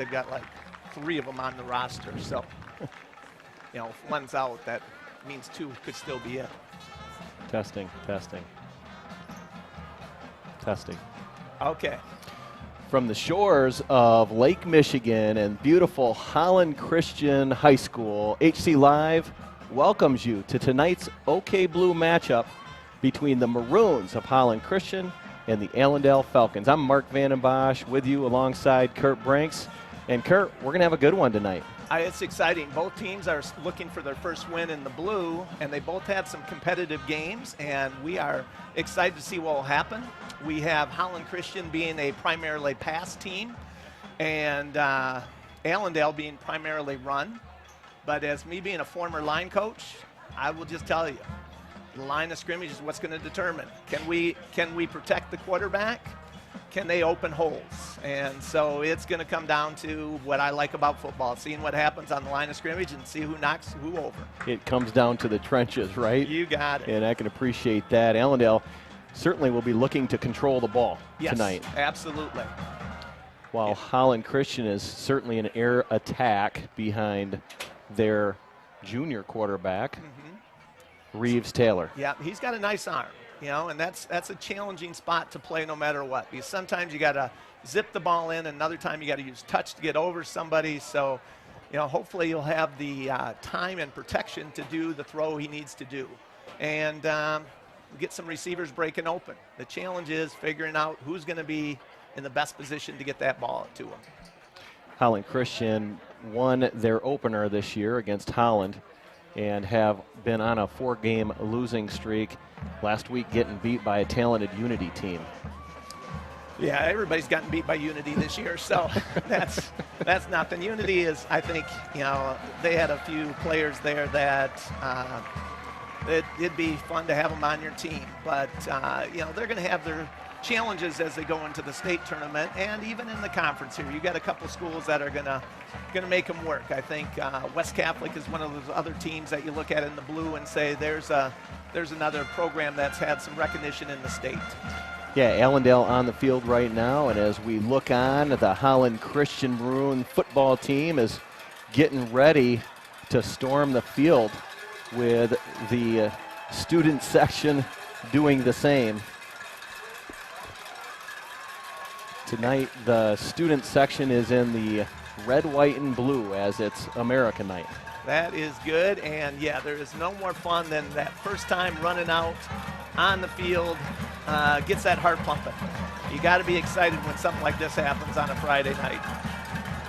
They've got like 3 of them on the roster. So, you know, if one's out, that means 2 could still be it. Testing, testing, testing. Okay. From the shores of Lake Michigan and beautiful Holland Christian High School, HCLive welcomes you to tonight's OK Blue matchup between the Maroons of Holland Christian and the Allendale Falcons. I'm Mark Vandenbosch with you alongside Kurt Branks. And Kurt, we're going to have a good one tonight. It's exciting. Both teams are looking for their first win in the blue, and they both had some competitive games, and we are excited to see what will happen. We have Holland Christian being a primarily pass team, and Allendale being primarily run. But as me being a former line coach, I will just tell you, the line of scrimmage is what's going to determine. Can we protect the quarterback? Can they open holes? And so it's going to come down to what I like about football, seeing what happens on the line of scrimmage and see who knocks who over. It comes down to the trenches, right? You got it. And I can appreciate that. Allendale certainly will be looking to control the ball tonight. Yes, absolutely. While Holland Christian is certainly an air attack behind their junior quarterback, Reeves Taylor. Yeah, he's got a nice arm. You know, and that's a challenging spot to play no matter what. Because sometimes you got to zip the ball in, and another time you got to use touch to get over somebody. So, you know, hopefully you'll have the time and protection to do the throw he needs to do. And get some receivers breaking open. The challenge is figuring out who's going to be in the best position to get that ball to him. Holland Christian won their opener this year against Holland and have been on a 4-game losing streak. Last week getting beat by a talented Unity team. Yeah, everybody's gotten beat by Unity this year, so that's nothing. Unity is, I think, you know, they had a few players there that it'd be fun to have them on your team. But, you know, they're going to have their challenges as they go into the state tournament and even in the conference here. You got a couple schools that are going to make them work. I think West Catholic is one of those other teams that you look at in the blue and say there's another program that's had some recognition in the state. Yeah, Allendale on the field right now, and as we look on, the Holland Christian Maroon football team is getting ready to storm the field with the student section doing the same. Tonight, the student section is in the red, white, and blue as it's America night. That is good, and yeah, there is no more fun than that first time running out on the field, gets that heart pumping. You got to be excited when something like this happens on a Friday night.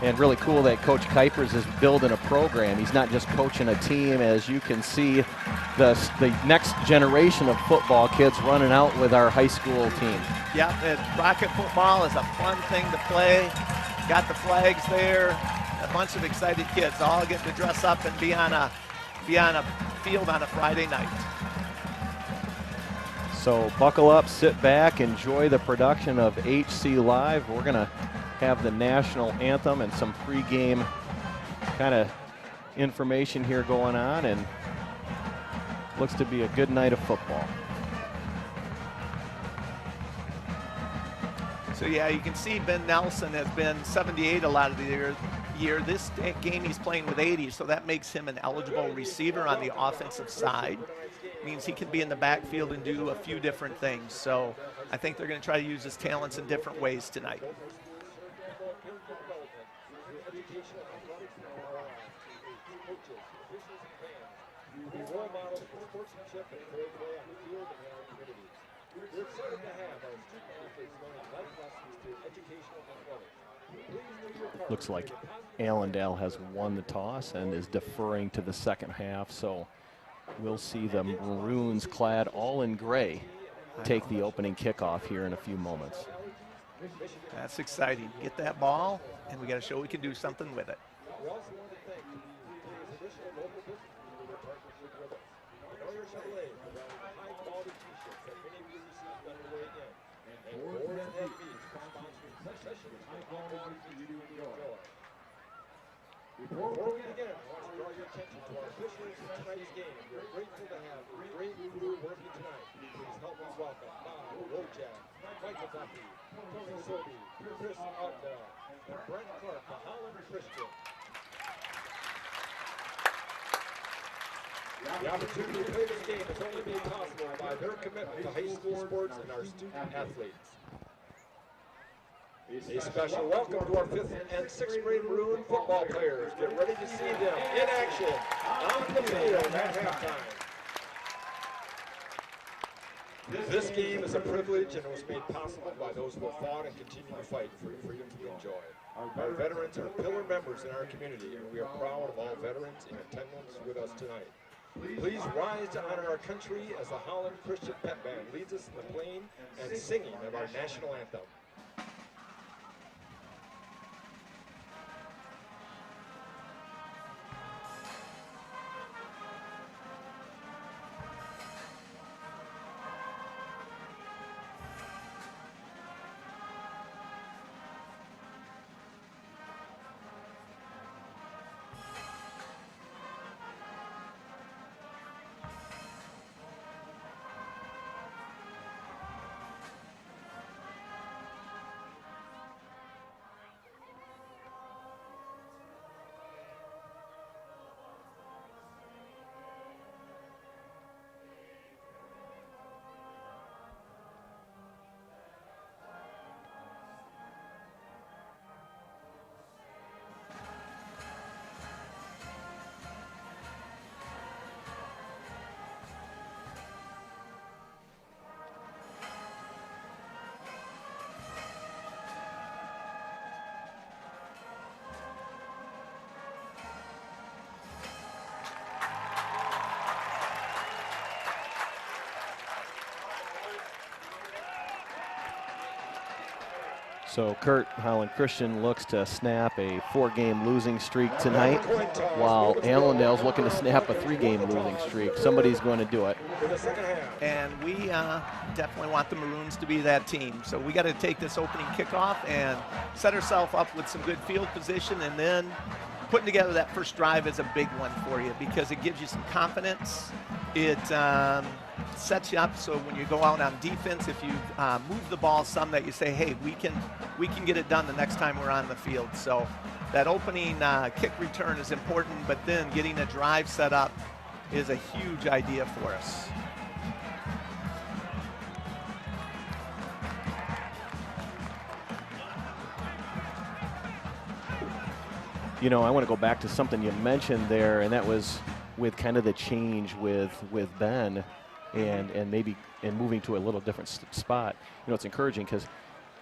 And really cool that Coach Kuipers is building a program. He's not just coaching a team. As you can see, the next generation of football kids running out with our high school team. Yeah, rocket football is a fun thing to play. Got the flags there. A bunch of excited kids all get to dress up and be on a field on a Friday night. So buckle up, sit back, enjoy the production of HCLive. We're going to have the national anthem and some pregame kind of information here going on, and looks to be a good night of football. So yeah, you can see Ben Nelson has been 78 a lot of the year. This game he's playing with 80, so that makes him an eligible receiver on the offensive side. Means he can be in the backfield and do a few different things. So I think they're going to try to use his talents in different ways tonight. Looks like Allendale has won the toss and is deferring to the second half, so we'll see the Maroons clad all in gray take the opening kickoff here in a few moments. That's exciting. Get that ball, and we got to show we can do something with it. attention to our officials for tonight's game. We're grateful to have a great crew working tonight. Please help me welcome Bob Wojak, Michael Duffy, Tony Sobey, Chris Allendale, and Brent Clark for Holland Christian. The opportunity to play this game is only made possible by their commitment to high school sports and our student athletes. A special welcome to our 5th and 6th grade Maroon football players. Get ready to see them in action on the field at halftime. This game is a privilege and it was made possible by those who have fought and continue to fight for the freedom we enjoy. Our veterans are pillar members in our community, and we are proud of all veterans in attendance with us tonight. Please rise to honor our country as the Holland Christian Pep Band leads us in the playing and singing of our national anthem. So Kurt, Holland Christian looks to snap a 4-game losing streak tonight, while Allendale's looking to snap a 3-game losing streak. Somebody's going to do it. And we definitely want the Maroons to be that team. So we got to take this opening kickoff and set ourselves up with some good field position, and then putting together that first drive is a big one for you because it gives you some confidence. It sets you up so when you go out on defense, if you move the ball some, that you say, hey, we can get it done the next time we're on the field. So that opening kick return is important, but then getting a drive set up is a huge idea for us. You know, I want to go back to something you mentioned there, and that was with kind of the change with Ben and maybe moving to a little different spot. You know, it's encouraging because,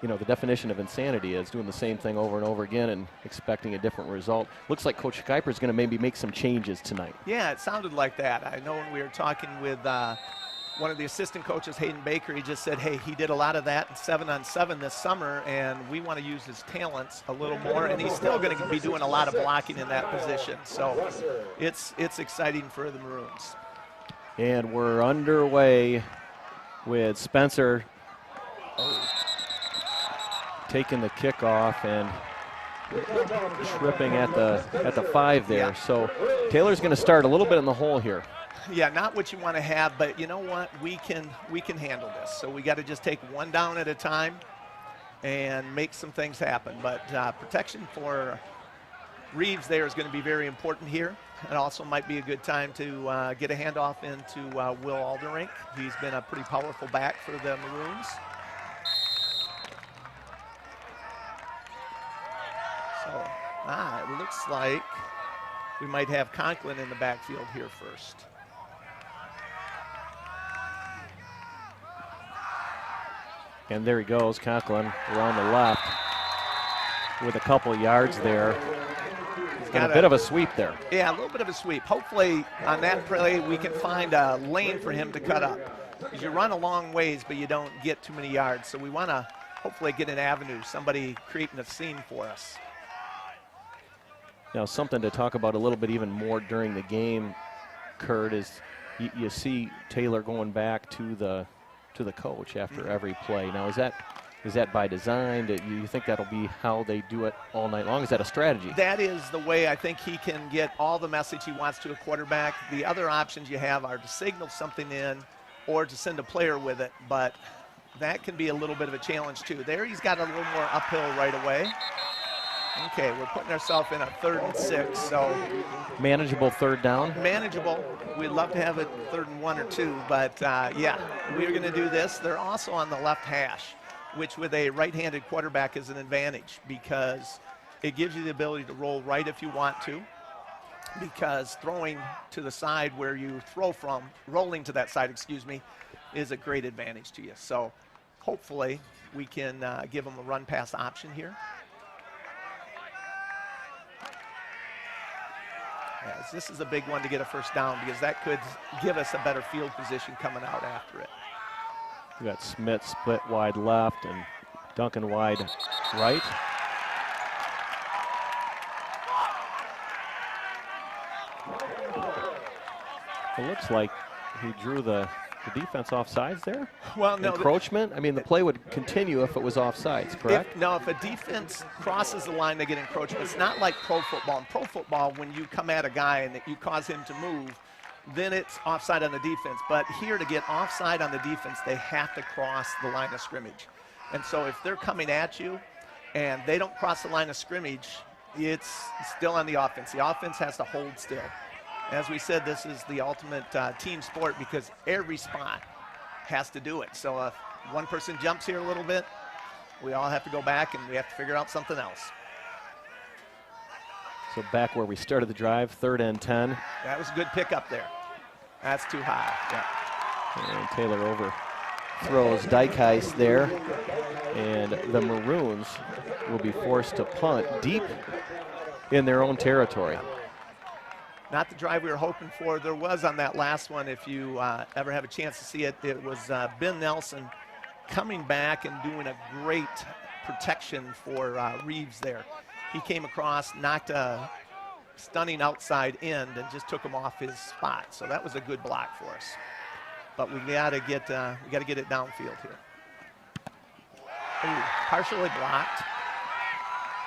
you know, the definition of insanity is doing the same thing over and over again and expecting a different result. Looks like Coach Kuiper is going to maybe make some changes tonight. Yeah, it sounded like that. I know when we were talking with one of the assistant coaches, Hayden Baker, he just said, hey, he did a lot of that in 7-on-7 this summer, and we want to use his talents a little more, and he's still going to be doing a lot of blocking in that position. So it's exciting for the Maroons. And we're underway with Spencer taking the kickoff and tripping at the 5 there. Yeah. So Taylor's going to start a little bit in the hole here. Yeah, not what you want to have, but you know what? We can handle this. So we got to just take one down at a time and make some things happen. But protection for Reeves there is going to be very important here. It also might be a good time to get a handoff into Will Alderink. He's been a pretty powerful back for the Maroons. So it looks like we might have Conklin in the backfield here first. And there he goes, Conklin around the left with a couple yards there. He's got a bit of a sweep there. Yeah, a little bit of a sweep. Hopefully on that play we can find a lane for him to cut up. Because you run a long ways, but you don't get too many yards. So we want to hopefully get an avenue, somebody creating a scene for us. Now, something to talk about a little bit even more during the game, Kurt, is you see Taylor going back to the coach after every play. Now, is that Is that by design? Do you think that'll be how they do it all night long? Is that a strategy? That is the way I think he can get all the message he wants to a quarterback. The other options you have are to signal something in or to send a player with it, but that can be a little bit of a challenge too. There he's got a little more uphill right away. Okay, we're putting ourselves in a 3rd and 6, so. Manageable 3rd down? Manageable. We'd love to have it 3rd and 1 or 2, but yeah, we're gonna do this. They're also on the left hash, which with a right-handed quarterback is an advantage because it gives you the ability to roll right if you want to, because throwing to the side where you throw from, rolling to that side, excuse me, is a great advantage to you. So hopefully we can give them a run-pass option here. Yes, this is a big one to get a 1st down because that could give us a better field position coming out after it. We got Smith split wide left and Duncan wide right. It looks like he drew the defense off sides there. Well, no. Encroachment? I mean, the play would continue if it was offsides, correct? If a defense crosses the line, they get encroachment. It's not like pro football. In pro football, when you come at a guy and you cause him to move, then it's offside on the defense. But here, to get offside on the defense, they have to cross the line of scrimmage. And so if they're coming at you and they don't cross the line of scrimmage, it's still on the offense. The offense has to hold still. As we said, this is the ultimate team sport because every spot has to do it. So if one person jumps here a little bit, we all have to go back and we have to figure out something else. So back where we started the drive, 3rd and 10. That was a good pickup there. That's too high. Yeah. And Taylor overthrows Dykeheist there. And the Maroons will be forced to punt deep in their own territory. Not the drive we were hoping for. There was on that last one, if you ever have a chance to see it, it was Ben Nelson coming back and doing a great protection for Reeves there. He came across, knocked a stunning outside end and just took him off his spot. So that was a good block for us. But we gotta get it downfield here. Ooh, partially blocked.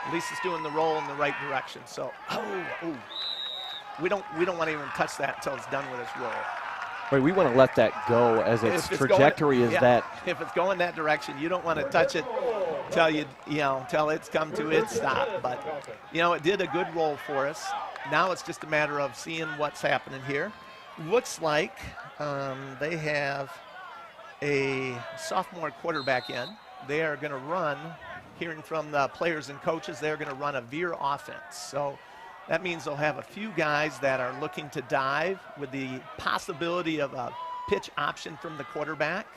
At least it's doing the roll in the right direction. So, we don't want to even touch that until it's done with its roll. Wait, we want to let that go as its trajectory is that. If it's going that direction, you don't want to touch it till it's come to its stop. But it did a good roll for us. Now it's just a matter of seeing what's happening here. Looks like they have a sophomore quarterback in. They are going to run, hearing from the players and coaches, they're going to run a veer offense. So that means they'll have a few guys that are looking to dive with the possibility of a pitch option from the quarterback.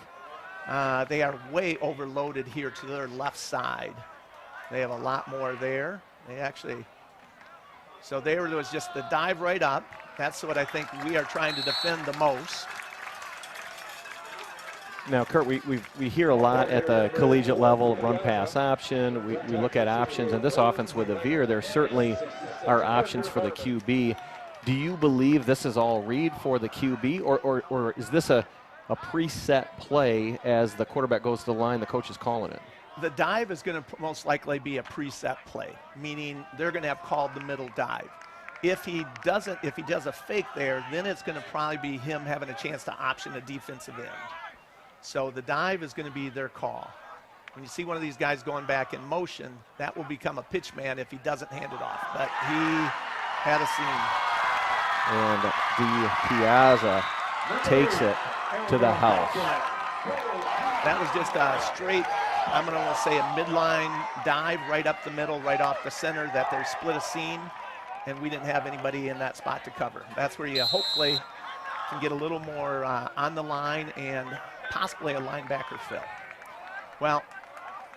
They are way overloaded here to their left side. They have a lot more there. So there was just the dive right up. That's what I think we are trying to defend the most. Now, Kurt, we hear a lot at the collegiate level, run-pass option. We look at options. In this offense with a veer, there certainly are options for the QB. Do you believe this is all read for the QB, or is this a preset play as the quarterback goes to the line, the coach is calling it? The dive is going to most likely be a preset play, meaning they're going to have called the middle dive. If he does a fake there, then it's going to probably be him having a chance to option a defensive end. So the dive is going to be their call. When you see one of these guys going back in motion, that will become a pitch man if he doesn't hand it off. But he had a seam. And the Piazza takes it to the house. That was just a straight, I'm going to say a midline dive right up the middle, right off the center, that they split a seam, and we didn't have anybody in that spot to cover. That's where you hopefully can get a little more on the line and possibly a linebacker fill. Well,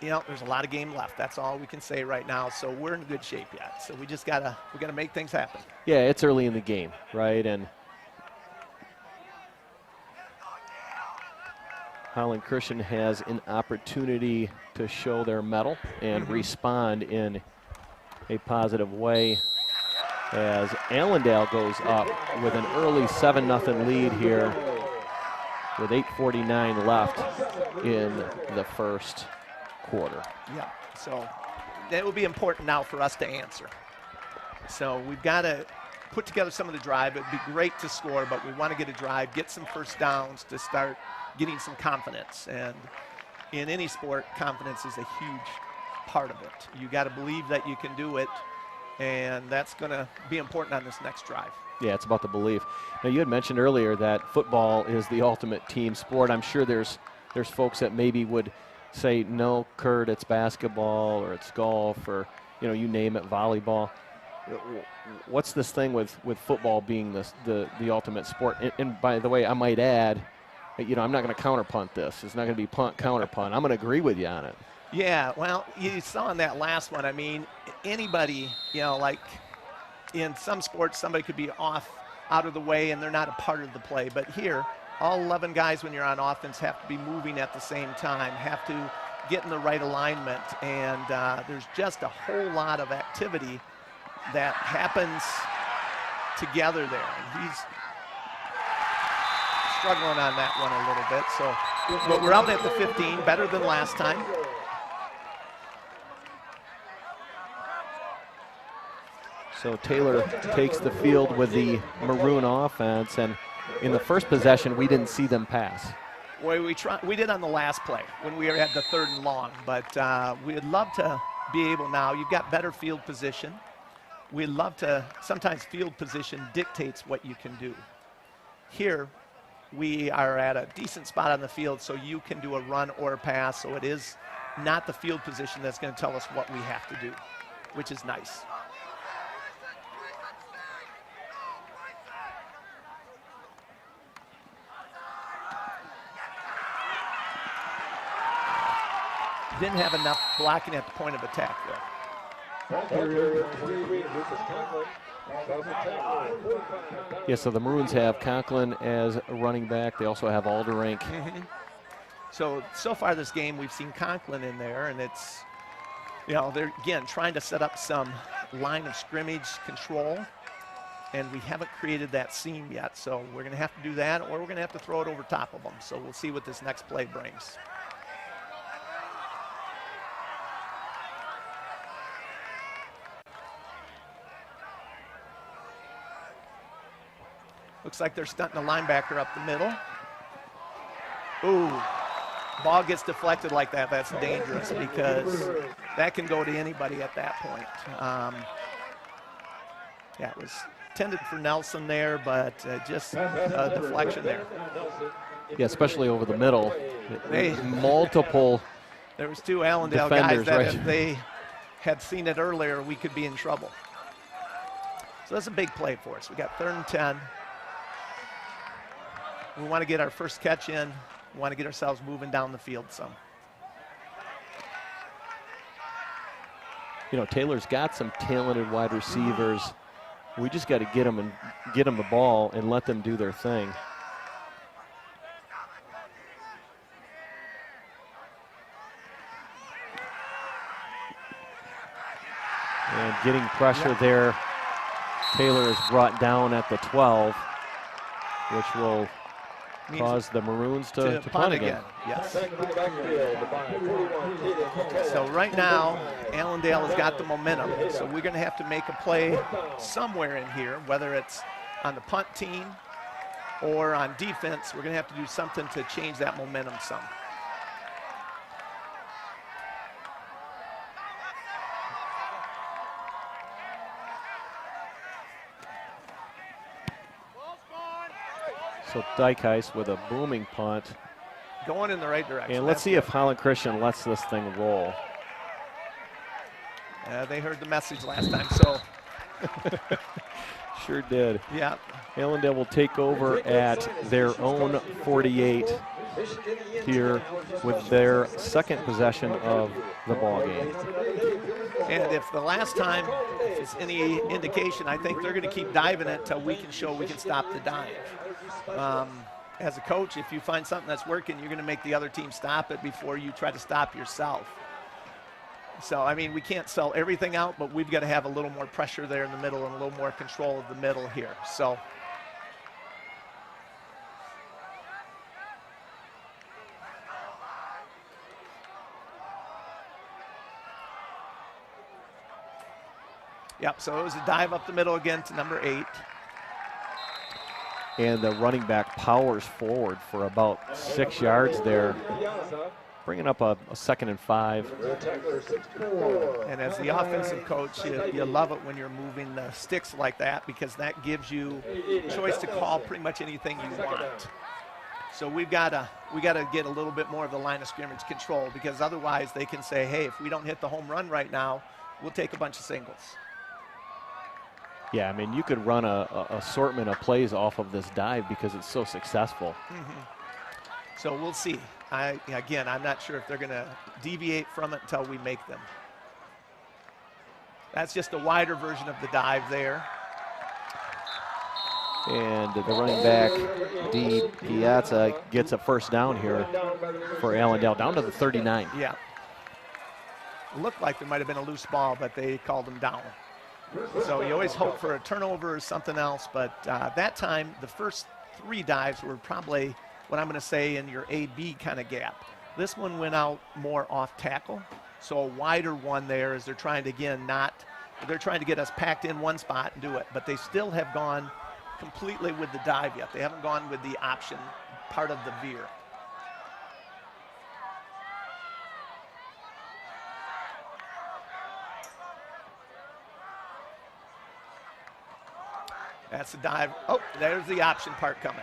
there's a lot of game left. That's all we can say right now. So we're in good shape yet. So we gotta make things happen. Yeah, it's early in the game, right? And Holland Christian has an opportunity to show their mettle and respond in a positive way as Allendale goes up with an early 7-0 lead here with 8:49 left in the first quarter. Yeah, so that will be important now for us to answer. So we've got to put together some of the drive. It would be great to score, but we want to get a drive, get some first downs to start getting some confidence. And in any sport, confidence is a huge part of it. You got to believe that you can do it, and that's going to be important on this next drive. Yeah, it's about the belief. Now, you had mentioned earlier that football is the ultimate team sport. I'm sure there's folks that maybe would say, no, Kurt, it's basketball or it's golf or, you name it, volleyball. What's this thing with football being the ultimate sport? And by the way, I might add, I'm not going to counterpunt this. It's not going to be punt, counterpunt. I'm going to agree with you on it. Yeah, well, you saw in that last one, I mean, anybody, like in some sports, somebody could be off out of the way and they're not a part of the play. But here, all 11 guys when you're on offense have to be moving at the same time, have to get in the right alignment. And there's just a whole lot of activity that happens together there. And he's struggling on that one a little bit. So, but we're out at the 15, better than last time. So Taylor takes the field with the Maroon offense, and in the first possession, we didn't see them pass. Well, we did on the last play when we had the 3rd and long, but we'd love to be able now. You've got better field position. We'd love to, sometimes field position dictates what you can do. Here, we are at a decent spot on the field, so you can do a run or a pass, so it is not the field position that's going to tell us what we have to do, which is nice. Didn't have enough blocking at the point of attack there. Yeah, so the Maroons have Conklin as a running back. They also have Alderink. Mm-hmm. So far this game, we've seen Conklin in there, and it's, they're, again, trying to set up some line of scrimmage control, and we haven't created that seam yet. So we're going to have to do that, or we're going to have to throw it over top of them. So we'll see what this next play brings. Looks like they're stunting a linebacker up the middle. Ooh, ball gets deflected like that. That's dangerous because that can go to anybody at that point. Yeah, it was intended for Nelson there, but just a deflection there. Yeah, especially over the middle. Multiple. There was 2 Allendale guys that if they had seen it earlier, we could be in trouble. So that's a big play for us. We got 3rd and 10. We want to get our first catch in. We want to get ourselves moving down the field some. Taylor's got some talented wide receivers. We just got to get them the ball and let them do their thing. And getting pressure there. Taylor is brought down at the 12, which will cause the Maroons to punt again. Yes. So right now, Allendale has got the momentum. So we're going to have to make a play somewhere in here, whether it's on the punt team or on defense. We're going to have to do something to change that momentum some. So Dykheis with a booming punt. Going in the right direction. And let's see if Holland Christian lets this thing roll. They heard the message last time, so. Sure did. Yeah. Allendale will take over at their own 48 here with their 2nd possession of the ball game. And if the last time is any indication, I think they're going to keep diving it until we can show we can stop the dive. As a coach, if you find something that's working, you're going to make the other team stop it before you try to stop yourself. So, I mean, we can't sell everything out, but we've got to have a little more pressure there in the middle and a little more control of the middle here. So, Yep, so it was a dive up the middle again to number 8. And the running back powers forward for about 6 yards there, bringing up a 2nd and 5. And as the offensive coach, you love it when you're moving the sticks like that, because that gives you choice to call pretty much anything you want. So we got to get a little bit more of the line of scrimmage control, because otherwise they can say, hey, if we don't hit the home run right now, we'll take a bunch of singles. Yeah, I mean, you could run a assortment of plays off of this dive because it's so successful. So we'll see. Again, I'm not sure if they're going to deviate from it until we make them. That's just a wider version of the dive there. And the running back, D. Piazza, gets a first down here for Allendale, down to the 39. Yeah. It looked like there might have been a loose ball, but they called him down. So you always hope for a turnover or something else, but that time the first 3 dives were probably what I'm going to say in your A-B kind of gap. This one went out more off tackle, so a wider one there as they're trying to, again, they're trying to get us packed in one spot and do it, but they still have gone completely with the dive yet. They haven't gone with the option part of the veer. That's the dive. Oh, there's the option part coming.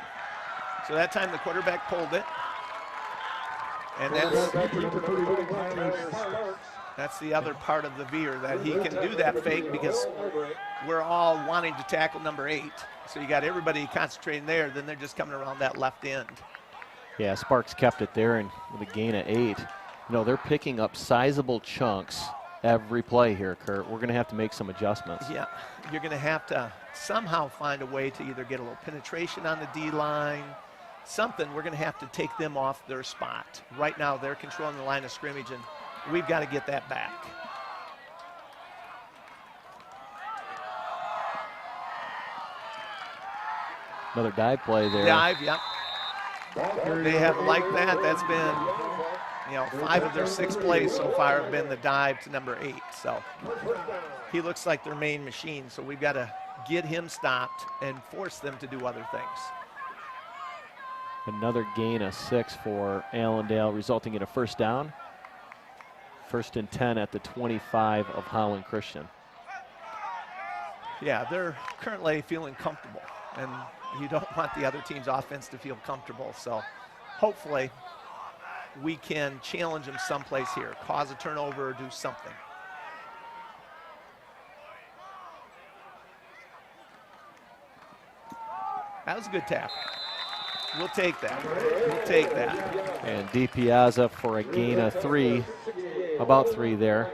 So that time the quarterback pulled it. And that's the other part of the veer, that he can do that fake, because we're all wanting to tackle number 8. So you got everybody concentrating there, then they're just coming around that left end. Yeah, Sparks kept it there, and with a gain of 8. You know, they're picking up sizable chunks every play here, Kurt. We're going to have to make some adjustments. Yeah, you're going to have to somehow find a way to either get a little penetration on the D-line, something. We're going to have to take them off their spot. Right now, they're controlling the line of scrimmage, and we've got to get that back. Another dive play there. Dive, yep. They have liked that. That's been, 5 of their 6 plays so far have been the dive to number 8. So he looks like their main machine. So we've got to get him stopped and force them to do other things. Another gain of 6 for Allendale, resulting in a first down. 1st and 10 at the 25 of Holland Christian. Yeah, they're currently feeling comfortable, and you don't want the other team's offense to feel comfortable. So hopefully we can challenge them someplace here, cause a turnover or do something. That was a good tackle. We'll take that. We'll take that. And D. Piazza for a gain of 3, about 3 there.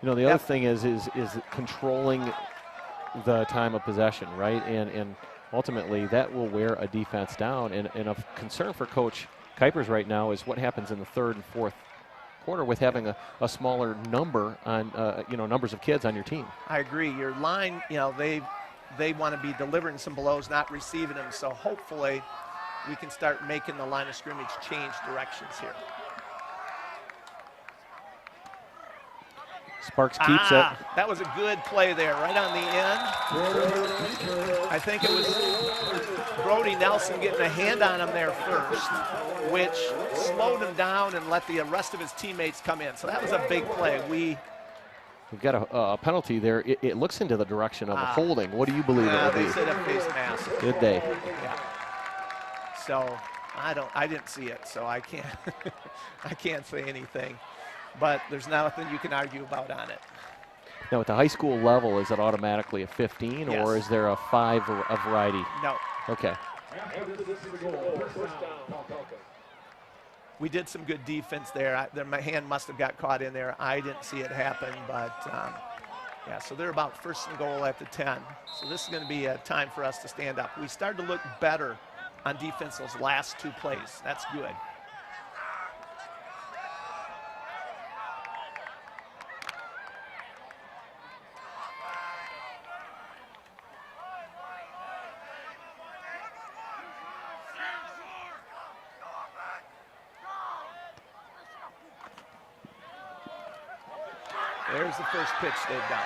The other thing is controlling the time of possession, right? And ultimately that will wear a defense down. And a concern for Coach Kuipers right now is what happens in the 3rd and 4th quarter with having a smaller number on, numbers of kids on your team. I agree. Your line, they want to be delivering some blows, not receiving them. So hopefully we can start making the line of scrimmage change directions here. Sparks keeps it. That was a good play there, right on the end. I think it was Brody Nelson getting a hand on him there first, which slowed him down and let the rest of his teammates come in. So that was a big play. We've got a penalty there. It looks into the direction of a holding. What do you believe it will be? They said a face mask. Did they? Yeah. So I didn't see it, so I can't I can't say anything. But there's nothing you can argue about on it. Now, at the high school level, is it automatically a 15, Yes. or is there a 5 or a variety? No. Okay. We did some good defense there. My hand must have got caught in there. I didn't see it happen, but yeah, so they're about 1st and goal at the 10. So this is going to be a time for us to stand up. We started to look better on defense those last 2 plays. That's good. There's the first pitch they've done.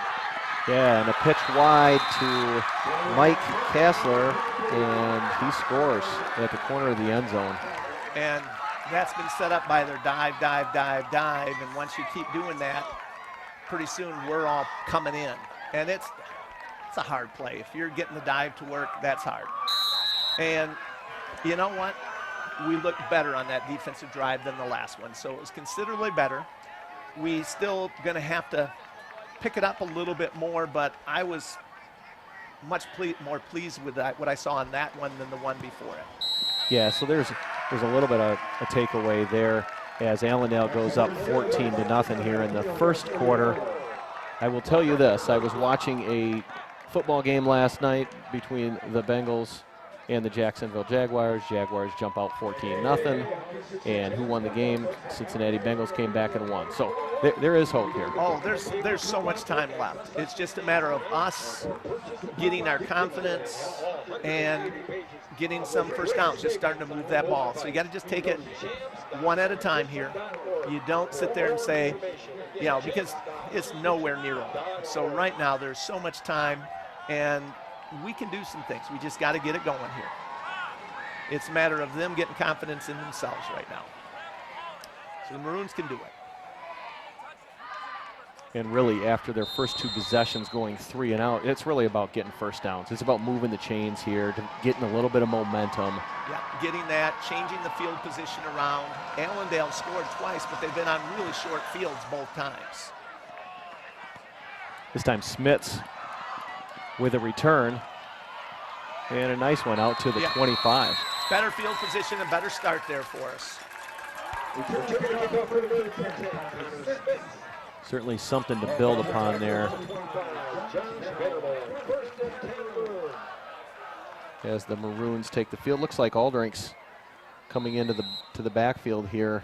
Yeah, and a pitch wide to Mike Kassler, and he scores at the corner of the end zone. And that's been set up by their dive, and once you keep doing that, pretty soon we're all coming in. And it's a hard play. If you're getting the dive to work, that's hard. And you know what? We looked better on that defensive drive than the last one, so it was considerably better. We still going to have to pick it up a little bit more, but I was much more pleased with what I saw on that one than the one before it. Yeah, so there's a little bit of a takeaway there as Allendale goes up 14-0 here in the first quarter. I will tell you this, I was watching a football game last night between the Bengals and the Jacksonville Jaguars. Jaguars jump out 14-0. And who won the game? Cincinnati Bengals came back and won. So there is hope here. Oh, there's so much time left. It's just a matter of us getting our confidence and getting some first downs, just starting to move that ball. So you got to just take it one at a time here. You don't sit there and say, you know, because it's nowhere near over. So right now there's so much time, and we can do some things. We just got to get it going here. It's a matter of them getting confidence in themselves right now. So the Maroons can do it. And really, after their first two possessions going 3 and out, it's really about getting first downs. It's about moving the chains here, getting a little bit of momentum. Yeah, getting that, changing the field position around. Allendale scored twice, but they've been on really short fields both times. This time Smits with a return. And a nice one out to the 25. Better field position, a better start there for us. Certainly something to build upon there. As the Maroons take the field. Looks like Aldrink's coming into the backfield here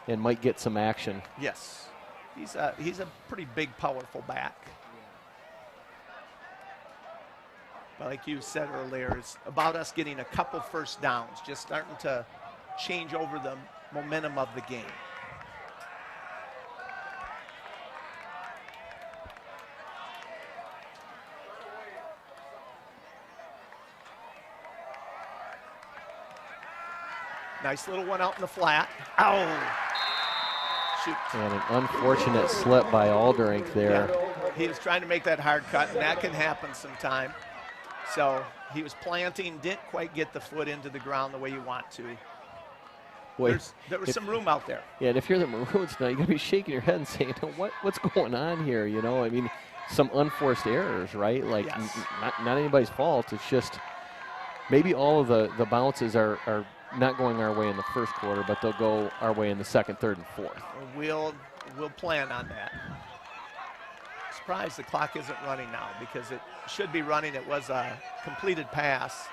and might get some action. Yes, he's a pretty big, powerful back. But like you said earlier, it's about us getting a couple first downs, just starting to change over the momentum of the game. Nice little one out in the flat. Ow! Shoot. And an unfortunate slip by Aldrink there. Yeah. He was trying to make that hard cut, and that can happen sometime. So he was planting, didn't quite get the foot into the ground the way you want to. Boy, there was some room out there. Yeah, and if you're the Maroons now, you're going to be shaking your head and saying, what's going on here? You know, I mean, some unforced errors, right? Like, yes. not anybody's fault. It's just maybe all of the bounces are not going our way in the first quarter, but they'll go our way in the second, third, and fourth. We'll plan on that. Surprised the clock isn't running now because it should be running. It was a completed pass.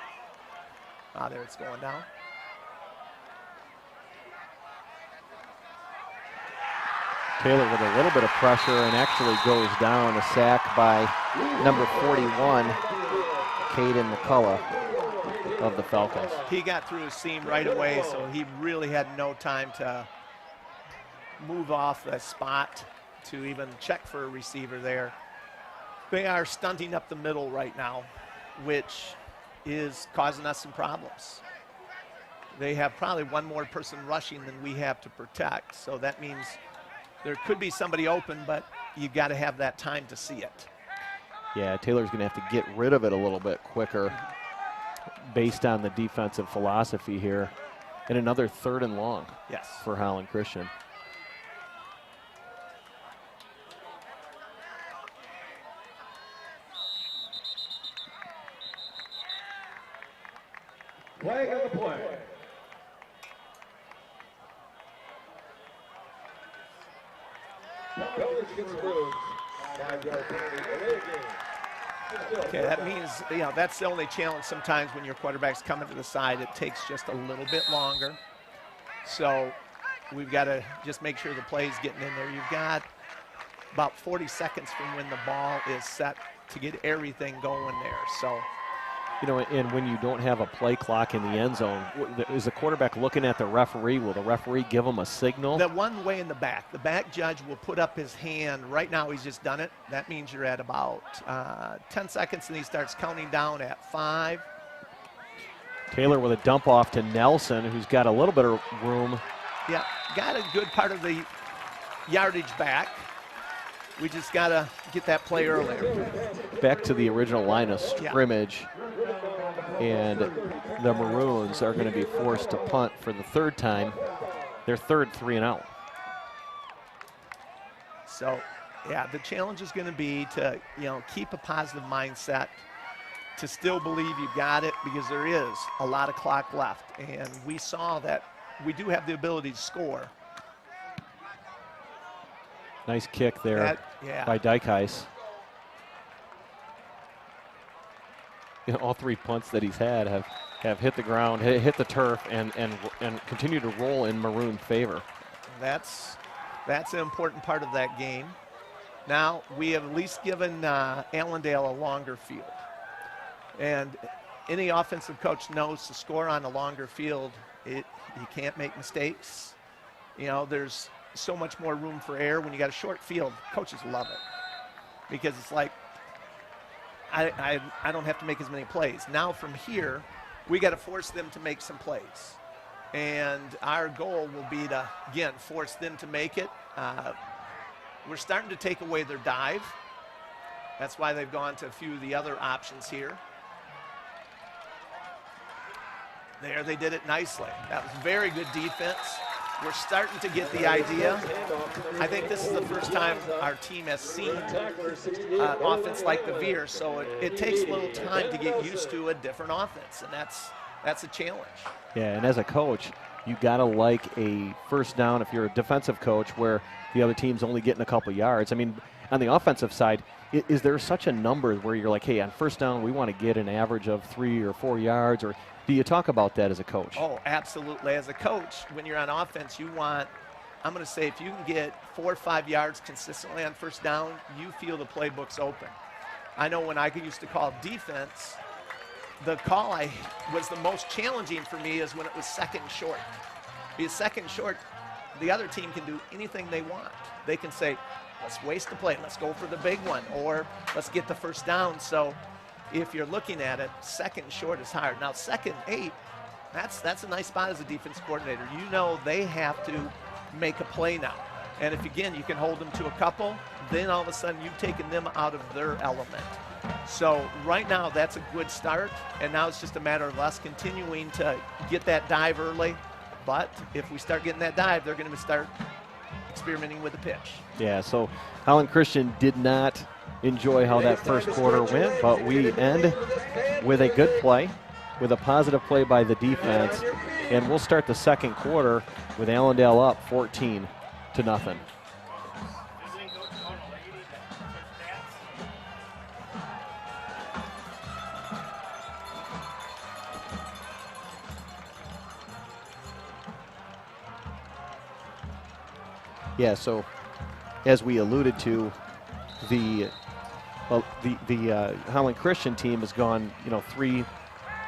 Ah, there it's going down. Taylor with a little bit of pressure and actually goes down, a sack by number 41, Caden McCullough of the Falcons. He got through his seam right away, so he really had no time to move off the spot to even check for a receiver there. They are stunting up the middle right now, which is causing us some problems. They have probably one more person rushing than we have to protect, so that means there could be somebody open, but you got to have that time to see it. Yeah, Taylor's going to have to get rid of it a little bit quicker based on the defensive philosophy here. And another 3rd and long for Holland Christian. Flag on the play. Okay, that means, you know, that's the only challenge sometimes when your quarterback's coming to the side. It takes just a little bit longer. So we've got to just make sure the play's getting in there. You've got about 40 seconds from when the ball is set to get everything going there. So You know, and when you don't have a play clock in the end zone, is the quarterback looking at the referee? Will the referee give him a signal? The one way in the back judge will put up his hand. Right now he's just done it. That means you're at about 10 seconds, and he starts counting down at 5. Taylor with a dump off to Nelson, who's got a little bit of room. Yeah, got a good part of the yardage back. We just got to get that play earlier. Back to the original line of scrimmage. And the Maroons are going to be forced to punt for the 3rd time. Their 3rd 3-and-out. So, yeah, the challenge is going to be to, keep a positive mindset, to still believe you've got it, because there is a lot of clock left. And we saw that we do have the ability to score. Nice kick there by Dykhuis. All 3 punts that he's had have hit the ground, hit the turf, and continue to roll in Maroon favor. That's an important part of that game. Now we have at least given Allendale a longer field, and any offensive coach knows to score on a longer field, you can't make mistakes. There's so much more room for error when you got a short field. Coaches love it because it's like, I don't have to make as many plays. Now from here, we got to force them to make some plays. And our goal will be to, again, force them to make it. We're starting to take away their dive. That's why they've gone to a few of the other options here. There, they did it nicely. That was very good defense. We're starting to get the idea. I think this is the first time our team has seen offense like the Veer, so it takes a little time to get used to a different offense, and that's a challenge. Yeah, and as a coach, you gotta like a first down if you're a defensive coach where the other team's only getting a couple yards. I mean, on the offensive side, is there such a number where you're like, hey, on first down we want to get an average of 3 or 4 yards, or do you talk about that as a coach? Oh, absolutely. As a coach, when you're on offense, you want, I'm going to say, if you can get 4 or 5 yards consistently on first down, you feel the playbook's open. I know when I used to call defense, the call was the most challenging for me is when it was 2nd and short. Because 2nd and short, the other team can do anything they want. They can say, let's waste the play, let's go for the big one, or let's get the first down. So if you're looking at it, 2nd and short is hard. Now 2nd and 8, that's a nice spot as a defense coordinator. You know they have to make a play now. And if, again, you can hold them to a couple, then all of a sudden you've taken them out of their element. So right now that's a good start, and now it's just a matter of us continuing to get that dive early. But if we start getting that dive, they're going to start experimenting with the pitch. Yeah, so Holland Christian did not enjoy how that first quarter went, but we end with a good play, with a positive play by the defense, and we'll start the second quarter with Allendale up 14-0. Yeah, so as we alluded to, the Holland Christian team has gone, 3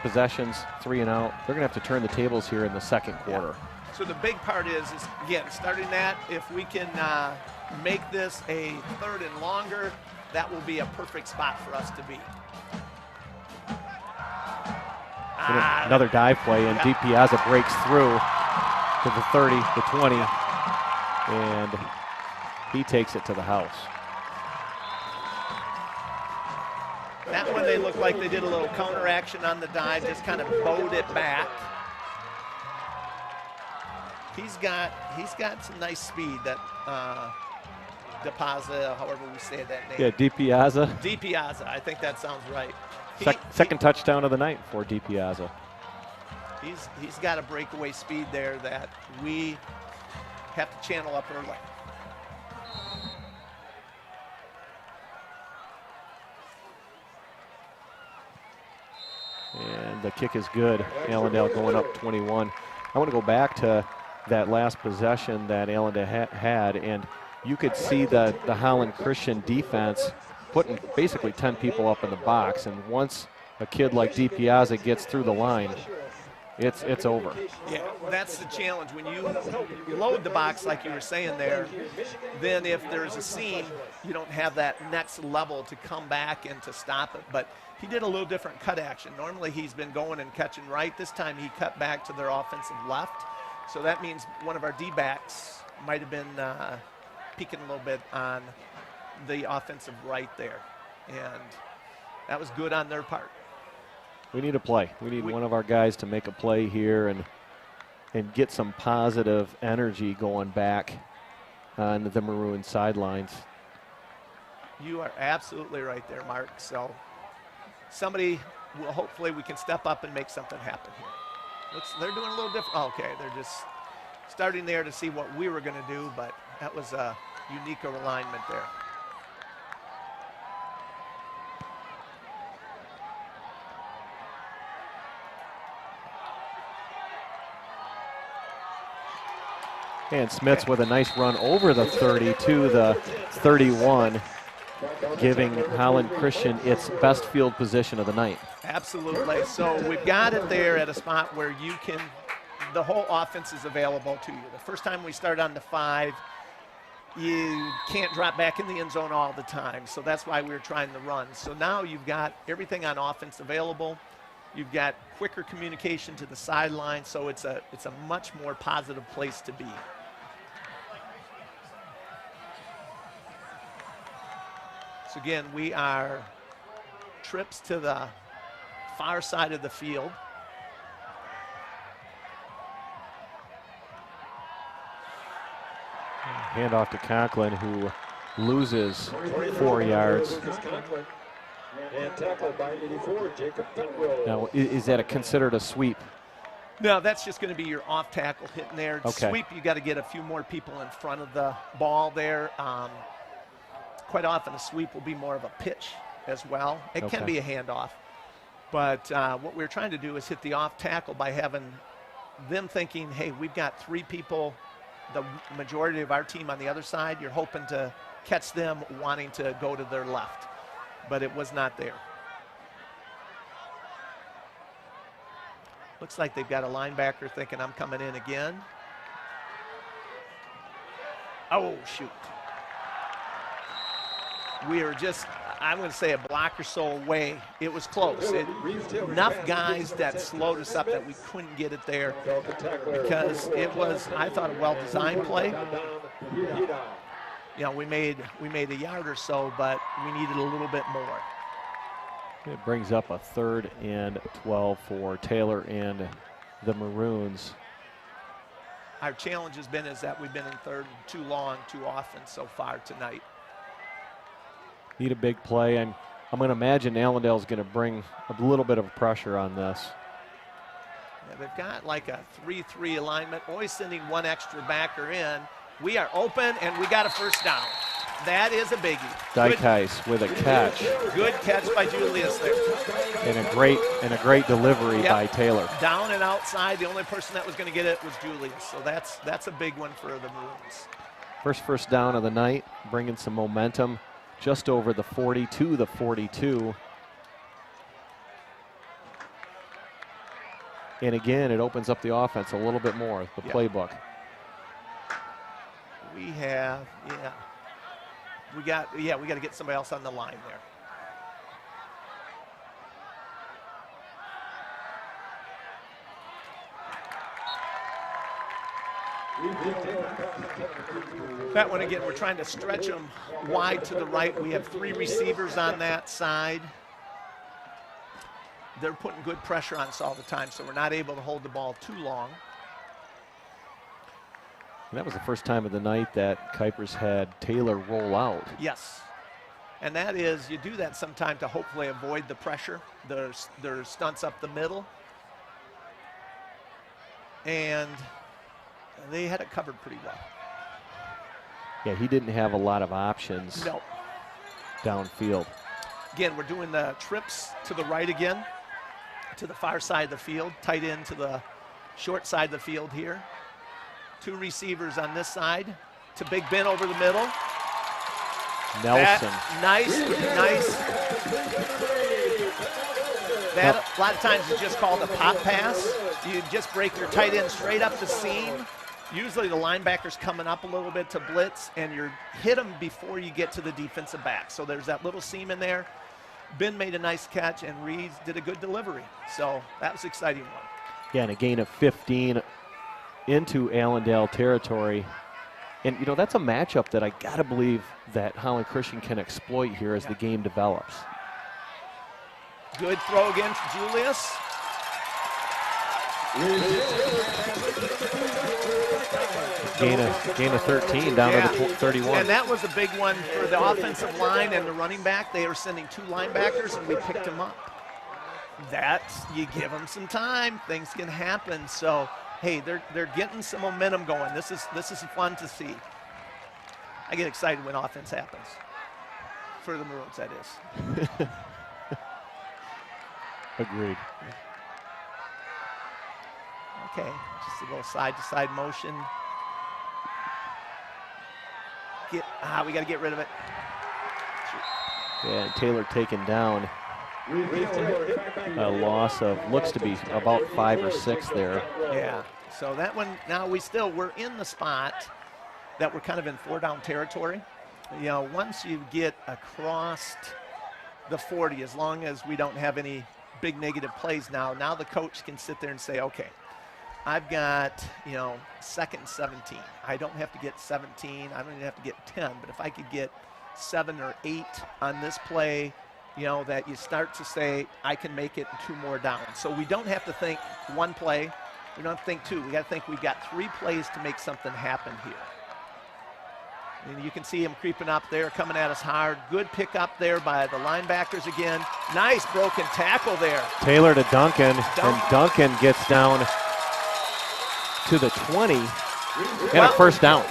possessions, 3 and out. They're going to have to turn the tables here in the second quarter. Yeah. So the big part is again, starting that, if we can make this a 3rd and longer, that will be a perfect spot for us to be. Another dive play, and DiPiazza breaks through to the 30, the 20, and he takes it to the house. That one they looked like they did a little counter action on the dive, just kind of bowed it back. He's got some nice speed, that DiPiazza, however we say that name. Yeah, DiPiazza. DiPiazza, I think that sounds right. Second touchdown of the night for DiPiazza. He's got a breakaway speed there that we have to channel up early. And the kick is good. Allendale going up 21. I want to go back to that last possession that Allendale had, and you could see the Holland Christian defense putting basically 10 people up in the box, and once a kid like DiPiazza gets through the line, it's over. Yeah, that's the challenge. When you load the box like you were saying there, then if there's a seam, you don't have that next level to come back and to stop it. But he did a little different cut action. Normally he's been going and catching right. This time he cut back to their offensive left. So that means one of our D-backs might have been peeking a little bit on the offensive right there. And that was good on their part. We need a play. We need one of our guys to make a play here and get some positive energy going back on the Maroon sidelines. You are absolutely right there, Mark. So somebody will, hopefully we can step up and make something happen here. They're doing a little different. Okay, they're just starting there to see what we were going to do, but that was a unique alignment there. And Smits with a nice run over the 30 to the 31, giving Holland Christian its best field position of the night. Absolutely. So we've got it there at a spot where you can, the whole offense is available to you. The first time we start on the 5, you can't drop back in the end zone all the time. So that's why we were trying to run. So now you've got everything on offense available. You've got quicker communication to the sideline. So it's a much more positive place to be. So again, we are trips to the far side of the field. Hand off to Conklin, who loses 4 yards. And tackled by 84, Jacob Penrose. Now, is that considered a sweep? No, that's just going to be your off tackle hitting there. Okay. Sweep, you got to get a few more people in front of the ball there. Quite often a sweep will be more of a pitch as well. It can be a handoff. But what we're trying to do is hit the off tackle by having them thinking, hey, we've got 3 people, the majority of our team on the other side. You're hoping to catch them wanting to go to their left. But it was not there. Looks like they've got a linebacker thinking I'm coming in again. Oh, shoot. We are just, I'm going to say, a block or so away. It was close. Enough guys that slowed us up that we couldn't get it there because it was, I thought, a well-designed play. You know, we made a yard or so, but we needed a little bit more. It brings up a 3rd and 12 for Taylor and the Maroons. Our challenge has been is that we've been in 3rd too long, too often so far tonight. Need a big play, and I'm going to imagine Allendale's going to bring a little bit of pressure on this. Yeah, they've got like a 3-3 alignment, always sending one extra backer in. We are open, and we got a first down. That is a biggie. Dykheis with a catch. Good catch by Julius there. And a great delivery by Taylor. Down and outside. The only person that was going to get it was Julius. So that's a big one for the Maroons. First down of the night, bringing some momentum just over the 40 to the 42. And again, it opens up the offense a little bit more, the playbook. We have, we got to get somebody else on the line there. That one again, we're trying to stretch them wide to the right. We have 3 receivers on that side. They're putting good pressure on us all the time, so we're not able to hold the ball too long. And that was the first time of the night that Kuipers had Taylor roll out. Yes. And that is, you do that sometime to hopefully avoid the pressure. There's stunts up the middle. And they had it covered pretty well. Yeah, he didn't have a lot of options downfield. Again, we're doing the trips to the right again, to the far side of the field, tight end to the short side of the field here. 2 receivers on this side to Big Ben over the middle. Nelson. Nice. That a lot of times is just called a pop pass. You just break your tight end straight up the seam. Usually the linebacker's coming up a little bit to blitz, and you hit them before you get to the defensive back. So there's that little seam in there. Ben made a nice catch, and Reeves did a good delivery. So that was an exciting one. Yeah, and a gain of 15 into Allendale territory. And, you know, that's a matchup that I got to believe that Holland Christian can exploit here as the game develops. Good throw against Julius. Gain of 13 down to the 31. And that was a big one for the offensive line and the running back. They were sending 2 linebackers, and we picked them up. You give them some time, things can happen. So, hey, they're getting some momentum going. This is fun to see. I get excited when offense happens. For the Maroons, that is. Agreed. Okay, just a little side-to-side motion. We got to get rid of it. Yeah, and Taylor taken down. A loss of, looks to be about 5 or 6 there. Yeah, so that one, now we're in the spot that we're kind of in 4-down territory. You know, once you get across the 40, as long as we don't have any big negative plays now the coach can sit there and say, okay, I've got, 2nd and 17. I don't have to get 17. I don't even have to get 10. But if I could get 7 or 8 on this play, that you start to say, I can make it 2 more downs. So we don't have to think 1 play. We don't have to think 2. We got to think we've got 3 plays to make something happen here. And you can see him creeping up there, coming at us hard. Good pick up there by the linebackers again. Nice broken tackle there. Taylor to Duncan, and Duncan gets down to the 20 and a first down.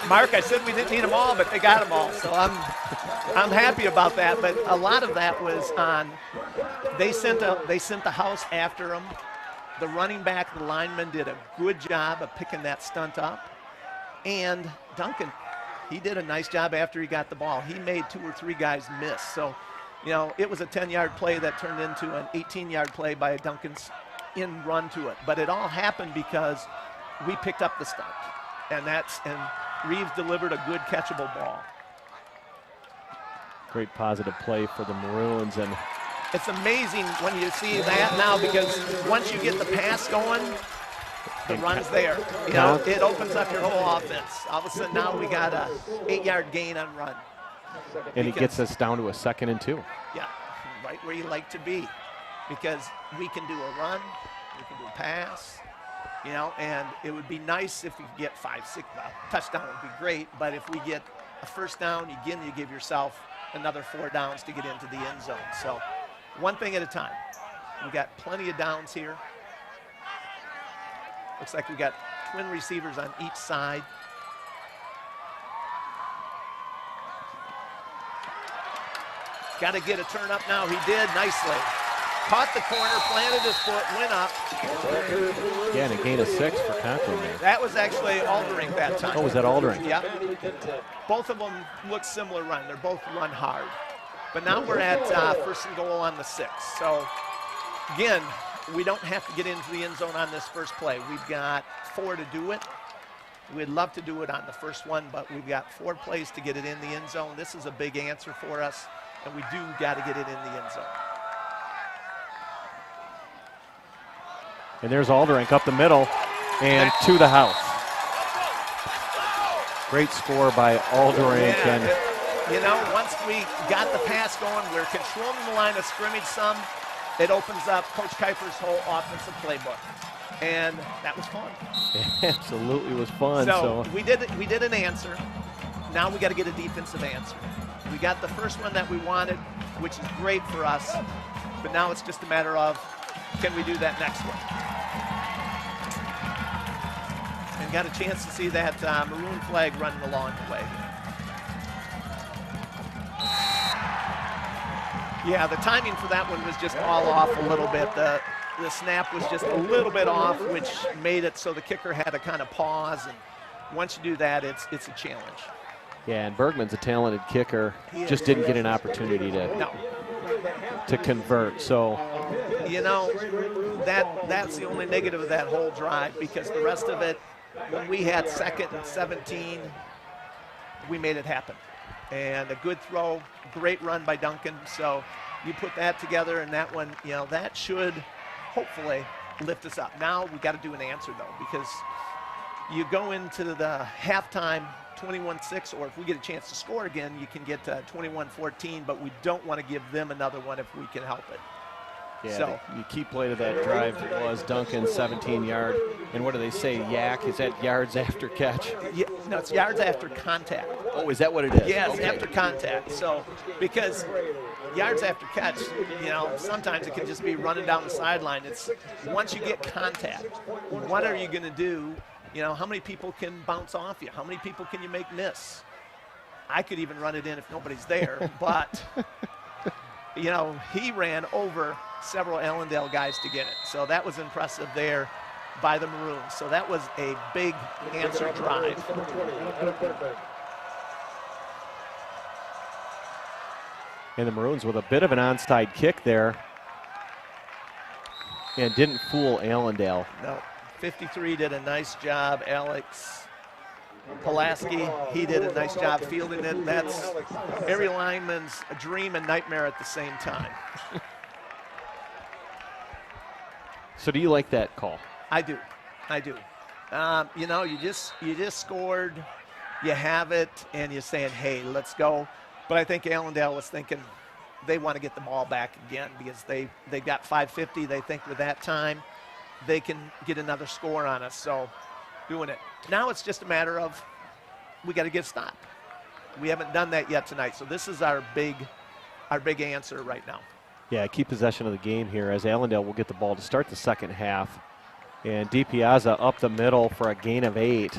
Mark, I said we didn't need them all, but they got them all. So I'm happy about that. But a lot of that was on, they sent the house after them. The running back, the lineman did a good job of picking that stunt up. And Duncan, he did a nice job after he got the ball. He made 2 or 3 guys miss. So, it was a 10-yard play that turned into an 18-yard play by Duncan's in run to it. But it all happened because we picked up the stunt. And Reeves delivered a good catchable ball. Great positive play for the Maroons. And it's amazing when you see that now, because once you get the pass going, the run's there. It opens up your whole offense. All of a sudden now we got a 8-yard gain on run. And it gets us down to a 2nd and 2. Yeah, right where you like to be. Because we can do a run, we can do a pass, and it would be nice if we could get 5, 6, touchdown would be great, but if we get a first down, again, you give yourself another 4 downs to get into the end zone. So one thing at a time. We got plenty of downs here. Looks like we got twin receivers on each side. Got to get a turn up now. He did nicely. Caught the corner, planted his foot, went up. Yeah, and a gain of 6 for Conklin there. That was actually Aldering that time. Oh, was that Aldering? Yeah. Both of them look similar run. They're both run hard. But now we're at 1st and goal on the 6. So, again, we don't have to get into the end zone on this first play. We've got 4 to do it. We'd love to do it on the first one, but we've got 4 plays to get it in the end zone. This is a big answer for us, and we do got to get it in the end zone. And there's Aldering up the middle and to the house. Great score by Aldering. Yeah, once we got the pass going, we're controlling the line of scrimmage some. It opens up Coach Kuiper's whole offensive playbook. And that was fun. It absolutely was fun. So we did an answer. Now we got to get a defensive answer. We got the first one that we wanted, which is great for us. But now it's just a matter of, can we do that next one? And got a chance to see that maroon flag running along the way. Yeah, the timing for that one was just all off a little bit. The snap was just a little bit off, which made it so the kicker had to kind of pause. And once you do that, it's a challenge. Yeah, and Bergman's a talented kicker. Just didn't get an opportunity to to convert. So, you know, that's the only negative of that whole drive, because the rest of it, when we had 2nd and 17, we made it happen. And a good throw, great run by Duncan. So you put that together, and that one, you know, that should hopefully lift us up. Now we got to do an answer, though, because you go into the halftime 21-6, or if we get a chance to score again, you can get 21-14, but we don't want to give them another one if we can help it. yeah, So the key play to that drive was Duncan's 17-yard. And what do they say, yak? Is that yards after catch? yeah, no, it's yards after contact. Oh, is that what it is? Yes, Okay. after contact. So because yards after catch, you know, sometimes it can just be running down the sideline. It's once you get contact, what are you going to do? You know, how many people can bounce off you? How many people can you make miss? I could even run it in if nobody's there, but, you know, he ran over several Allendale guys to get it. So that was impressive there by the Maroons. So that was a big answer drive. And the Maroons with a bit of an onside kick there, and didn't fool Allendale. No, 53 did a nice job. Alex Pulaski, he did a nice job fielding it. That's every lineman's dream and nightmare at the same time. So do you like that call? I do. You know, you just scored, you have it, and you're saying, hey, let's go. But I think Allendale was thinking they want to get the ball back again, because they got 5:50. They think with that time they can get another score on us. So doing it. Now it's just a matter of we got to get a stop. We haven't done that yet tonight. So this is our big answer right now. Yeah, keep possession of the game here, as Allendale will get the ball to start the second half. And DiPiazza up the middle for a gain of 8.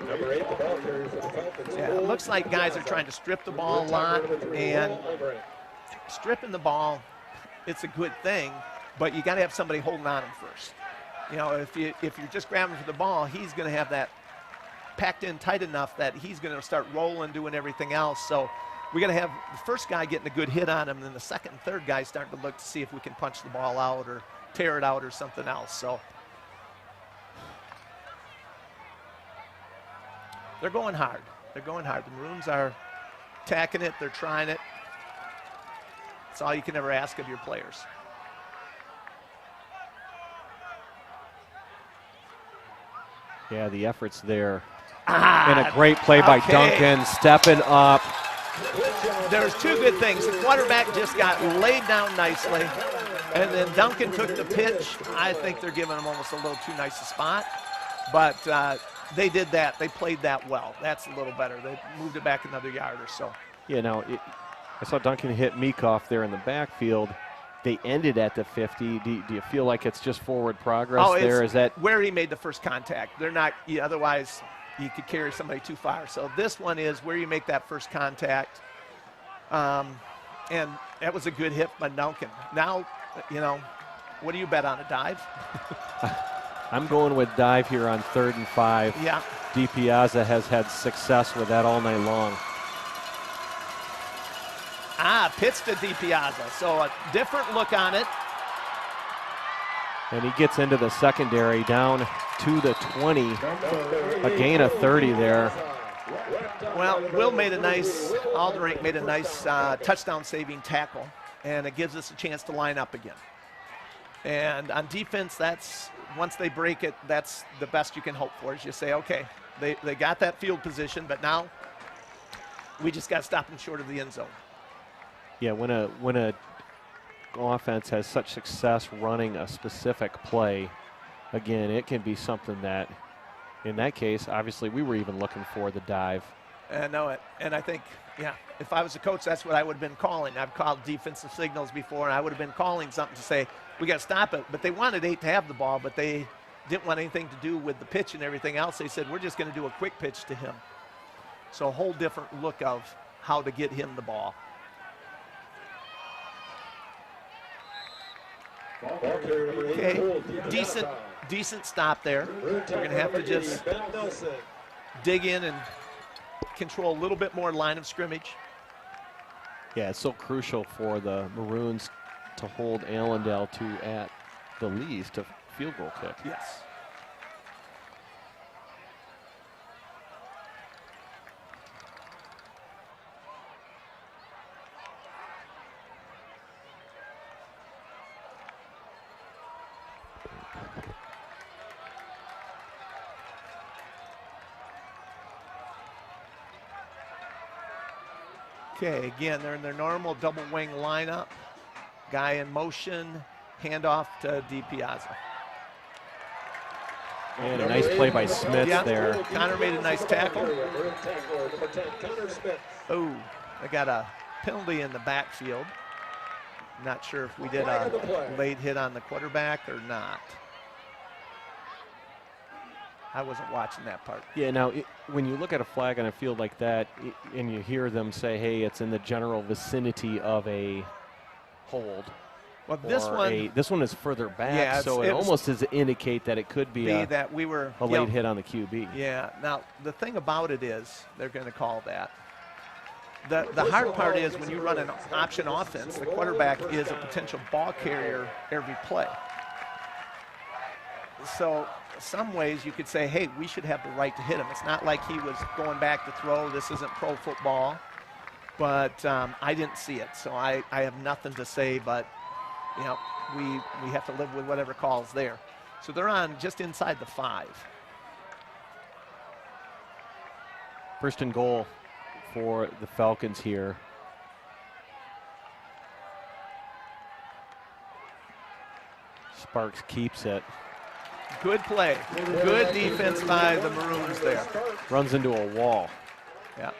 Number 8, the ball carrier for the Falcons. Yeah, it looks like guys are trying to strip the ball a lot, and stripping the ball, it's a good thing, but you got to have somebody holding on him first. You know, if you're just grabbing for the ball, he's going to have that packed in tight enough that he's going to start rolling, doing everything else. So we got to have the first guy getting a good hit on him, and then the second and third guy starting to look to see if we can punch the ball out or tear it out or something else. So they're going hard. The Maroons are attacking it. They're trying it. It's all you can ever ask of your players. Yeah, the effort's there. And a great play by okay. Duncan, stepping up. There's two good things. The quarterback just got laid down nicely, and then Duncan took the pitch. I think they're giving him almost a little too nice a spot, but they did that. They played that well. That's a little better. They moved it back another yard or so. Yeah, now I saw Duncan hit Meekoff there in the backfield. They ended at the 50. Do you feel like it's just forward progress there? Is that where he made the first contact? They're not. Otherwise, you could carry somebody too far. So this one is where you make that first contact, and that was a good hit by Duncan. Now, you know, what do you bet on, a dive? I'm going with dive here on 3rd and 5. Yeah. DiPiazza has had success with that all night long. Pitch to DiPiazza. So a different look on it. And he gets into the secondary down to the 20. A gain of 30 there. Well, Alderink made a nice touchdown-saving tackle, and it gives us a chance to line up again. And on defense, that's once they break it, that's the best you can hope for, is you say, okay, they got that field position, but now we just got to stop them short of the end zone. Yeah, when a offense has such success running a specific play, again, it can be something that, in that case, obviously we were even looking for the dive. I know it, and I think, yeah, if I was a coach, that's what I would have been calling. I've called defensive signals before, and I would have been calling something to say, we got to stop it. But they wanted 8 to have the ball, but they didn't want anything to do with the pitch and everything else. They said, we're just going to do a quick pitch to him. So a whole different look of how to get him the ball. Okay, decent stop there. We're going to have to just dig in and control a little bit more line of scrimmage. Yeah, it's so crucial for the Maroons to hold Allendale to, at the least, a field goal kick. Yes. Okay, again, they're in their normal double wing lineup. Guy in motion, handoff to DiPiazza. And a nice play by Smith there. Connor made a nice tackle. Oh, they got a penalty in the backfield. Not sure if we did a late hit on the quarterback or not. I wasn't watching that part. Yeah, now, when you look at a flag on a field like that, and you hear them say, hey, it's in the general vicinity of a hold. Well, this one is further back, yeah, so it almost does indicate that it could be a late hit on the QB. Yeah, now, the thing about it is they're going to call that. The hard part is when you run an option offense, the quarterback is a potential ball carrier every play. So some ways you could say, hey, we should have the right to hit him. It's not like he was going back to throw. This isn't pro football. But I didn't see it, so I have nothing to say, but you know, we have to live with whatever call's there. So they're on just inside the 5. First and goal for the Falcons here. Sparks keeps it. Good play. Good defense by the Maroons there. Runs into a wall. Yeah.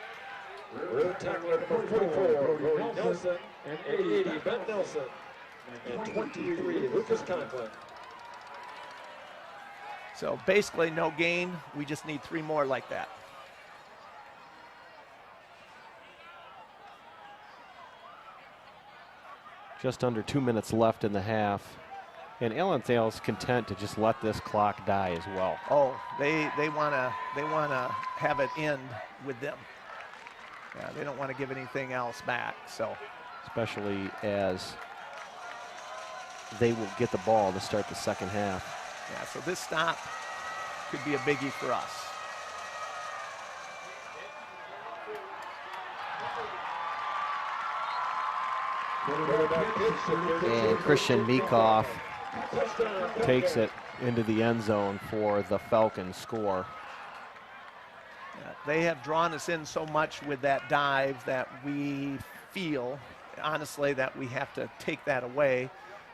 Tackler number 44, Brody Nelson, and 80, Ben Nelson, and 23, Lucas Conklin. So basically no gain. We just need 3 more like that. Just under 2 minutes left in the half. And Allendale's content to just let this clock die as well. Oh, they wanna have it end with them. Yeah, they don't want to give anything else back. So, especially as they will get the ball to start the second half. Yeah, so this stop could be a biggie for us. And Christian Meekoff takes it into the end zone for the Falcons score. Yeah, they have drawn us in so much with that dive that we feel, honestly, that we have to take that away.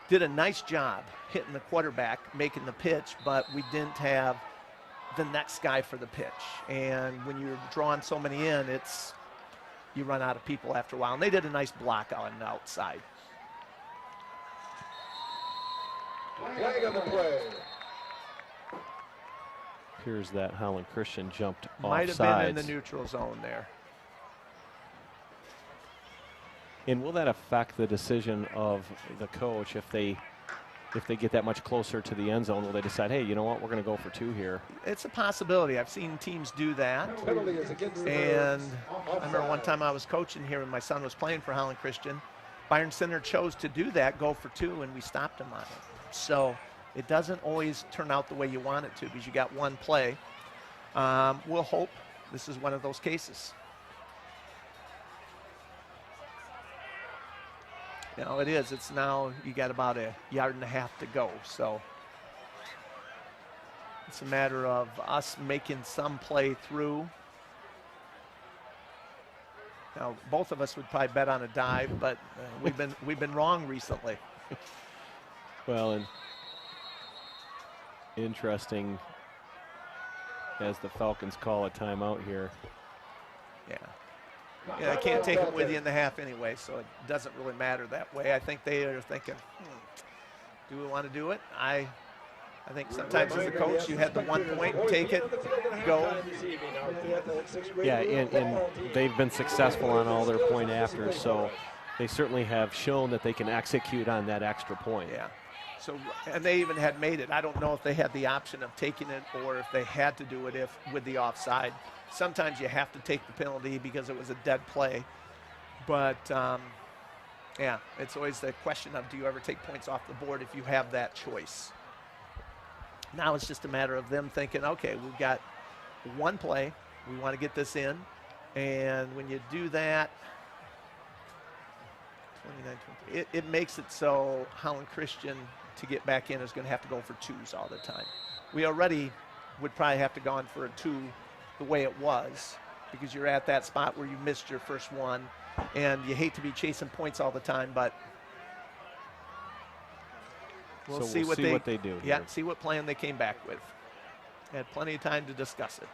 Did a nice job hitting the quarterback, making the pitch, but we didn't have the next guy for the pitch. And when you're drawing so many in, you run out of people after a while. And they did a nice block on the outside. Flag on the play. Appears that Holland Christian jumped Might offsides. have been in the neutral zone there. And will that affect the decision of the coach if they get that much closer to the end zone? Will they decide, hey, you know what, we're going to go for 2 here? It's a possibility. I've seen teams do that. And I remember one time I was coaching here and my son was playing for Holland Christian. Byron Center chose to do that, go for 2, and we stopped him on it. So it doesn't always turn out the way you want it to because you got one play. We'll hope this is one of those cases. You know, it is. It's now you got about 1.5 yards to go. So it's a matter of us making some play through. Now, both of us would probably bet on a dive, but we've been wrong recently. Well, and interesting as the Falcons call a timeout here. Yeah, I can't take it with you in the half anyway, so it doesn't really matter that way. I think they are thinking, do we want to do it? I think sometimes as a coach, you had the 1 point, take it, go. Yeah, and they've been successful on all their point afters, so they certainly have shown that they can execute on that extra point. Yeah. So, and they even had made it. I don't know if they had the option of taking it or if they had to do it with the offside. Sometimes you have to take the penalty because it was a dead play. But, yeah, it's always the question of, do you ever take points off the board if you have that choice? Now it's just a matter of them thinking, okay, we've got one play. We want to get this in. And when you do that, 29-20, it makes it so Holland Christian to get back in is going to have to go for twos all the time. We already would probably have to go on for a two the way it was, because you're at that spot where you missed your first one, and you hate to be chasing points all the time, but we'll see what they do. Yeah, see what plan they came back with. Had plenty of time to discuss it.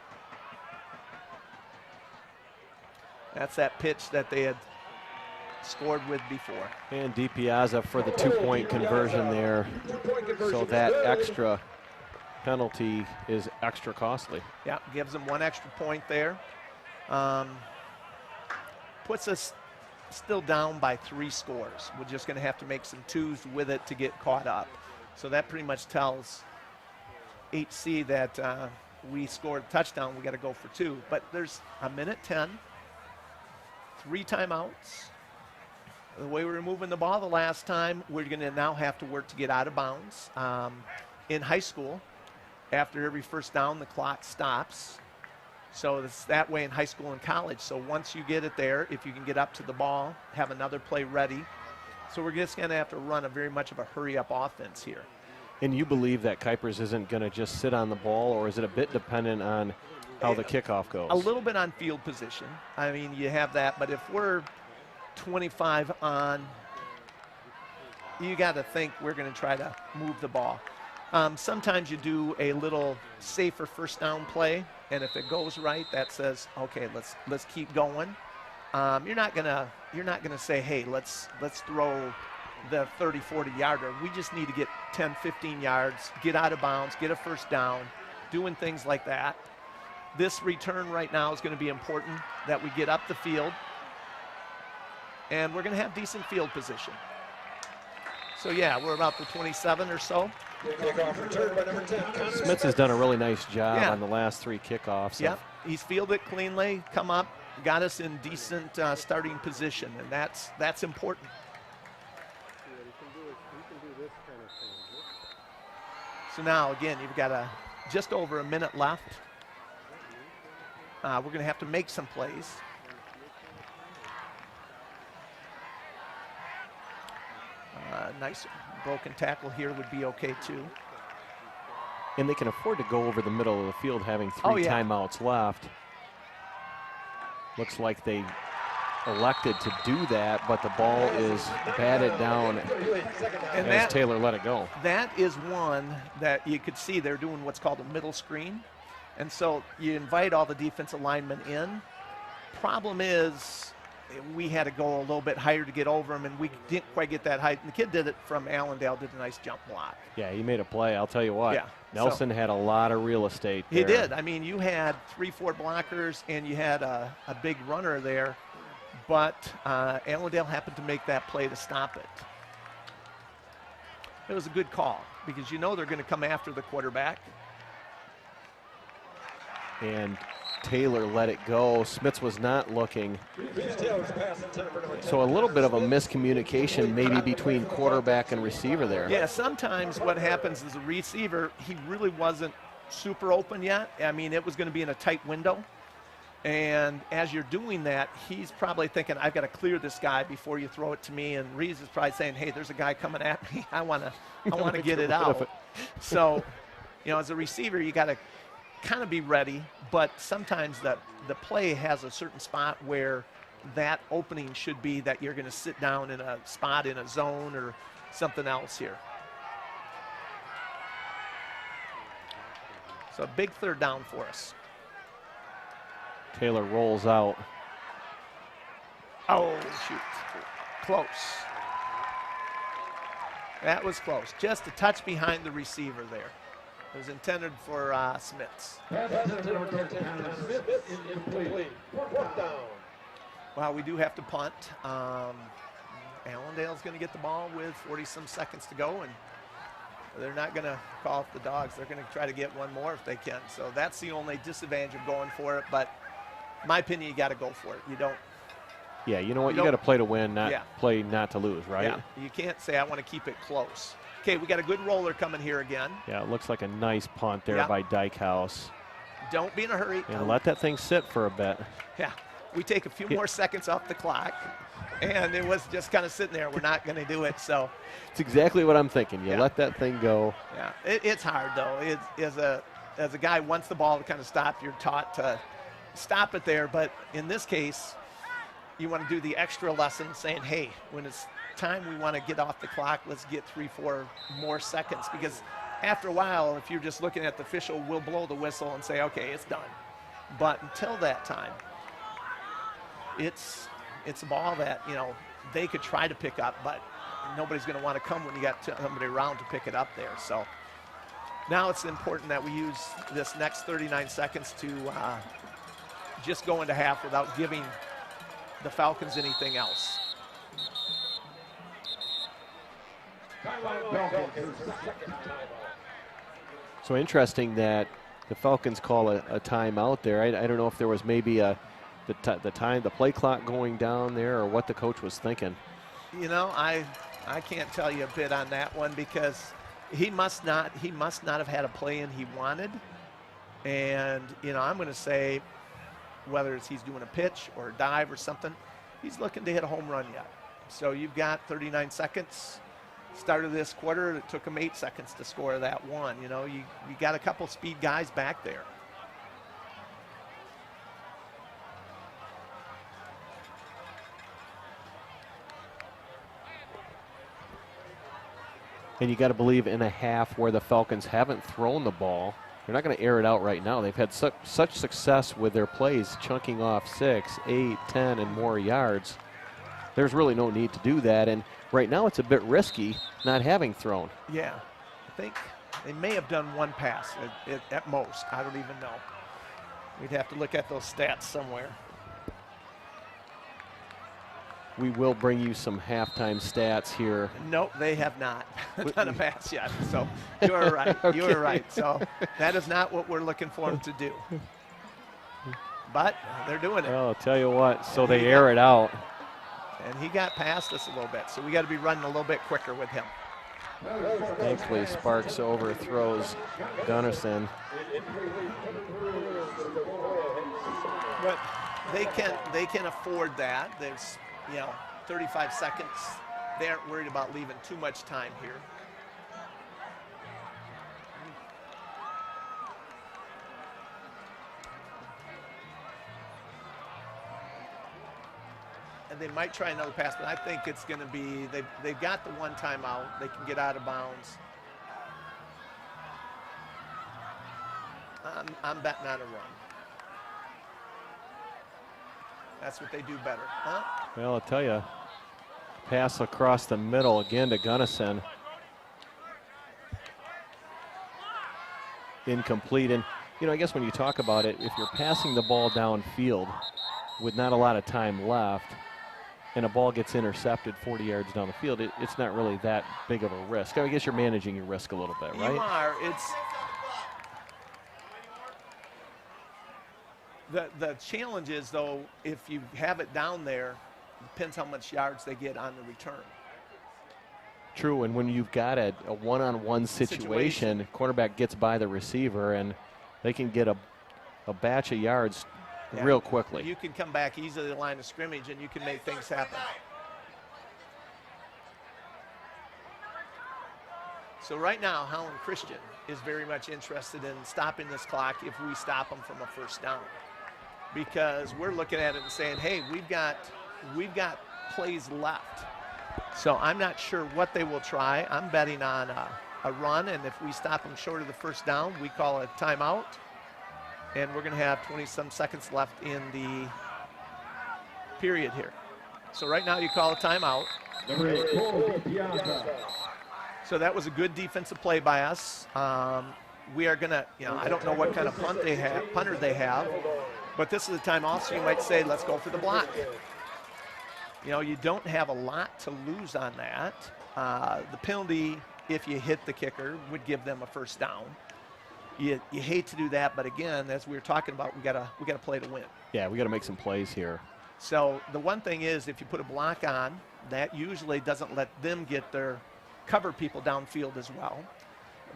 That's that pitch that they had scored with before. And DiPiazza for the two-point conversion there. So that extra penalty is extra costly. Yeah, gives them one extra point there. Puts us still down by 3 scores. We're just going to have to make some twos with it to get caught up. So that pretty much tells HC that we scored a touchdown, we got to go for 2. But there's a minute 10, 3 timeouts. The way we were moving the ball the last time, we're going to now have to work to get out of bounds. In high school, after every first down, the clock stops. So it's that way in high school and college. So once you get it there, if you can get up to the ball, have another play ready. So we're just going to have to run a very much of a hurry-up offense here. And you believe that Kuipers isn't going to just sit on the ball, or is it a bit dependent on how the kickoff goes? A little bit on field position. I mean, you have that, but if we're 25 on, you got to think we're going to try to move the ball. Sometimes you do a little safer first down play, and if it goes right, that says, okay, let's keep going. You're not gonna say, hey, let's throw the 30-40 yarder. We just need to get 10, 15 yards, get out of bounds, get a first down, doing things like that. This return right now is going to be important that we get up the field, and we're going to have decent field position. So yeah, we're about the 27 or so. Kickoff return by number 10. Smith has done a really nice job on the last 3 kickoffs. Yep, he's fielded it cleanly, come up, got us in decent starting position, and that's important. So now, again, you've got just over a minute left. We're going to have to make some plays. Nice broken tackle here would be okay, too. And they can afford to go over the middle of the field having 3 timeouts left. Looks like they elected to do that, but the ball is batted down as Taylor let it go. That is one that you could see they're doing what's called a middle screen. And so you invite all the defensive linemen in. Problem is, we had to go a little bit higher to get over him, and we didn't quite get that height. And the kid did it from Allendale, did a nice jump block. Yeah, he made a play, I'll tell you what. Yeah, Nelson had a lot of real estate there. He did. I mean, you had 3-4 blockers, and you had a big runner there. But Allendale happened to make that play to stop it. It was a good call, because you know they're going to come after the quarterback. And Taylor let it go. Smits was not looking. So a little bit of a miscommunication maybe between quarterback and receiver there. Yeah, sometimes what happens is a receiver, he really wasn't super open yet. I mean, it was going to be in a tight window. And as you're doing that, he's probably thinking, I've got to clear this guy before you throw it to me. And Reeves is probably saying, hey, there's a guy coming at me. I want to get it out. So, you know, as a receiver, you got to kind of be ready. But sometimes the play has a certain spot where that opening should be that you're going to sit down in a spot in a zone or something else here. So a big third down for us. Taylor rolls out. Oh, shoot. Close. That was close. Just a touch behind the receiver there. It was intended for Smits. Well, we do have to punt. Allendale's going to get the ball with 40-some seconds to go, and they're not going to call off the dogs. They're going to try to get one more if they can. So that's the only disadvantage of going for it. But in my opinion, you got to go for it. You don't. Yeah, you know what? You got to play to win, not play not to lose, right? Yeah, you can't say I want to keep it close. Okay, we got a good roller coming here again. Yeah, it looks like a nice punt there by Dykehouse. Don't be in a hurry. And let that thing sit for a bit. Yeah, we take a few more seconds off the clock, and it was just kind of sitting there. We're not going to do it, so. It's exactly what I'm thinking. You let that thing go. Yeah, it's hard, though. As a guy wants the ball to kind of stop, you're taught to stop it there. But in this case, you want to do the extra lesson saying, hey, when it's time we want to get off the clock, let's get 3-4 more seconds, because after a while, if you're just looking at the official, we'll blow the whistle and say, okay, it's done. But until that time, it's a ball that, you know, they could try to pick up, but nobody's going to want to come when you got somebody around to pick it up there. So now it's important that we use this next 39 seconds to just go into half without giving the Falcons anything else. So interesting that the Falcons call a timeout there. I don't know if there was maybe the play clock going down there, or what the coach was thinking. You know, I can't tell you a bit on that one, because he must not have had a play in he wanted. And, you know, I'm going to say, whether it's he's doing a pitch or a dive or something, he's looking to hit a home run yet. So you've got 39 seconds. Start of this quarter, it took him 8 seconds to score that one. You know, you got a couple speed guys back there. And you got to believe in a half where the Falcons haven't thrown the ball, they're not going to air it out right now. They've had such success with their plays, chunking off 6, 8, 10, and more yards. There's really no need to do that. And right now it's a bit risky not having thrown. Yeah, I think they may have done one pass at most. I don't even know. We'd have to look at those stats somewhere. We will bring you some halftime stats here. Nope, they have not done a pass yet. So you're right. Okay. You're right. So that is not what we're looking for them to do. But they're doing it. Well, I'll tell you what. So they air it out. And he got past us a little bit. So we got to be running a little bit quicker with him. Thankfully, Sparks overthrows Gunnarson. But they can afford that. There's, you know, 35 seconds. They aren't worried about leaving too much time here. And they might try another pass, but I think it's going to be, they've got the one timeout. They can get out of bounds. I'm betting on a run. That's what they do better, huh? Well, I'll tell you, pass across the middle again to Gunnarson. Incomplete. And, you know, I guess when you talk about it, if you're passing the ball downfield with not a lot of time left and a ball gets intercepted 40 yards down the field, it's not really that big of a risk. I guess you're managing your risk a little bit, right? You are. The challenge is, though, if you have it down there, depends how much yards they get on the return. True, and when you've got a one-on-one situation, quarterback gets by the receiver, and they can get a batch of yards real quickly. You can come back easily to the line of scrimmage, and you can make things happen. So right now, Holland Christian is very much interested in stopping this clock if we stop them from a first down. Because we're looking at it and saying, hey, we've got plays left. So I'm not sure what they will try. I'm betting on a run, and if we stop them short of the first down, we call a timeout. And we're going to have 20-some seconds left in the period here. So right now you call a timeout. So that was a good defensive play by us. We are going to, you know, I don't know what kind of punter they have, but this is the time also you might say, let's go for the block. You know, you don't have a lot to lose on that. The penalty, if you hit the kicker, would give them a first down. You hate to do that, but again, as we were talking about, we gotta play to win. Yeah, we got to make some plays here. So the one thing is, if you put a block on, that usually doesn't let them get their cover people downfield as well.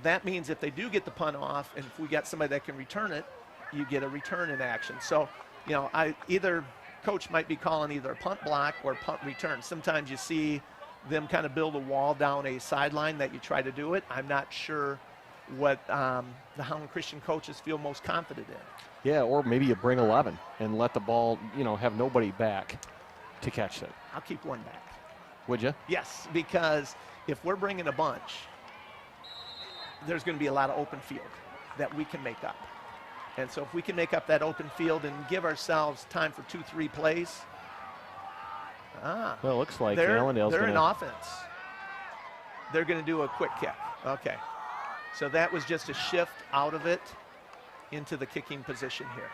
That means if they do get the punt off, and if we got somebody that can return it, you get a return in action. So, you know, either coach might be calling either a punt block or punt return. Sometimes you see them kind of build a wall down a sideline that you try to do it. I'm not sure what the Holland Christian coaches feel most confident in. Yeah, or maybe you bring 11 and let the ball, you know, have nobody back to catch it. I'll keep one back. Would you? Yes, because if we're bringing a bunch, there's going to be a lot of open field that we can make up. And so if we can make up that open field and give ourselves time for 2-3 plays. Well, it looks like they're Allendale's in offense. They're going to do a quick kick. Okay. So that was just a shift out of it into the kicking position here.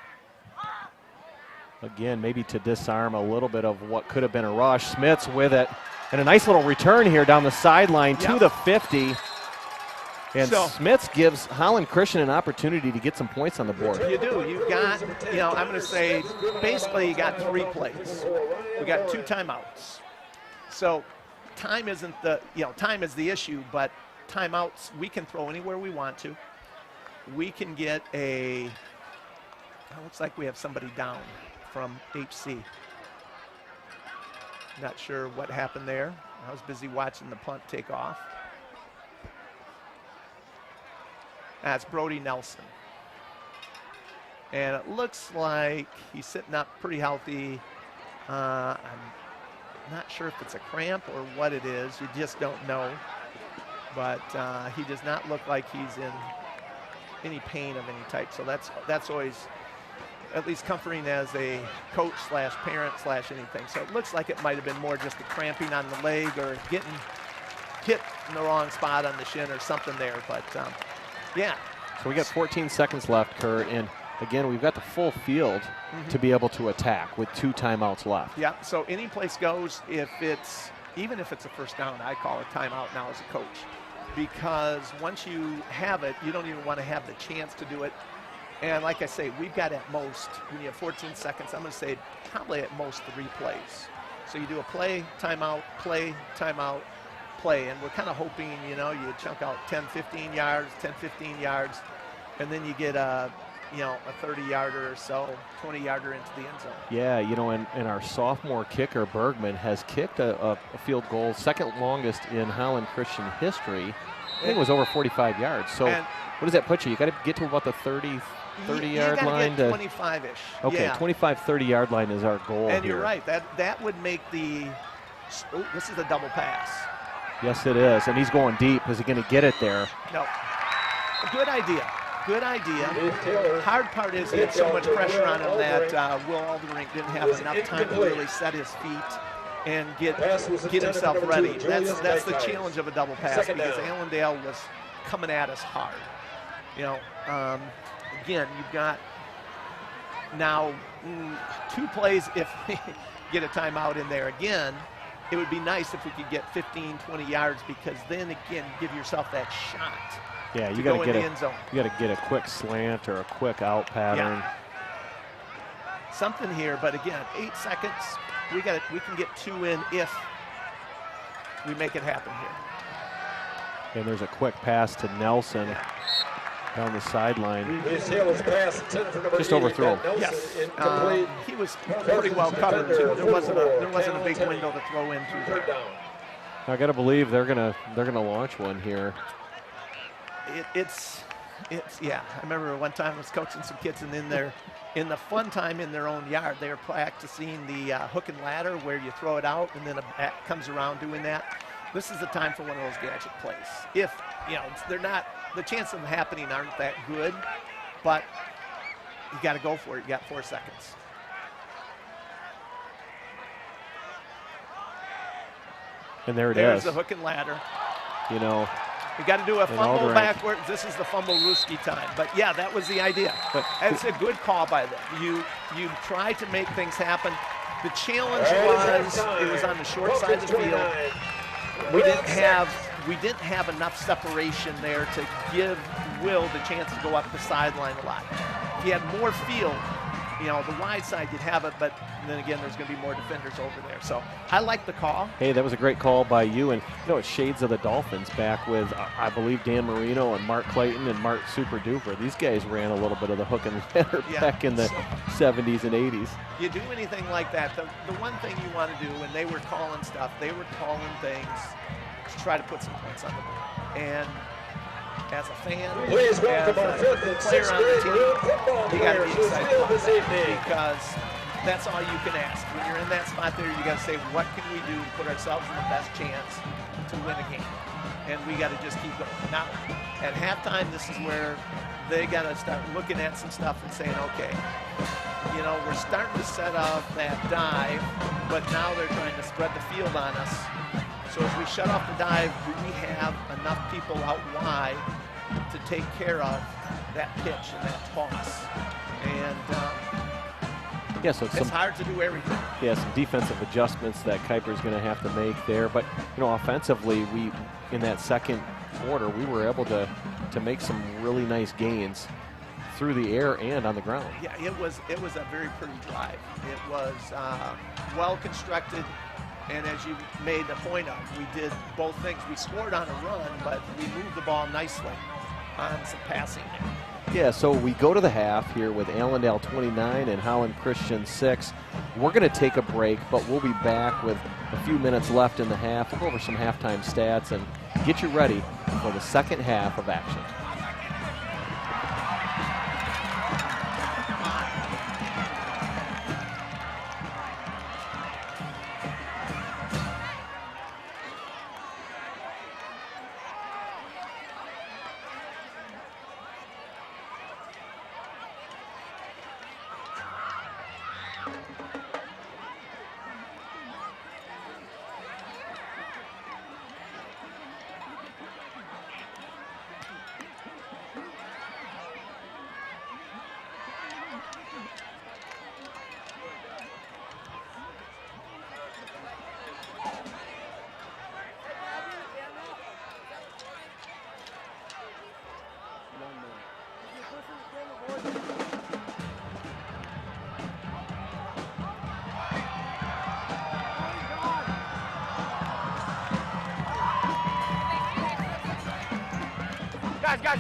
Again, maybe to disarm a little bit of what could have been a rush. Smith's with it. And a nice little return here down the sideline to the 50. And so, Smiths gives Holland Christian an opportunity to get some points on the board. You do. You've got, you know, I'm going to say basically you got 3 plays. We got 2 timeouts. So time isn't the, you know, time is the issue, but timeouts we can throw anywhere we want to. We can get a, looks like we have somebody down from HC. Not sure what happened there. I was busy watching the punt take off. That's Brody Nelson. And it looks like he's sitting up pretty healthy. I'm not sure if it's a cramp or what it is. You just don't know. But he does not look like he's in any pain of any type. So that's always at least comforting as a coach slash parent slash anything. So it looks like it might have been more just a cramping on the leg or getting hit in the wrong spot on the shin or something there. But yeah. So we got 14 seconds left, Kurt, and again, we've got the full field to be able to attack with 2 timeouts left. Yeah, so any place goes, even if it's a first down, I call it timeout now as a coach. Because once you have it, you don't even want to have the chance to do it. And like I say, we've got at most, when you have 14 seconds, I'm going to say probably at most 3 plays. So you do a play, timeout, play, and we're kind of hoping, you know, you chunk out 10, 15 yards, 10, 15 yards, and then you get a 30-yarder or so, 20-yarder into the end zone. Yeah, you know, and our sophomore kicker, Bergman, has kicked a field goal, second longest in Holland Christian history. I think it was over 45 yards. So what does that put you? You got to get to about the 30-yard line. To 25-ish. Okay, yeah. 25, 30-yard line is our goal. And here. You're right. That would make the. Oh, this is a double pass. Yes, it is. And he's going deep. Is he going to get it there? No. Good idea. Good idea. Hard part is he had so much pressure on him that Will Alderink didn't have enough time to really set his feet and get himself ready. That's the challenge of a double pass because Allendale was coming at us hard. You know, again, you've got now 2 plays if we get a timeout in there again. It would be nice if we could get 15, 20 yards because then again, give yourself that shot. Yeah, you got to get end zone. You got to get a quick slant or a quick out pattern. Yeah. Something here, but again, 8 seconds. We can get 2 in if we make it happen here. And there's a quick pass to Nelson down the sideline. Just overthrown. Yes, he was pretty well covered too. There wasn't a big window to throw into there. I got to believe they're gonna launch one here. It's yeah. I remember one time I was coaching some kids, and in the fun time in their own yard, they were practicing the hook and ladder where you throw it out and then a bat comes around doing that. This is the time for one of those gadget plays. If you know they're not, the chances of them happening aren't that good, but you got to go for it. You got 4 seconds. And there it is. There's the hook and ladder. You know. We got to do a fumble backwards. This is the fumble Ruski time. But yeah, that was the idea. But it's a good call by them. You try to make things happen. The challenge was on the short side of the field. We didn't have enough separation there to give Will the chance to go up the sideline a lot. If he had more field, you know, the wide side you'd have it, but then again, there's going to be more defenders over there. So I like the call. Hey, that was a great call by you. And, you know, it's shades of the Dolphins back with, I believe, Dan Marino and Mark Clayton and Mark Super Duper. These guys ran a little bit of the hook and ladder back in the 70s and 80s. You do anything like that, the one thing you want to do, when they were calling stuff, they were calling things to try to put some points on the board. And as a fan, Please welcome our as fifth a and player sixth on the grade team, real football you got to be players excited field about this that, evening. because that's all you can ask. When you're in that spot there, you got to say, what can we do to put ourselves in the best chance to win a game? And we got to just keep going. Now, at halftime, this is where they got to start looking at some stuff and saying, okay, you know, we're starting to set up that dive, but now they're trying to spread the field on us. So as we shut off the dive, do we have enough people out wide to take care of that pitch and that toss? And yeah, so it's hard to do everything. Yeah, some defensive adjustments that Kuiper's going to have to make there. But, you know, offensively, we, in that second quarter, we were able to make some really nice gains through the air and on the ground. Yeah, it was a very pretty drive. It was well constructed, and as you made the point of, we did both things. We scored on a run, but we moved the ball nicely on some passing there. Yeah, so we go to the half here with Allendale 29 and Holland Christian 6. We're going to take a break, but we'll be back with a few minutes left in the half. We'll go over some halftime stats and get you ready for the second half of action.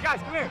Guys, come here.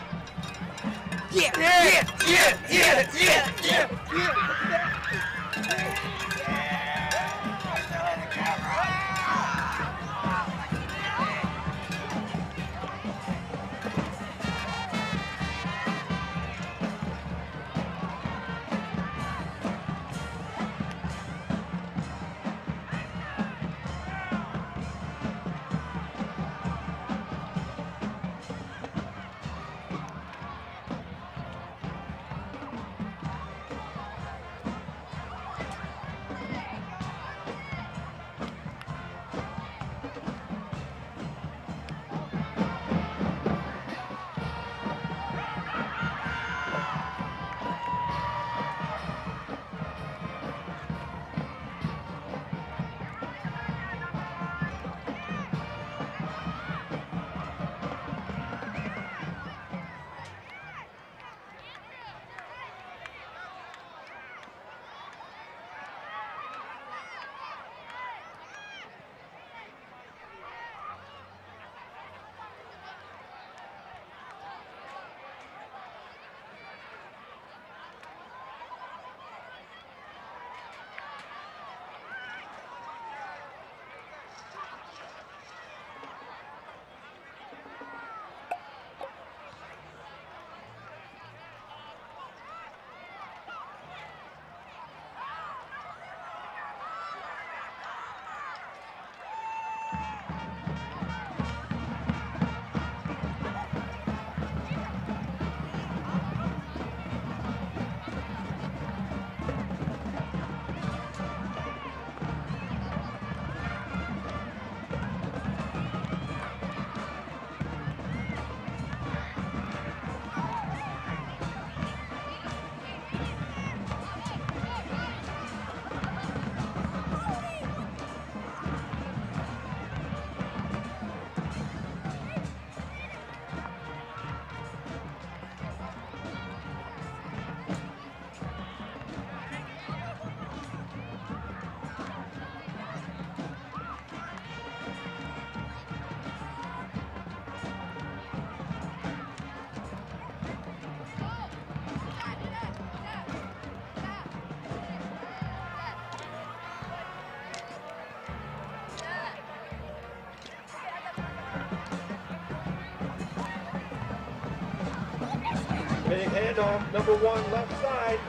Big handoff, number 1, left side.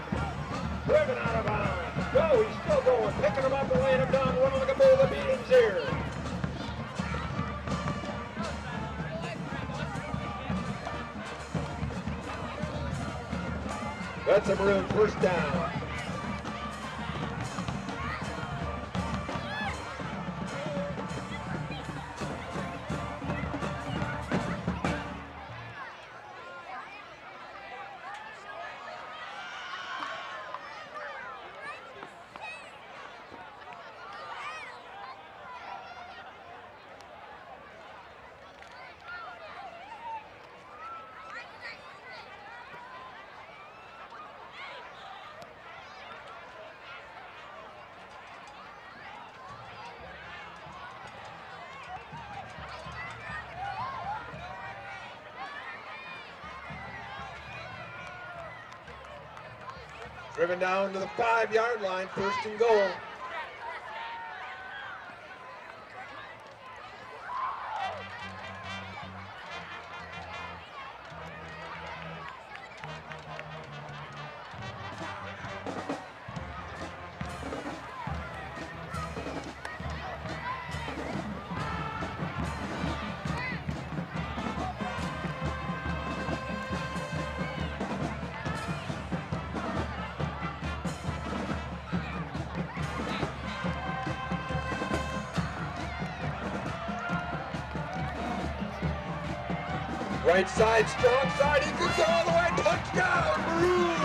Driven out of bounds. No, he's still going. Picking him up and laying him down. Running like a bull of beans here. That's a Maroon first down. Driven down to the 5-yard line, 1st and goal. Right side, strong side, he could go all the way, touchdown, Maroons!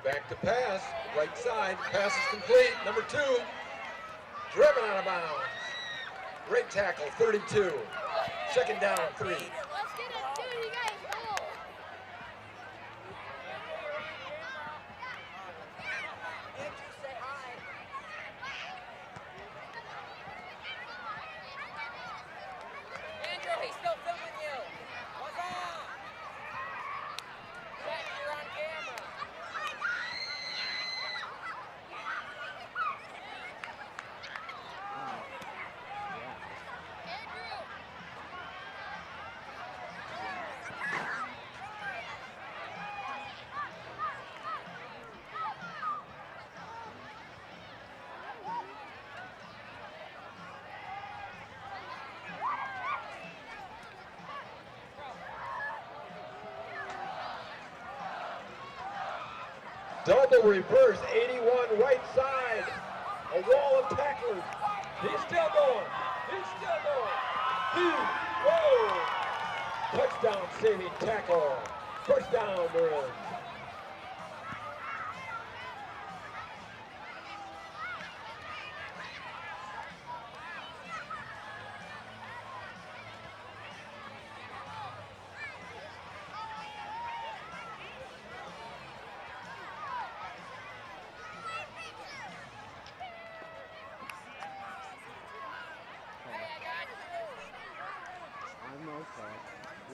Back to pass, right side, pass is complete. Number 2, driven out of bounds. Great tackle, 32. 2nd down, 3. Double reverse, 81 right side. A wall of tacklers. He's still going. He's still going. Whoa! Touchdown saving tackle. 1st down, Maroons.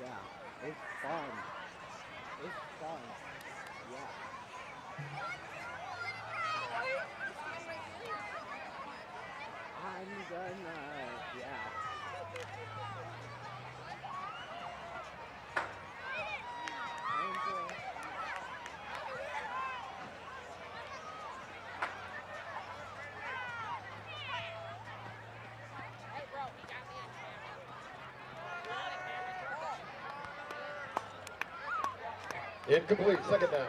Yeah, it's fun. It's fun. Yeah. I'm gonna, yeah. Incomplete, second down.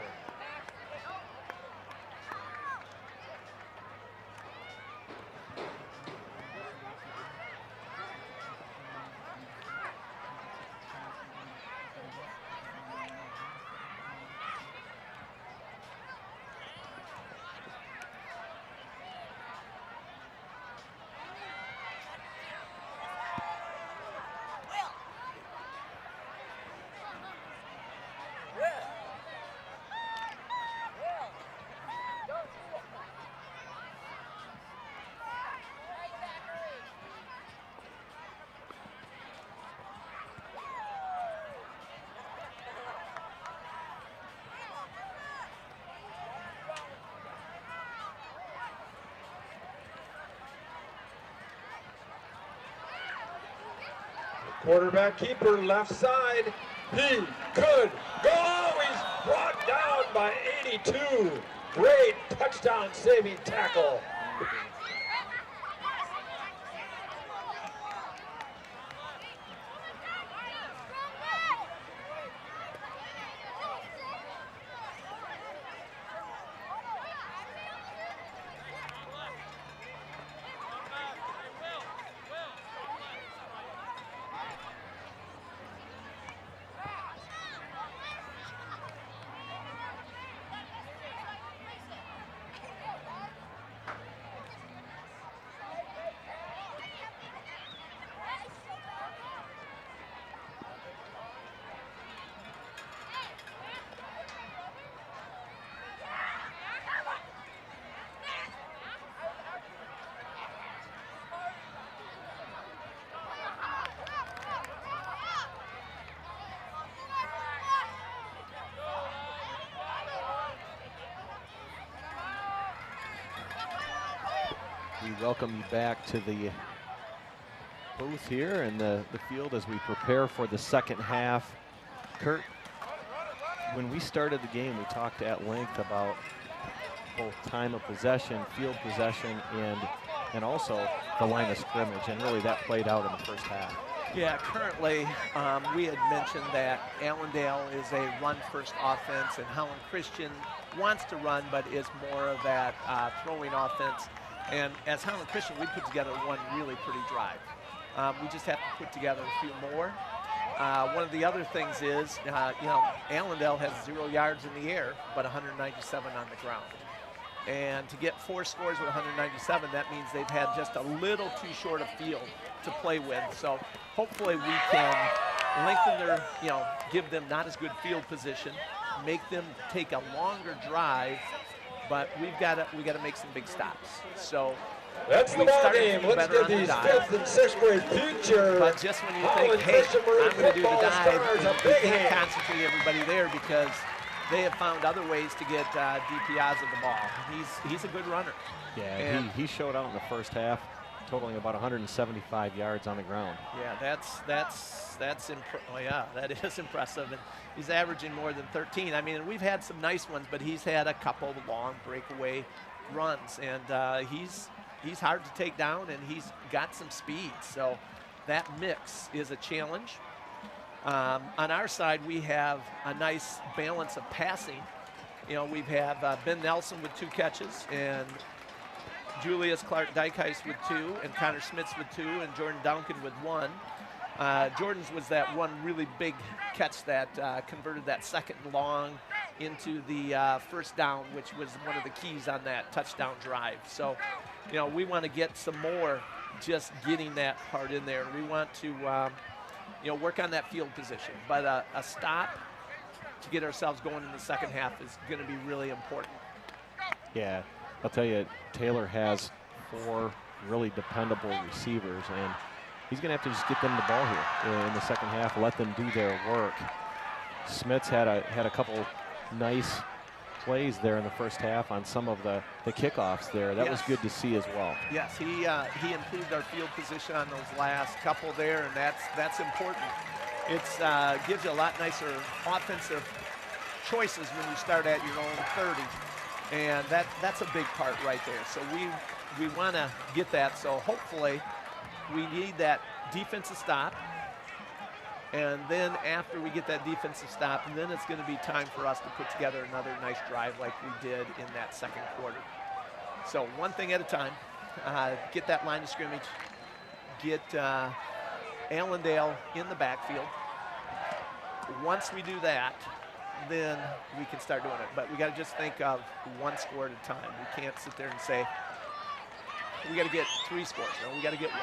Quarterback keeper left side. He could go. He's brought down by 82. Great touchdown saving tackle. We welcome you back to the booth here in the field as we prepare for the second half. Kurt, when we started the game, we talked at length about both time of possession, field possession, and also the line of scrimmage, and really that played out in the first half. Yeah, currently we had mentioned that Allendale is a run-first offense, and Holland Christian wants to run, but is more of that throwing offense. And as Holland Christian, we put together one really pretty drive. We just have to put together a few more. One of the other things is, Allendale has 0 yards in the air, but 197 on the ground. And to get 4 scores with 197, that means they've had just a little too short a field to play with. So hopefully we can lengthen their, give them not as good field position, make them take a longer drive, but we got to make some big stops. So that's the ball game. Let's get these 5th and 6th grade future. But just when you think, hey, I'm going to do the dive, you can't concentrate everybody there because they have found other ways to get DPIs of the ball. He's a good runner. Yeah, he showed out in the first half, totaling about 175 yards on the ground. Yeah, that is impressive. And he's averaging more than 13. I mean, we've had some nice ones, but he's had a couple of long breakaway runs, and he's hard to take down, and he's got some speed. So that mix is a challenge. On our side, we have a nice balance of passing. We have Ben Nelson with 2 catches, and Julius Clark Dykeheist with 2, and Connor Smits with 2, and Jordan Duncan with 1. Jordan's was that one really big catch that converted that second and long into the first down, which was one of the keys on that touchdown drive. So, we want to get some more just getting that part in there. We want to, work on that field position. But a stop to get ourselves going in the second half is going to be really important. Yeah, I'll tell you, Taylor has 4 really dependable receivers, and he's going to have to just get them the ball here in the second half, let them do their work. Smits had a couple nice plays there in the first half on some of the kickoffs there. That was good to see as well. Yes, he improved our field position on those last couple there, and that's important. It gives you a lot nicer offensive choices when you start at your own 30, and that's a big part right there. So we want to get that. So hopefully we need that defensive stop. And then after we get that defensive stop, then it's going to be time for us to put together another nice drive like we did in that second quarter. So one thing at a time, get that line of scrimmage, get Allendale in the backfield. Once we do that, then we can start doing it. But we got to just think of one score at a time. We can't sit there and say, we got to get 3 scores. No, we got to get 1.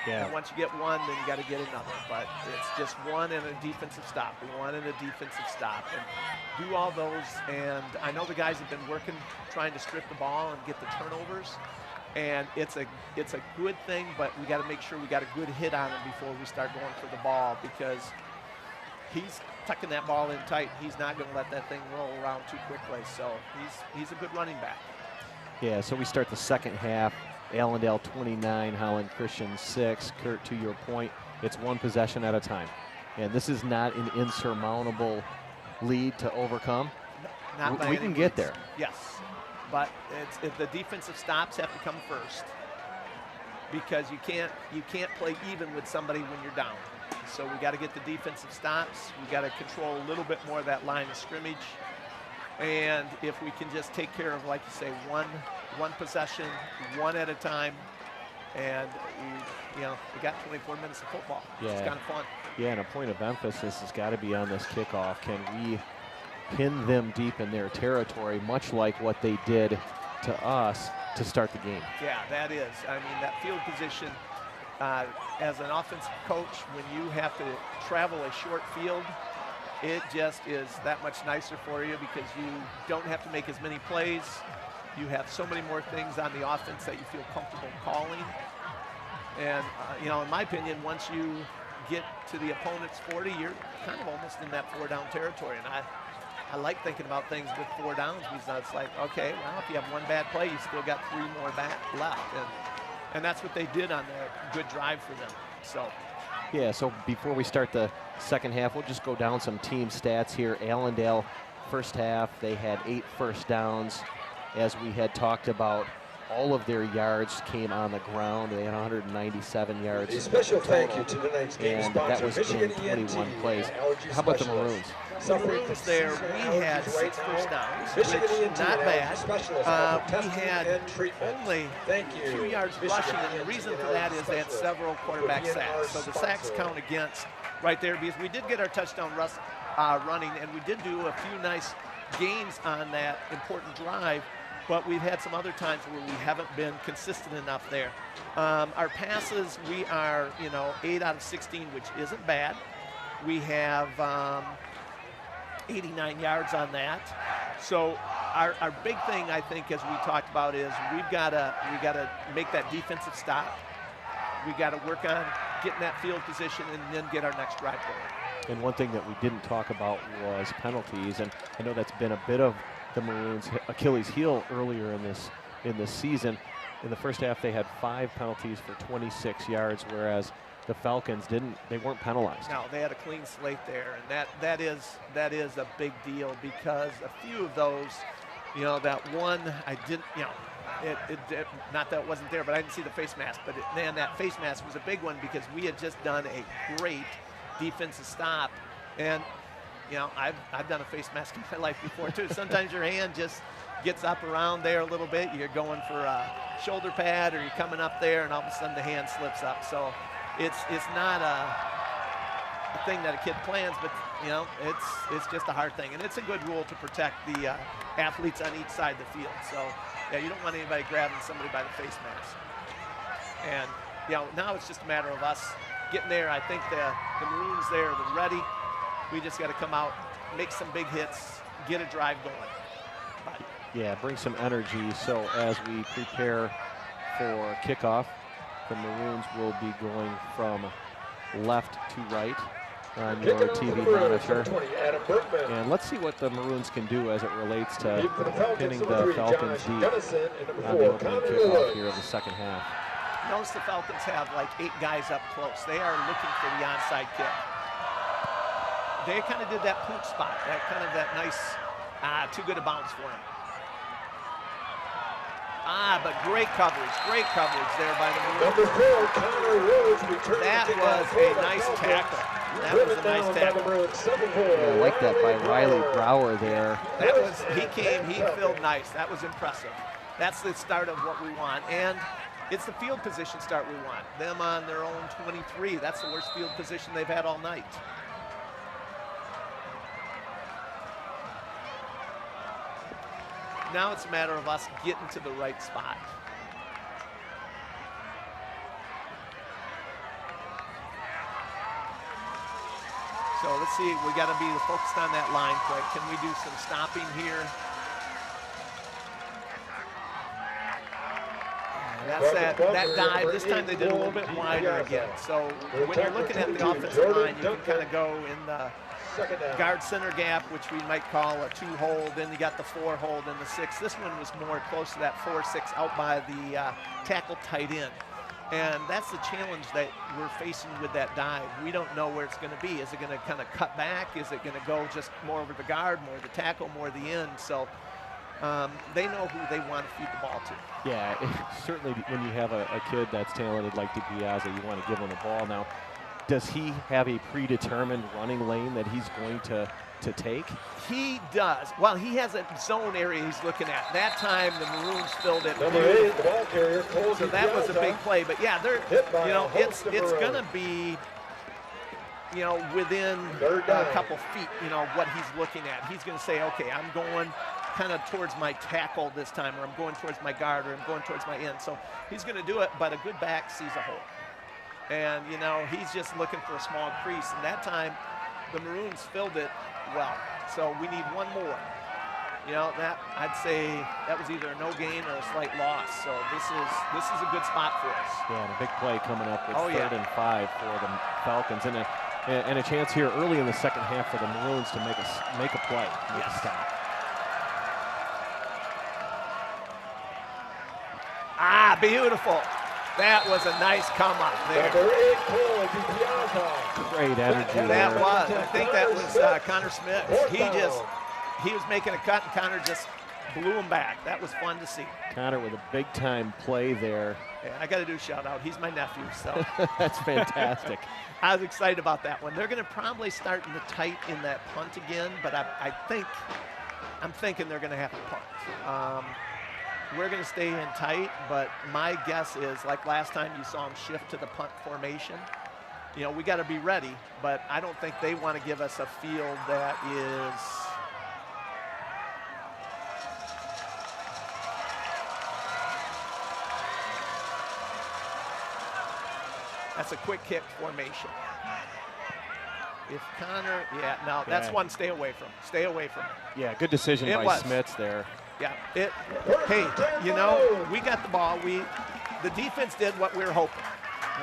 Yeah. And once you get 1, then you got to get another. But it's just 1 and a defensive stop, 1 and a defensive stop, and do all those. And I know the guys have been working, trying to strip the ball and get the turnovers. And it's a good thing, but we got to make sure we got a good hit on him before we start going for the ball, because he's tucking that ball in tight. He's not going to let that thing roll around too quickly. So he's a good running back. Yeah, so we start the second half. Allendale 29, Holland Christian 6. Kurt, to your point, it's 1 possession at a time. And this is not an insurmountable lead to overcome. Not by we any can get means. there. Yes, but if the defensive stops have to come first, because you can't play even with somebody when you're down. So we got to get the defensive stops. We got to control a little bit more of that line of scrimmage. And if we can just take care of, like you say, one possession, 1 at a time, and we got 24 minutes of football. Yeah. It's kind of fun. Yeah, and a point of emphasis has got to be on this kickoff. Can we pin them deep in their territory, much like what they did to us to start the game? Yeah, that is. I mean, that field position, as an offensive coach, when you have to travel a short field, it just is that much nicer for you, because you don't have to make as many plays. You have so many more things on the offense that you feel comfortable calling. And, in my opinion, once you get to the opponent's 40, you're kind of almost in that 4-down territory. And I like thinking about things with 4 downs, because it's like, okay, well, if you have 1 bad play, you still got 3 more left. And that's what they did on the good drive for them. So. Yeah, so before we start the second half, we'll just go down some team stats here. Allendale, first half, they had 8 first downs. As we had talked about, all of their yards came on the ground. They had 197 yards. A special thank you to tonight's game and sponsor, that was Michigan in 21 ENT, plays. allergy How about the specialist. Maroons? The Maroons there, we had 6 first downs, which not bad. We had only 2 yards rushing, and the reason for that is they had several quarterback sacks. So the sacks count against right there, because we did get our touchdown running, and we did do a few nice gains on that important drive, but we've had some other times where we haven't been consistent enough there. Our passes, we are, 8 out of 16, which isn't bad. We have 89 yards on that. So our big thing, I think, as we talked about, is we gotta make that defensive stop. We got to work on getting that field position and then get our next drive going. And one thing that we didn't talk about was penalties, and I know that's been a bit of the Maroons' Achilles heel earlier in this season. In the first half, they had 5 penalties for 26 yards, whereas the Falcons they weren't penalized. No, they had a clean slate there, and that is a big deal, because a few of those, that one I didn't, not that it wasn't there, but I didn't see the face mask. But man, that face mask was a big one, because we had just done a great defensive stop, and I've done a face mask in my life before too. Sometimes your hand just gets up around there a little bit. You're going for a shoulder pad, or you're coming up there, and all of a sudden the hand slips up. So it's not a thing that a kid plans, but it's just a hard thing, and it's a good rule to protect the athletes on each side of the field. So yeah, you don't want anybody grabbing somebody by the face mask. And now it's just a matter of us getting there. I think the Maroons there, they're ready. We just got to come out, make some big hits, get a drive going. But yeah, bring some energy. So as we prepare for kickoff, the Maroons will be going from left to right on your TV monitor. And let's see what the Maroons can do as it relates to pinning the Falcons deep on the opening kickoff here in the second half. Notice the Falcons have like 8 guys up close. They are looking for the onside kick. They kind of did that poop spot, that nice, too good a bounce for him. But great coverage there by the Maroons. Number 4, Connor Rhodes returning. That was a nice tackle. That was a nice tackle. Yeah, I like that by Riley Brower there. That was, he filled nice. That was impressive. That's the start of what we want. And it's the field position start we want. Them on their own 23. That's the worst field position they've had all night. Now it's a matter of us getting to the right spot. So let's see, we got to be focused on that line quick. Can we do some stopping here? That's that dive. This time they did a little bit wider again. So when you're looking at the offensive line, you can kind of go in the guard center gap, which we might call a 2-hold. Then you got the 4-hold and the 6. This one was more close to that 4-6 out by the tackle tight end. And that's the challenge that we're facing with that dive. We don't know where it's going to be. Is it going to kind of cut back? Is it going to go just more over the guard, more the tackle, more the end? So they know who they want to feed the ball to. Yeah, certainly when you have a kid that's talented like DiPiazza, you want to give him the ball. Now, does he have a predetermined running lane that he's going to take? He does. Well, he has a zone area he's looking at. That time the Maroons filled it. Number 8, the ball carrier, so that was a big play. But yeah, it's going to be, within a couple feet, what he's looking at. He's going to say, okay, I'm going kind of towards my tackle this time, or I'm going towards my guard, or I'm going towards my end. So he's going to do it, but a good back sees a hole. And, he's just looking for a small crease. And that time the Maroons filled it well. So we need one more. That I'd say that was either a no gain or a slight loss. So this is a good spot for us. Yeah, and a big play coming up with 3rd and 5 for the Falcons, and a chance here early in the second half for the Maroons to make a play, make a stop. Ah, beautiful. That was a nice come up there. Great energy. That was. I think that was Connor Smith. He was making a cut, and Connor just blew him back. That was fun to see. Connor with a big-time play there. Yeah, I got to do a shout-out. He's my nephew, so. That's fantastic. I was excited about that one. They're going to probably start in the tight in that punt again, but I'm thinking they're going to have to punt. We're going to stay in tight, but my guess is, like last time you saw them shift to the punt formation, we got to be ready, but I don't think they want to give us a field that is that's a quick kick formation. If Connor, that's one stay away from. Stay away from it. Yeah, good decision by Smits there. Yeah, hey, we got the ball. The defense did what we were hoping.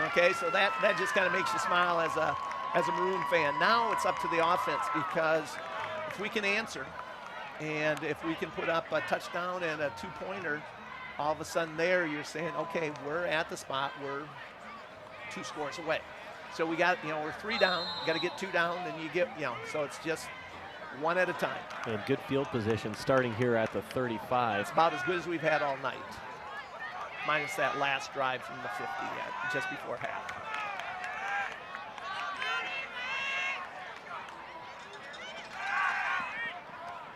Okay, so that just kind of makes you smile as a Maroon fan. Now it's up to the offense, because if we can answer, and if we can put up a touchdown and a 2-pointer, all of a sudden there you're saying, okay, we're at the spot, we're 2 scores away. So we got, we're 3 down, got to get 2 down, then you get, so it's just one at a time. And good field position starting here at the 35. It's about as good as we've had all night, minus that last drive from the 50 just before half.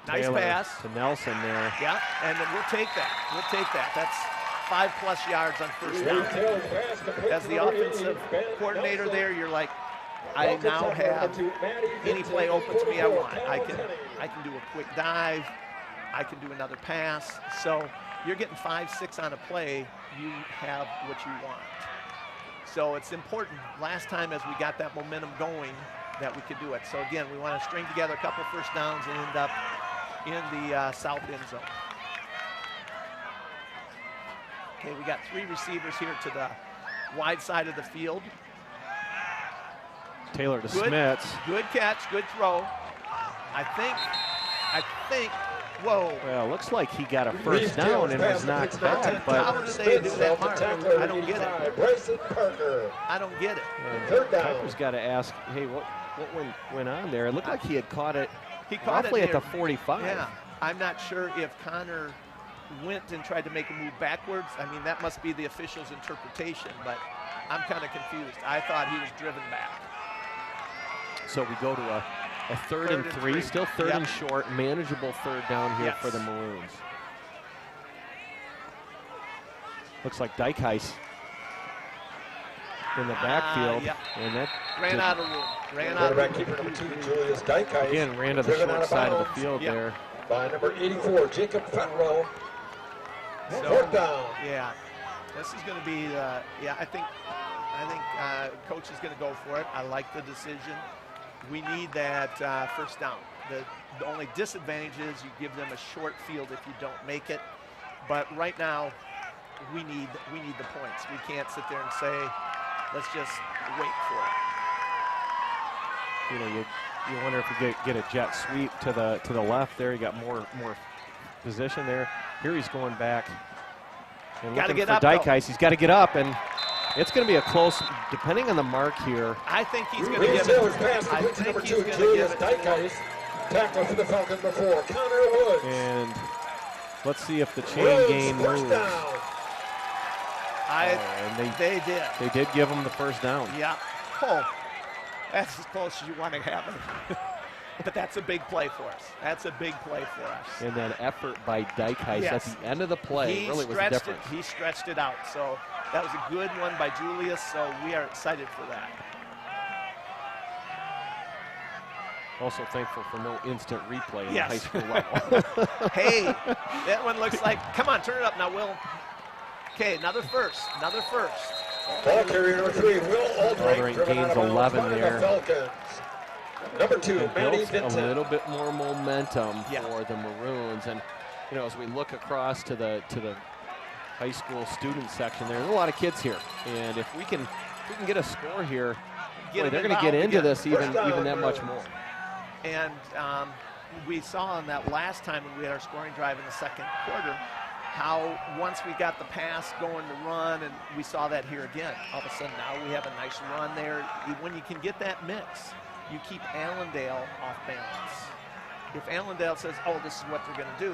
Nice Taylor pass to Nelson there. Yeah, and then we'll take that. We'll take that. That's 5+ yards on first down. As the offensive coordinator there, you're like, I now have any play open to me I want. I can do a quick dive. I can do another pass. So you're getting 5, 6 on a play. You have what you want. So it's important. Last time, as we got that momentum going, that we could do it. So again, we want to string together a couple first downs and end up in the south end zone. Okay, we got 3 receivers here to the wide side of the field. Taylor to Smits. Good catch, good throw. I think, whoa. Well, looks like he got a first down and was knocked back, but how did they do that mark? I don't get it. I don't get it. Tucker's got to ask, hey, what went on there? It looked like he had caught it roughly at the 45. Yeah, I'm not sure if Connor went and tried to make a move backwards. I mean, that must be the official's interpretation, but I'm kind of confused. I thought he was driven back. So we go to a third and three, still third and short, manageable third down here for the Maroons. Looks like Dykeheis in the backfield. And that ran out of room. Ran out of room. Keeper number 2, Julius Dykeheis. Again, ran to the short side of the field there. By number 84, Jacob Fenrow. Fourth down. Yeah, this is going to be, I think coach is going to go for it. I like the decision. We need that first down. The only disadvantage is you give them a short field if you don't make it. But right now, we need the points. We can't sit there and say, let's just wait for it. You know, you wonder if you get a jet sweep to the left there. You got more position there. Here he's going back and looking for Dykeheis. He's got to get up, and it's going to be a close, depending on the mark here. I think he's going to give it. I think he's going to give it. Dykeheis. Tackler for the Falcons before Connor Woods. And let's see if the chain gain moves. And they did. They did give him the first down. Yeah. Oh, that's as close as you want to have it. But that's a big play for us. That's a big play for us. And that effort by Dykeheis at the end of the play really was the difference. He stretched it out. So that was a good one by Julius. So we are excited for that. Also thankful for no instant replay in the high school level. Hey, that one looks like, come on, turn it up now, Will. Okay, another first. Ball carrier number 3, Will Aldring gains 11 there. Number 2, Manny Vinton. A little bit more momentum for the Maroons. And, you know, as we look across to the high school student section, there's a lot of kids here. And if we can get a score here, boy, they're going to get into this even that much more. And we saw on that last time when we had our scoring drive in the second quarter, how once we got the pass going to run, and we saw that here again. All of a sudden now we have a nice run there. When you can get that mix, you keep Allendale off balance. If Allendale says, oh, this is what they're going to do,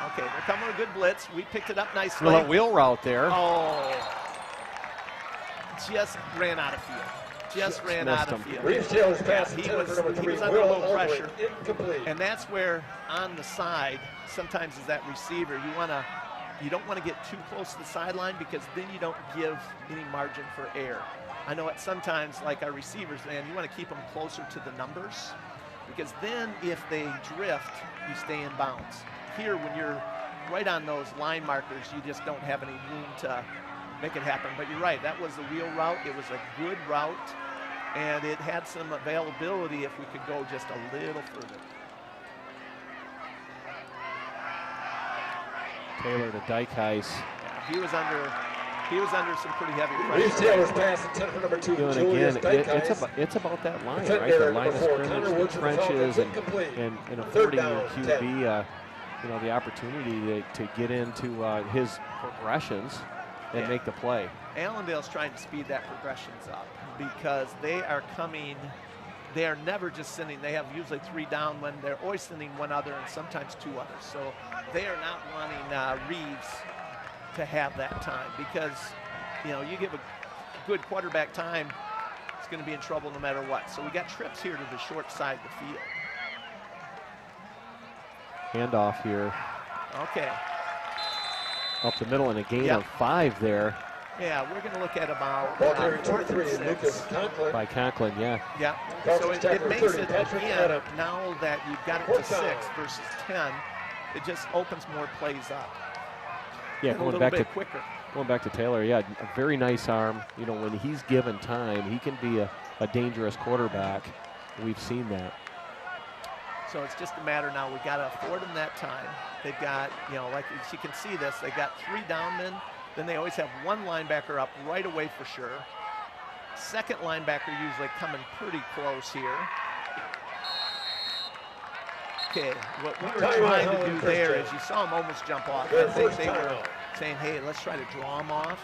okay, they're coming a good blitz. We picked it up nicely. Well, wheel route there. Oh, just ran out of field. Just ran out of field. He was under a little pressure. And that's where on the side, sometimes as that receiver, you don't want to get too close to the sideline because then you don't give any margin for error. I know at sometimes, like our receivers, man, you want to keep them closer to the numbers because then if they drift, you stay in bounds. Here, when you're right on those line markers, you just don't have any room to make it happen. But you're right, that was the wheel route. It was a good route, and it had some availability if we could go just a little further. Taylor to Dykeheis. Yeah, he was under some pretty heavy Reeves pressure. Taylor's pass intended for number 2, Julius Dykeheis. It's about that line, right? The line of scrimmage, the trenches, and affording your QB, the opportunity to get into his progressions and make the play. Allendale's trying to speed that progressions up because they are coming. They are never just sending. They have usually 3 down when they're always sending 1 other and sometimes 2 others. So they are not wanting Reeves to have that time because, you give a good quarterback time, it's going to be in trouble no matter what. So we got trips here to the short side of the field. Handoff here. Okay. Up the middle and a gain of 5 there. Yeah, we're going to look at about 23, Lucas Conklin. By Conklin, yeah. Yeah, so it makes it, again, now that you've got it to 6 versus 10, it just opens more plays up. Yeah, going back to quicker. Going back to Taylor, yeah, a very nice arm. When he's given time, he can be a dangerous quarterback. We've seen that. So it's just a matter now, we've got to afford them that time. They've got, like you can see this, they've got 3 down men. Then they always have 1 linebacker up right away for sure. Second linebacker usually coming pretty close here. Okay, what we were trying to do there is you saw him almost jump off. I think they were saying, hey, let's try to draw him off.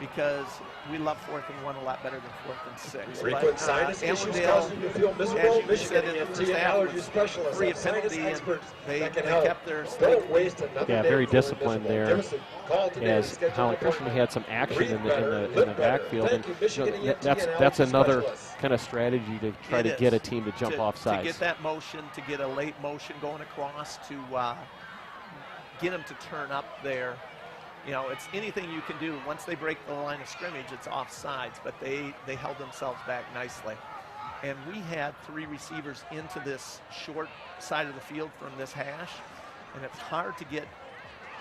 because we love 4th and 1 a lot better than 4th and 6. Frequent sinus issues causing you to feel miserable. Michigan ENT and allergy specialists have sinus experts that can help. Kept their Don't waste another day. Very feeling disciplined miserable. there. Call today As to schedule Holland an Christian appointment. had some action in Breathe better, the live better. backfield, Thank and you, Michigan ENT that's allergy another specialists. kind of strategy to try It to is. get a team to jump off To sides. get that motion, to get a late motion going across, to get them to turn up there. You know, it's anything you can do. Once they break the line of scrimmage, it's offsides, but they held themselves back nicely. And we had 3 receivers into this short side of the field from this hash, and it's hard to get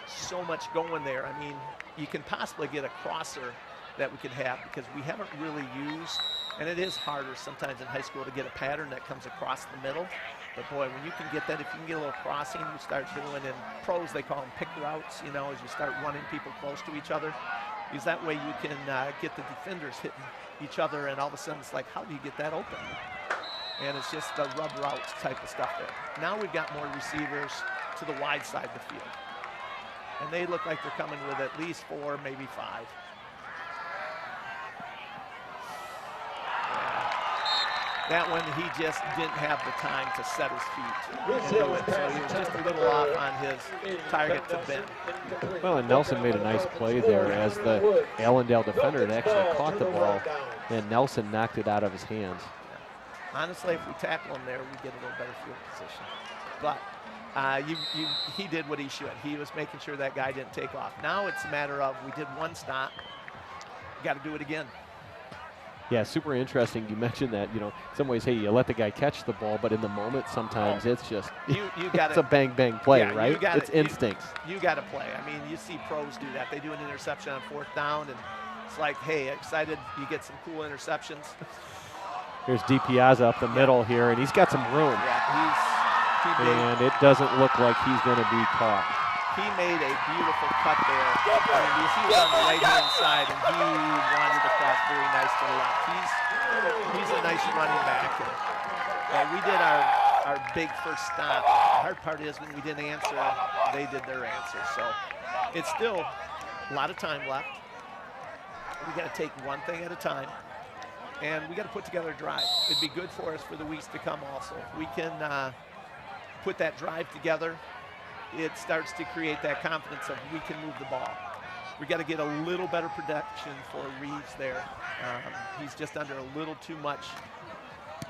so much going there. I mean, you can possibly get a crosser that we could have because we haven't really used, and it is harder sometimes in high school to get a pattern that comes across the middle. But boy, when you can get that, if you can get a little crossing, you start doing, in pros they call them pick routes, you know, as you start running people close to each other. Because that way you can get the defenders hitting each other, and all of a sudden it's like, how do you get that open? And it's just the rub routes type of stuff there. Now we've got more receivers to the wide side of the field. And they look like they're coming with at least 4, maybe 5. That one, he just didn't have the time to set his feet. And do it. So he was just a little off on his target to Ben. Well, and Nelson made a nice play there as the Allendale defender had actually caught the ball, and Nelson knocked it out of his hands. Honestly, if we tackle him there, we get a little better field position. But he did what he should. He was making sure that guy didn't take off. Now it's a matter of, we did one stop, got to do it again. Yeah, super interesting. You mentioned that, you know, in some ways, hey, you let the guy catch the ball, but in the moment, sometimes it's just, you got it's a bang play, yeah, right? It's instincts. You got to play. I mean, you see pros do that. They do an interception on 4th down, and it's like, hey, excited, you get some cool interceptions. Here's DiPiazza up the middle here, and he's got some room. Yeah, and it doesn't look like he's going to be caught. He made a beautiful cut there. I mean, you see it on the right-hand side, and he wandered across very nice to the left. He's a nice running back. And, we did our big first stop. The hard part is when we didn't answer, they did their answer. So it's still a lot of time left. We got to take one thing at a time, and we got to put together a drive. It'd be good for us for the weeks to come also. If we can put that drive together, it starts to create that confidence of we can move the ball. We got to get a little better production for Reeves there. He's just under a little too much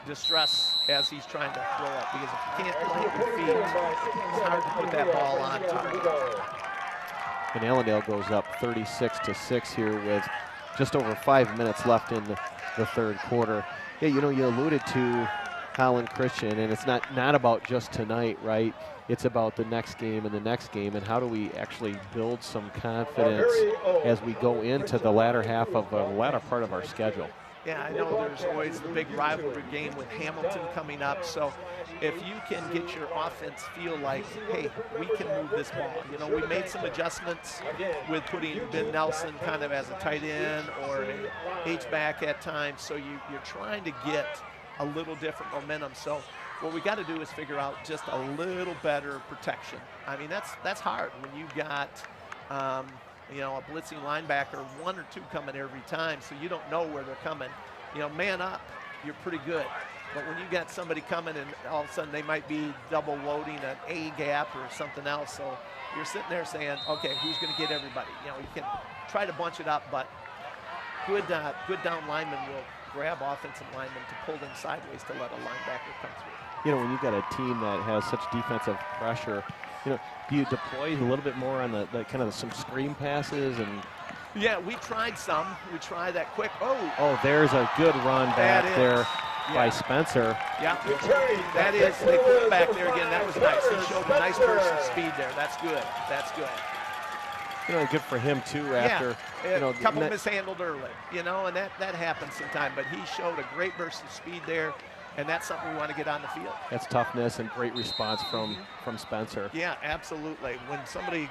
distress as he's trying to throw it, because if you can't plant your feet, it's hard to put that ball on target. And Allendale goes up 36-6 here with just over 5 minutes left in the third quarter. Yeah, you know, you alluded to Holland Christian, and it's not about just tonight, right? It's about the next game and the next game, and how do we actually build some confidence as we go into the latter part of our schedule. Yeah, I know there's always the big rivalry game with Hamilton coming up, so if you can get your offense feel like, hey, we can move this ball. You know, we made some adjustments with putting Ben Nelson kind of as a tight end or an H-back at times, so you're trying to get a little different momentum. So what we got to do is figure out just a little better protection. I mean, that's hard when you've got you know, a blitzing linebacker, 1 or 2 coming every time, so you don't know where they're coming. You know, man up, you're pretty good. But when you got somebody coming and all of a sudden they might be double loading an A gap or something else, so you're sitting there saying, okay, who's going to get everybody? You know, you can try to bunch it up, but good down linemen will grab offensive linemen to pull them sideways to let a linebacker come through. You know, when you've got a team that has such defensive pressure, you know, do you deploy a little bit more on the kind of some screen passes? And yeah, we tried some. We tried that quick. Oh, there's a good run back there by Spencer. Yeah, that is. They put it back there again. That was nice. He showed a nice burst of speed there. That's good. That's good. You know, good for him too. After you know, a couple mishandled early. You know, and that happens sometimes. But he showed a great burst of speed there. And that's something we want to get on the field. That's toughness and great response from Spencer. Yeah, absolutely. When somebody,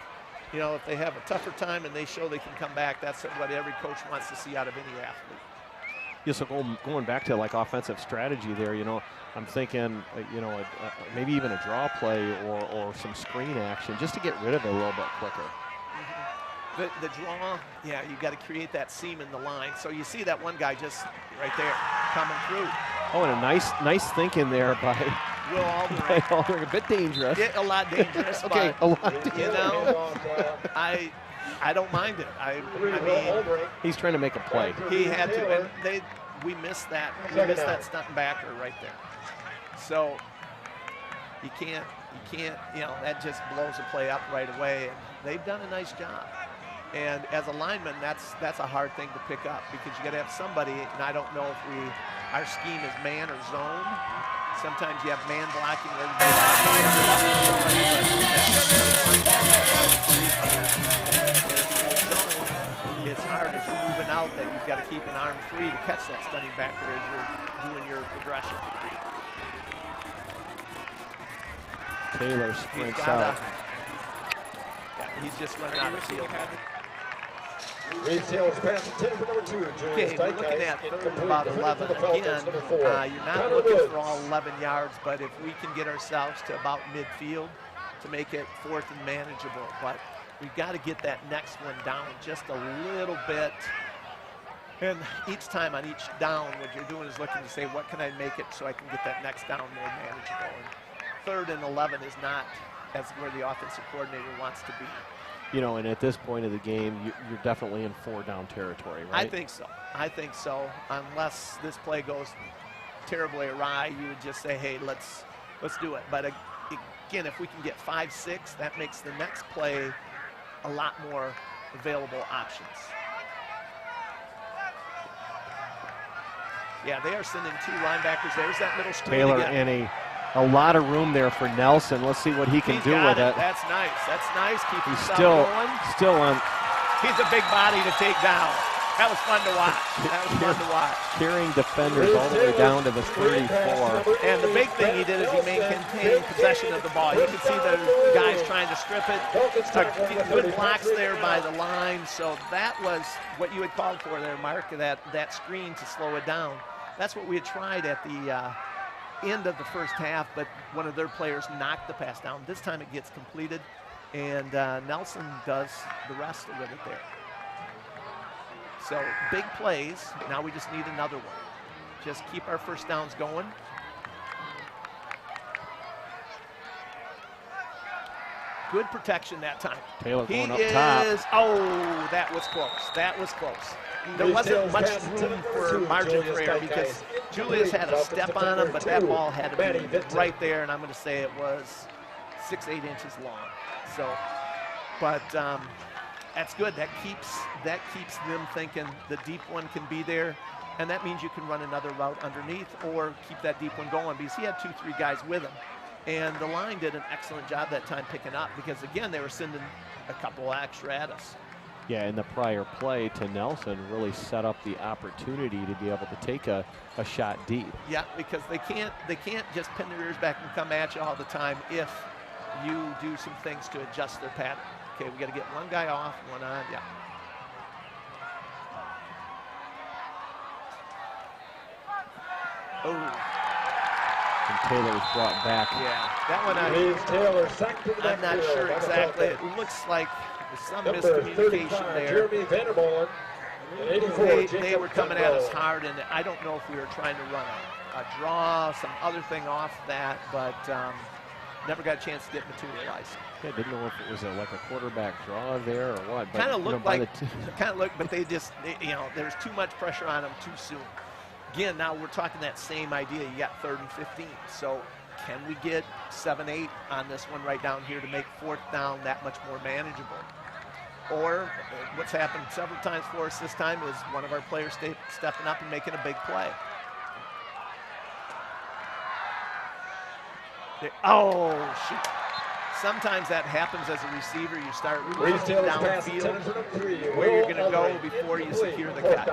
you know, if they have a tougher time and they show they can come back, that's what every coach wants to see out of any athlete. Yeah, so going back to like offensive strategy there, you know, I'm thinking, you know, maybe even a draw play or some screen action just to get rid of it a little bit quicker. The draw, yeah, you got to create that seam in the line. So you see that one guy just right there coming through. Oh, and a nice thinking there by Will Aldering. Aldering. A bit dangerous. Yeah, a lot dangerous. Okay, but, a lot dangerous. You know, I don't mind it. I mean, he's trying to make a play. He had to, and we missed that. We missed that stunt backer right there. So you can't, you know, that just blows the play up right away. And they've done a nice job. And as a lineman, that's a hard thing to pick up because you got to have somebody. And I don't know if our scheme is man or zone. Sometimes you have man blocking. It's hard if you're moving out that you've got to keep an arm free to catch that stunning backer as you're doing your progression. Taylor sprints out. Yeah, he's just running out of the field. Reed Taylor's pass intended for number 2. Okay, we're looking at third and about 11. Again, you're not looking for all 11 yards, but if we can get ourselves to about midfield to make it fourth and manageable. But we've got to get that next one down just a little bit. And each time on each down, what you're doing is looking to say, what can I make it so I can get that next down more manageable? And third and 11 is not as where the offensive coordinator wants to be. You know, and at this point of the game, you're definitely in 4-down territory, right? I think so. I think so. Unless this play goes terribly awry, you would just say, hey, let's do it. But again, if we can get 5-6, that makes the next play a lot more available options. Yeah, they are sending 2 linebackers. There's that middle screen Taylor again. and a lot of room there for Nelson. Let's see what he can do with it. That's nice. That's nice. Keep He's going. still on. He's a big body to take down. That was fun to watch. That was fun to watch. Carrying defenders all the way down to the 34. And the big thing he did is he maintained possession of the ball. You can see the guys trying to strip it. Good blocks there by the line. So that was what you had called for there, Mark, that screen to slow it down. That's what we had tried at the end of the first half, but one of their players knocked the pass down. This time it gets completed, and Nelson does the rest with it there. So big plays. Now we just need another one. Just keep our first downs going. Good protection that time. Taylor going up top. Oh, that was close. That was close. There wasn't much room for margin for error because Julius had a step on him, but that ball had to be right there, and I'm going to say it was 6-8 inches long. So, but that's good. That keeps them thinking the deep one can be there, and that means you can run another route underneath or keep that deep one going because he had 2-3 guys with him. And the line did an excellent job that time picking up because, again, they were sending a couple extra at us. Yeah, and the prior play to Nelson really set up the opportunity to be able to take a shot deep. Yeah, because they can't just pin their ears back and come at you all the time if you do some things to adjust their pattern. Okay, we got to get one guy off, one on, yeah. Oh. And Taylor's brought back. Yeah, that one I'm not sure exactly. It looks like there's some miscommunication there. They were coming at us hard, and I don't know if we were trying to run a draw, some other thing off that, but never got a chance to get materialized. Yeah, didn't know if it was like a quarterback draw there or what. Kind of looked but they just, there's too much pressure on them too soon. Again, now we're talking that same idea. You got 3rd and 15. So can we get 7-8 on this one right down here to make 4th down that much more manageable? Or what's happened several times for us this time is one of our players stepping up and making a big play. Oh, shoot. Sometimes that happens as a receiver. You start looking downfield where you're going to go before you secure the catch.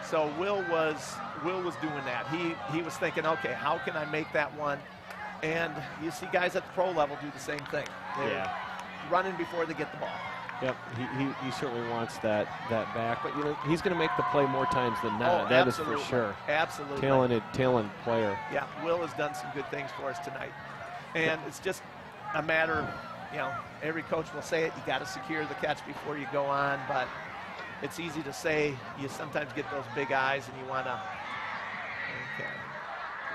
So Will was doing that. He was thinking, okay, how can I make that one? And you see guys at the pro level do the same thing. They're running before they get the ball. Yep, he certainly wants that back, but he's going to make the play more times than not. Oh, that is for sure. Absolutely. Talented player. Yeah, Will has done some good things for us tonight. And it's just a matter, you know, every coach will say it, you got to secure the catch before you go on, but it's easy to say. You sometimes get those big eyes and you want to, okay,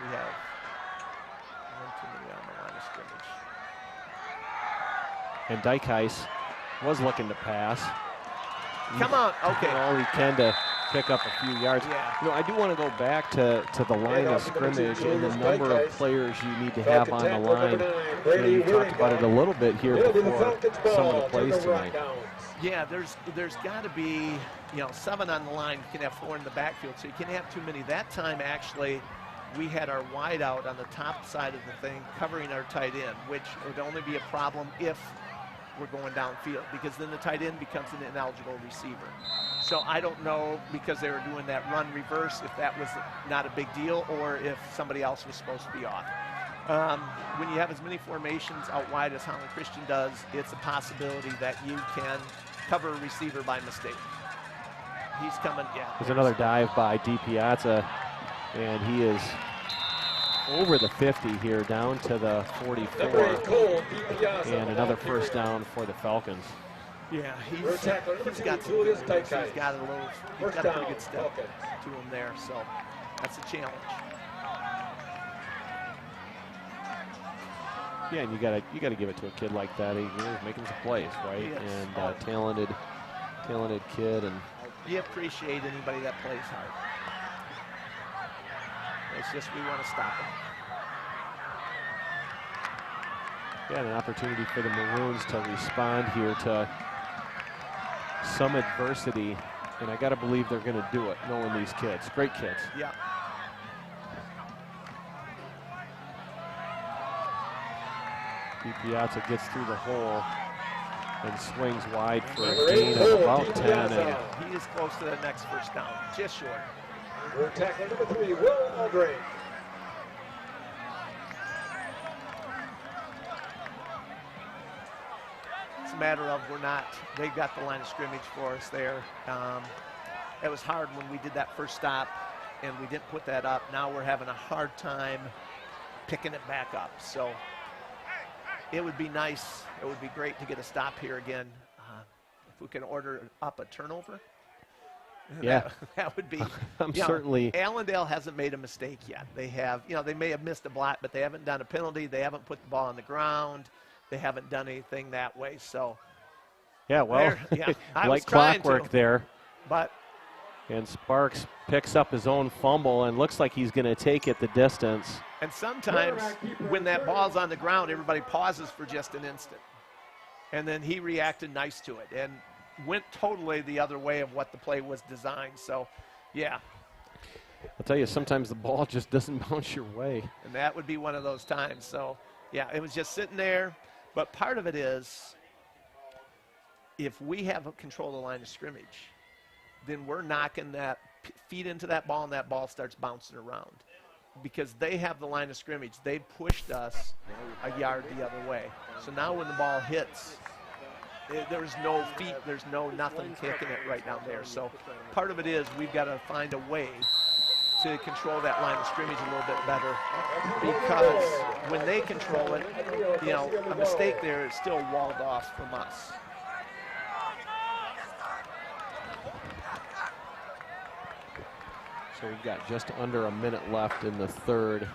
we have one too many on the line of scrimmage. And Dykeheis was looking to pass. Come on, okay. All he can to pick up a few yards. Yeah. You know, I do want to go back to the line of scrimmage and the number of players you need to have on the line. And you talked about it a little bit here before some of the plays tonight. Yeah, there's got to be, you know, 7 on the line. You can have 4 in the backfield, so you can't have too many. That time, actually, we had our wide out on the top side of the thing covering our tight end, which would only be a problem if we're going downfield, because then the tight end becomes an ineligible receiver. So I don't know, because they were doing that run reverse, if that was not a big deal or if somebody else was supposed to be off. When you have as many formations out wide as Holland Christian does, it's a possibility that you can cover a receiver by mistake. He's coming, yeah. There's another dive by DiPiazza, and he is over the 50 here, down to the 44, and another first down for the Falcons. Yeah, he's got some good, he's got a pretty good step to him there, so that's a challenge. Yeah, and you gotta give it to a kid like that. He's making some plays, right? And talented kid, and you appreciate anybody that plays hard. It's just we want to stop him. Yeah, and an opportunity for the Maroons to respond here to some adversity, and I got to believe they're going to do it, knowing these kids. Great kids. Yeah. DiPiazza gets through the hole and swings wide for a gain of about 10. And he is close to the next first down, just short. We're tackling number 3, Will Aldridge. It's a matter of they got the line of scrimmage for us there. It was hard when we did that first stop and we didn't put that up. Now we're having a hard time picking it back up. So it would be nice, it would be great to get a stop here again. If we can order up a turnover. Yeah, that would be. Certainly. Allendale hasn't made a mistake yet. They have, they may have missed a block, but they haven't done a penalty. They haven't put the ball on the ground. They haven't done anything that way. So. Yeah, well, like clockwork there. But. And Sparks picks up his own fumble and looks like he's going to take it the distance. And sometimes when that ball's on the ground, everybody pauses for just an instant. And then he reacted nice to it and went totally the other way of what the play was designed. So, yeah. I'll tell you, sometimes the ball just doesn't bounce your way. And that would be one of those times. So, yeah, it was just sitting there. But part of it is, if we have control of the line of scrimmage, then we're knocking that feet into that ball and that ball starts bouncing around. Because they have the line of scrimmage. They pushed us a yard the other way. So now when the ball hits, there's no feet, there's no nothing kicking it right down there. So part of it is we've got to find a way to control that line of scrimmage a little bit better, because when they control it, a mistake there is still walled off from us. So we've got just under a minute left in the third,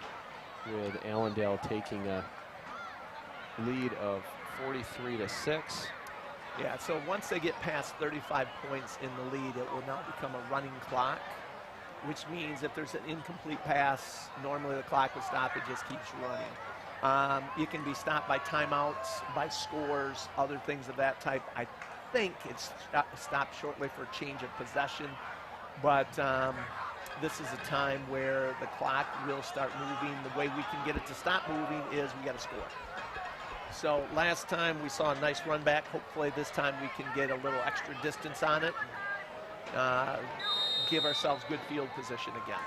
with Allendale taking a lead of 43-6. Yeah, so once they get past 35 points in the lead, it will now become a running clock, which means if there's an incomplete pass, normally the clock will stop, it just keeps running. You can be stopped by timeouts, by scores, other things of that type. I think it's stopped shortly for change of possession, but this is a time where the clock will start moving. The way we can get it to stop moving is we got to score. So last time we saw a nice run back. Hopefully this time we can get a little extra distance on it. Give ourselves good field position again.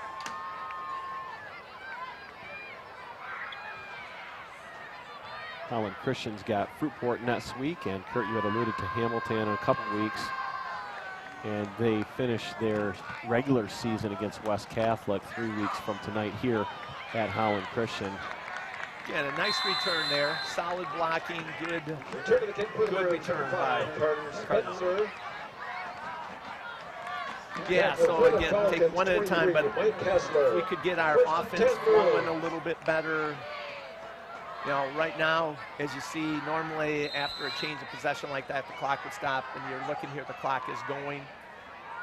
Holland Christian's got Fruitport next week, and Kurt, you had alluded to Hamilton in a couple weeks. And they finish their regular season against West Catholic 3 weeks from tonight here at Holland Christian. Again, a nice return there. Solid blocking, good Return to the kick for the Good Bruins, return number 5, by Carter Spencer. Yeah, so again, take one at a time, but if we could get our offense flowing a little bit better. You know, right now, as you see, normally after a change of possession like that, the clock would stop, and you're looking here, the clock is going.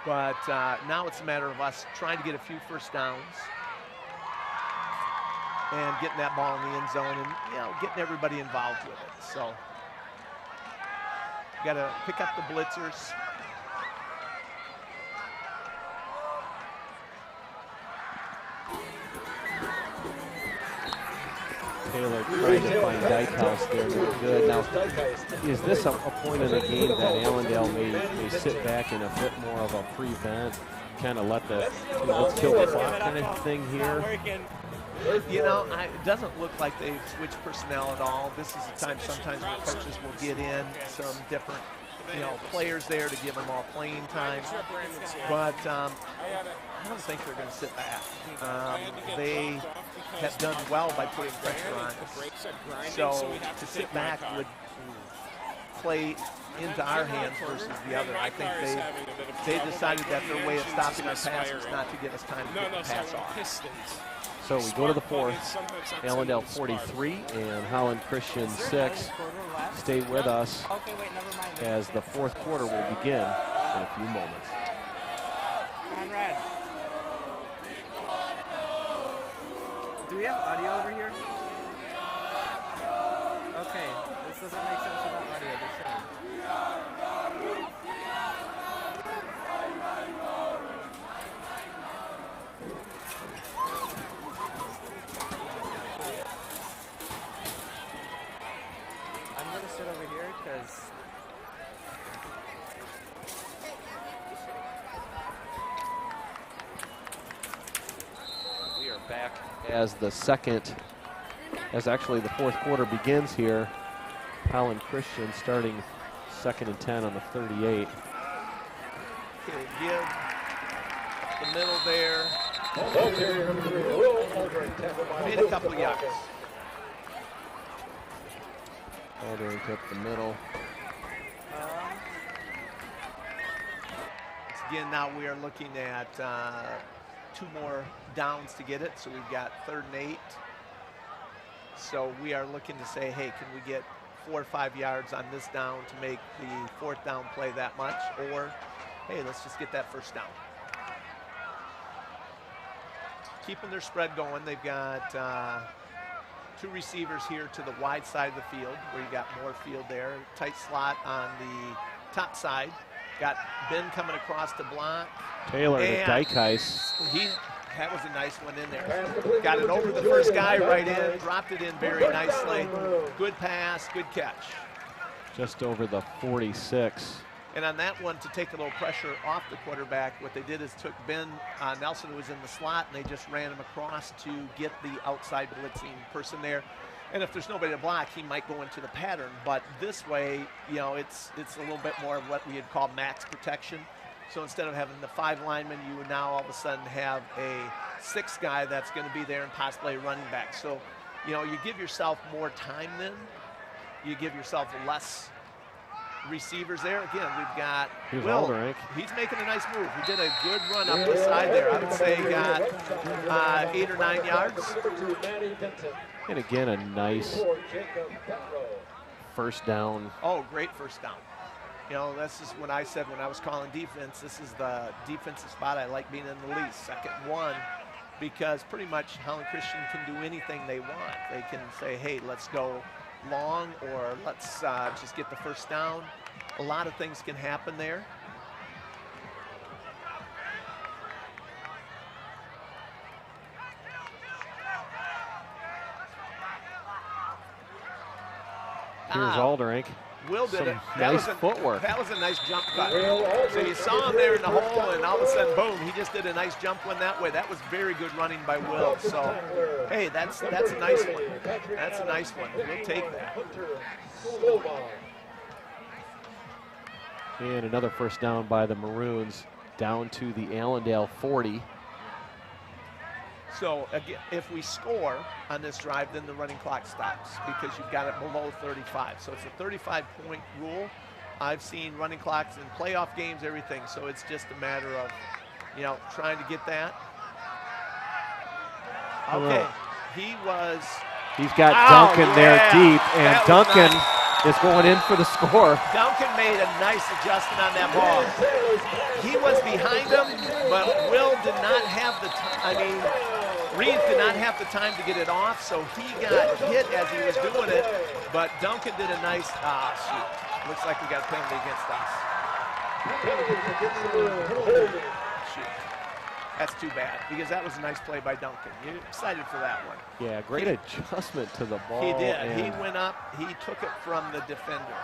But now it's a matter of us trying to get a few first downs and getting that ball in the end zone and, you know, getting everybody involved with it. So, you got to pick up the blitzers. Taylor trying to find Dykehouse there. No good. Now, is this a point in the game that Allendale may sit back in a bit more of a prevent, kind of let the, you know, let's kill the clock kind of thing here? You know, it doesn't look like they've switched personnel at all. This is the time sometimes where coaches will get in some different, you know, players there to give them all playing time. But I don't think they're going to sit back. They have done well by putting pressure on us. So to sit back would play into our hands versus the other. I think they decided that their way of stopping our pass is not to give us time to get the pass off. So we go to the fourth. Allendale 43 and Holland Christian 6. Stay with us as the fourth quarter will begin in a few moments. Conrad. Do we have audio over here? Okay, this doesn't make sense without audio, just saying. I'm gonna sit over here because We are back as the second, as actually the fourth quarter begins here. Holland Christian starting 2nd and 10 on the 38. Okay, give the middle there. Made a couple yards. Aldering took the middle. Again, now we are looking at 2 more downs to get it. So we've got 3rd and 8. So we are looking to say, hey, can we get 4 or 5 yards on this down to make the 4th down play that much? Or, hey, let's just get that first down. Keeping their spread going. They've got 2 receivers here to the wide side of the field where you got more field there. Tight slot on the top side. Got Ben coming across to block. Taylor to Dykehouse. That was a nice one in there. Got it over the first guy right in, dropped it in very nicely. Good pass, good catch. Just over the 46. And on that one, to take a little pressure off the quarterback, what they did is took Ben Nelson, who was in the slot, and they just ran him across to get the outside blitzing person there. And if there's nobody to block, he might go into the pattern. But this way, you know, it's a little bit more of what we had called max protection. So instead of having the 5 linemen, you would now all of a sudden have a 6th guy that's going to be there and possibly a running back. So, you know, you give yourself more time then. You give yourself less receivers there. Again, we've got Will. He's making a nice move. He did a good run up the side there. I would say he got 8 or 9 yards. And again, a nice first down. Oh, great first down. You know, this is when I said when I was calling defense, this is the defensive spot I like being in the least. 2nd and 1, because pretty much Holland Christian can do anything they want. They can say, hey, let's go long, or let's just get the first down. A lot of things can happen there. Here's Aldering. Will did Some it. nice footwork. That was a nice jump cut. So you saw him there in the hole, and all of a sudden, boom, he just did a nice jump one that way. That was very good running by Will. So, hey, that's a nice one. That's a nice one. We'll take that. And another first down by the Maroons, down to the Allendale 40. So again, if we score on this drive, then the running clock stops because you've got it below 35. So it's a 35-point rule. I've seen running clocks in playoff games, everything. So it's just a matter of, you know, trying to get that. Okay, He's got Duncan there deep, and Duncan is going in for the score. Duncan made a nice adjustment on that ball. He was behind him, but Will did not have the time. I mean, Reeves did not have the time to get it off, so he got hit as he was doing it. But Duncan did a nice, shoot. Looks like we got a penalty against us. Shoot. That's too bad, because that was a nice play by Duncan. You're excited for that one. Yeah, great adjustment to the ball. He did. He went up. He took it from the defender.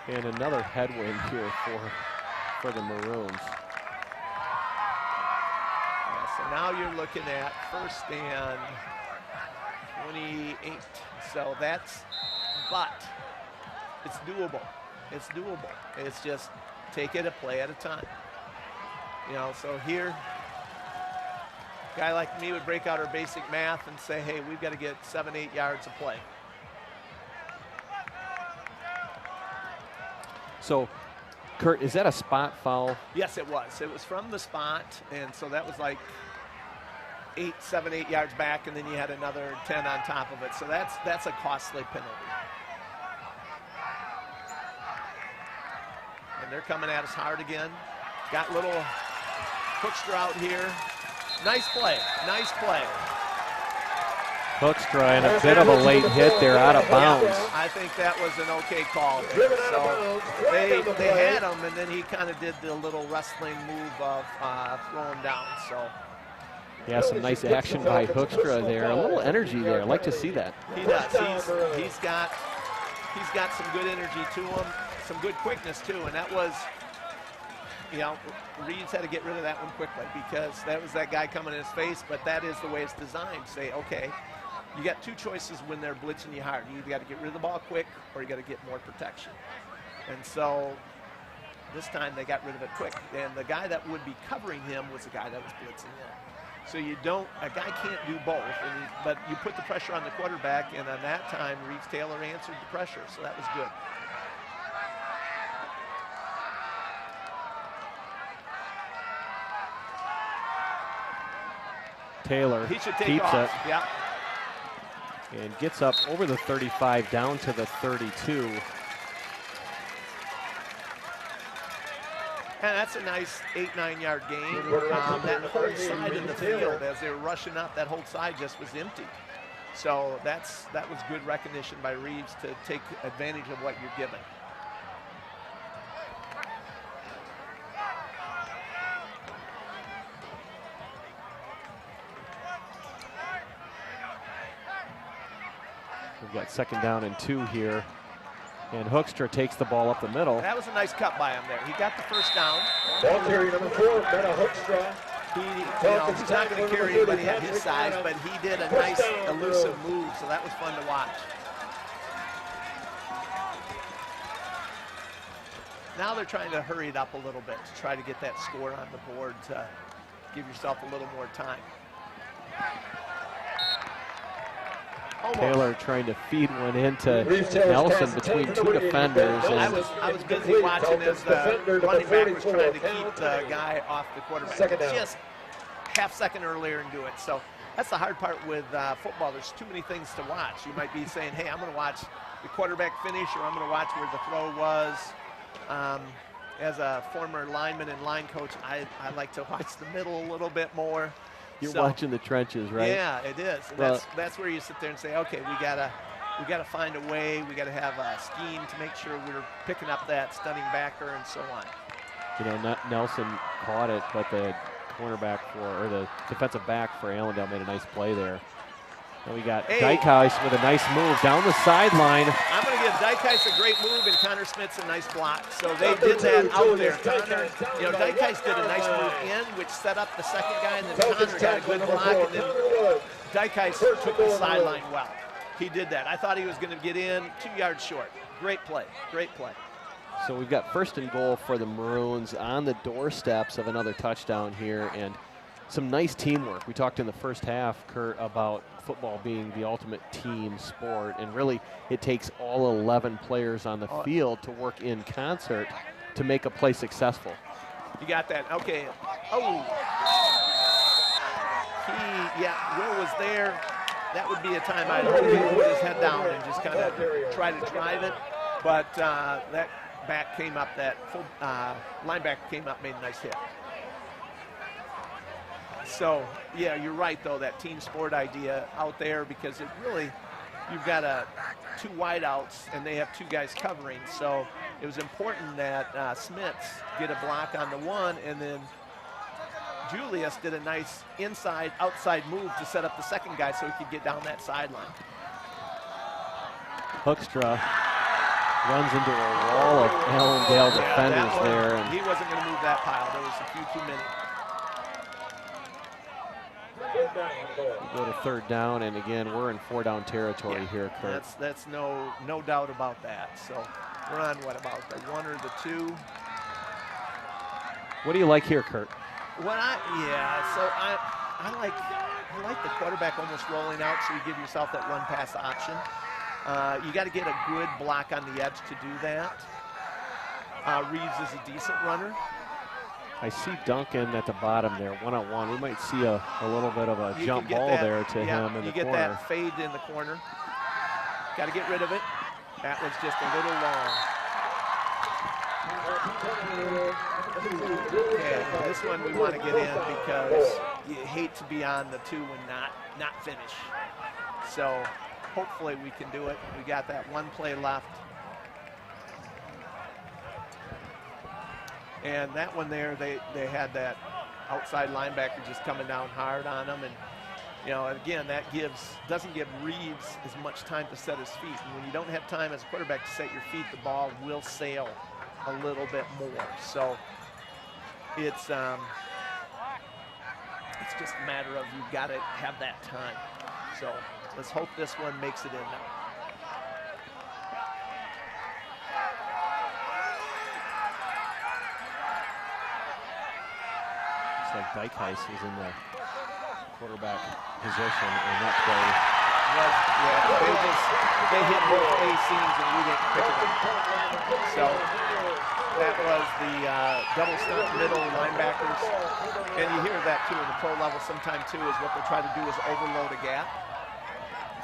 And another headwind here for the Maroons. Yeah, so now you're looking at 1st and 28. So that's, but it's doable. It's doable. It's just take it a play at a time. You know, so here, a guy like me would break out our basic math and say, hey, we've got to get 7-8 yards of play. So, Kurt, is that a spot foul? Yes, it was. It was from the spot, and so that was like 7, 8 yards back, and then you had another 10 on top of it. So that's a costly penalty. And they're coming at us hard again. Got little Hoekstra out here. Nice play. Nice play. Hoekstra and a bit of a late hit there out of bounds. Yeah, I think that was an okay call. So they had him, and then he kind of did the little wrestling move of throwing down. So yeah, some nice action by Hoekstra there. A little energy there. I like to see that. He does. He's got some good energy to him, some good quickness too, and that was, you know, Reeves had to get rid of that one quickly because that was that guy coming in his face, but that is the way it's designed. Say, okay, you got two choices when they're blitzing you hard. You either got to get rid of the ball quick or you got to get more protection. And so this time they got rid of it quick. And the guy that would be covering him was the guy that was blitzing in. So you don't, a guy can't do both, but you put the pressure on the quarterback, and on that time, Reeves Taylor answered the pressure, so that was good. Taylor He should take keeps off. it. Yeah. And gets up over the 35 down to the 32. And that's a nice 8-9 yard gain. That whole side of the field, as they were rushing up, that whole side just was empty. So that was good recognition by Reeves to take advantage of what you're given. We've got 2nd down and 2 here. And Hoekstra takes the ball up the middle. That was a nice cut by him there. He got the first down. Ball carrier number 4, Meta Hoekstra. He's not going to carry anybody at his size, but he did a nice elusive move, so that was fun to watch. Now they're trying to hurry it up a little bit to try to get that score on the board to give yourself a little more time. Almost. Taylor trying to feed one into Nelson between 2 defenders. I was busy watching as the running back was trying to keep the guy off the quarterback. Just half second earlier and do it. So that's the hard part with football. There's too many things to watch. You might be saying, hey, I'm going to watch the quarterback finish, or I'm going to watch where the throw was. As a former lineman and line coach, I like to watch the middle a little bit more. You're watching the trenches, right? Yeah, it is. And that's where you sit there and say, okay, we gotta find a way. We gotta have a scheme to make sure we're picking up that stunning backer and so on. You know, Nelson caught it, but the cornerback or the defensive back for Allendale made a nice play there. And we got Dijkhuis with a nice move down the sideline. I'm going to give Dijkhuis a great move, and Connor Smith's a nice block. So they did that out there. Connor, Dijkhuis did a nice move in, which set up the second guy, and then Connor got a good block, and then Dijkhuis took the sideline well. He did that. I thought he was going to get in 2 yards short. Great play. Great play. So we've got 1st and goal for the Maroons on the doorsteps of another touchdown here, and some nice teamwork. We talked in the first half, Kurt, about football being the ultimate team sport, and really it takes all 11 players on the field to work in concert to make a play successful. You got that? Okay. Oh. Will was there. That would be a time I'd put his head down and just kind of try to drive it. But that back came up, that full linebacker came up, made a nice hit. So, yeah, you're right, though, that team sport idea out there, because it really, you've got 2 wideouts and they have 2 guys covering. So it was important that Smits get a block on the one, and then Julius did a nice outside move to set up the second guy so he could get down that sideline. Hoekstra runs into a wall of Allendale defenders there. And he wasn't going to move that pile. There was a few too many. Go to 3rd down, and again, we're in 4-down territory here, Kurt. That's no doubt about that. So we're on what, about the 1 or the 2? What do you like here, Kurt? I like the quarterback almost rolling out, so you give yourself that run pass option. You got to get a good block on the edge to do that. Reeves is a decent runner. I see Duncan at the bottom there, one-on-one. We might see a little bit of a jump ball there to him in the corner. You get that fade in the corner. Got to get rid of it. That was just a little long. Okay, this one we want to get in because you hate to be on the 2 and not finish. So hopefully we can do it. We got that 1 play left. And that one there, they had that outside linebacker just coming down hard on them. And, again, that doesn't give Reeves as much time to set his feet. And when you don't have time as a quarterback to set your feet, the ball will sail a little bit more. So it's just a matter of you've got to have that time. So let's hope this one makes it in now. Like Dykeheis is in the quarterback position in that play. They hit both A seams and we didn't pick it up. So that was the double stunt middle linebackers. And you hear that too in the pro level sometime too, is what they try to do is overload a gap.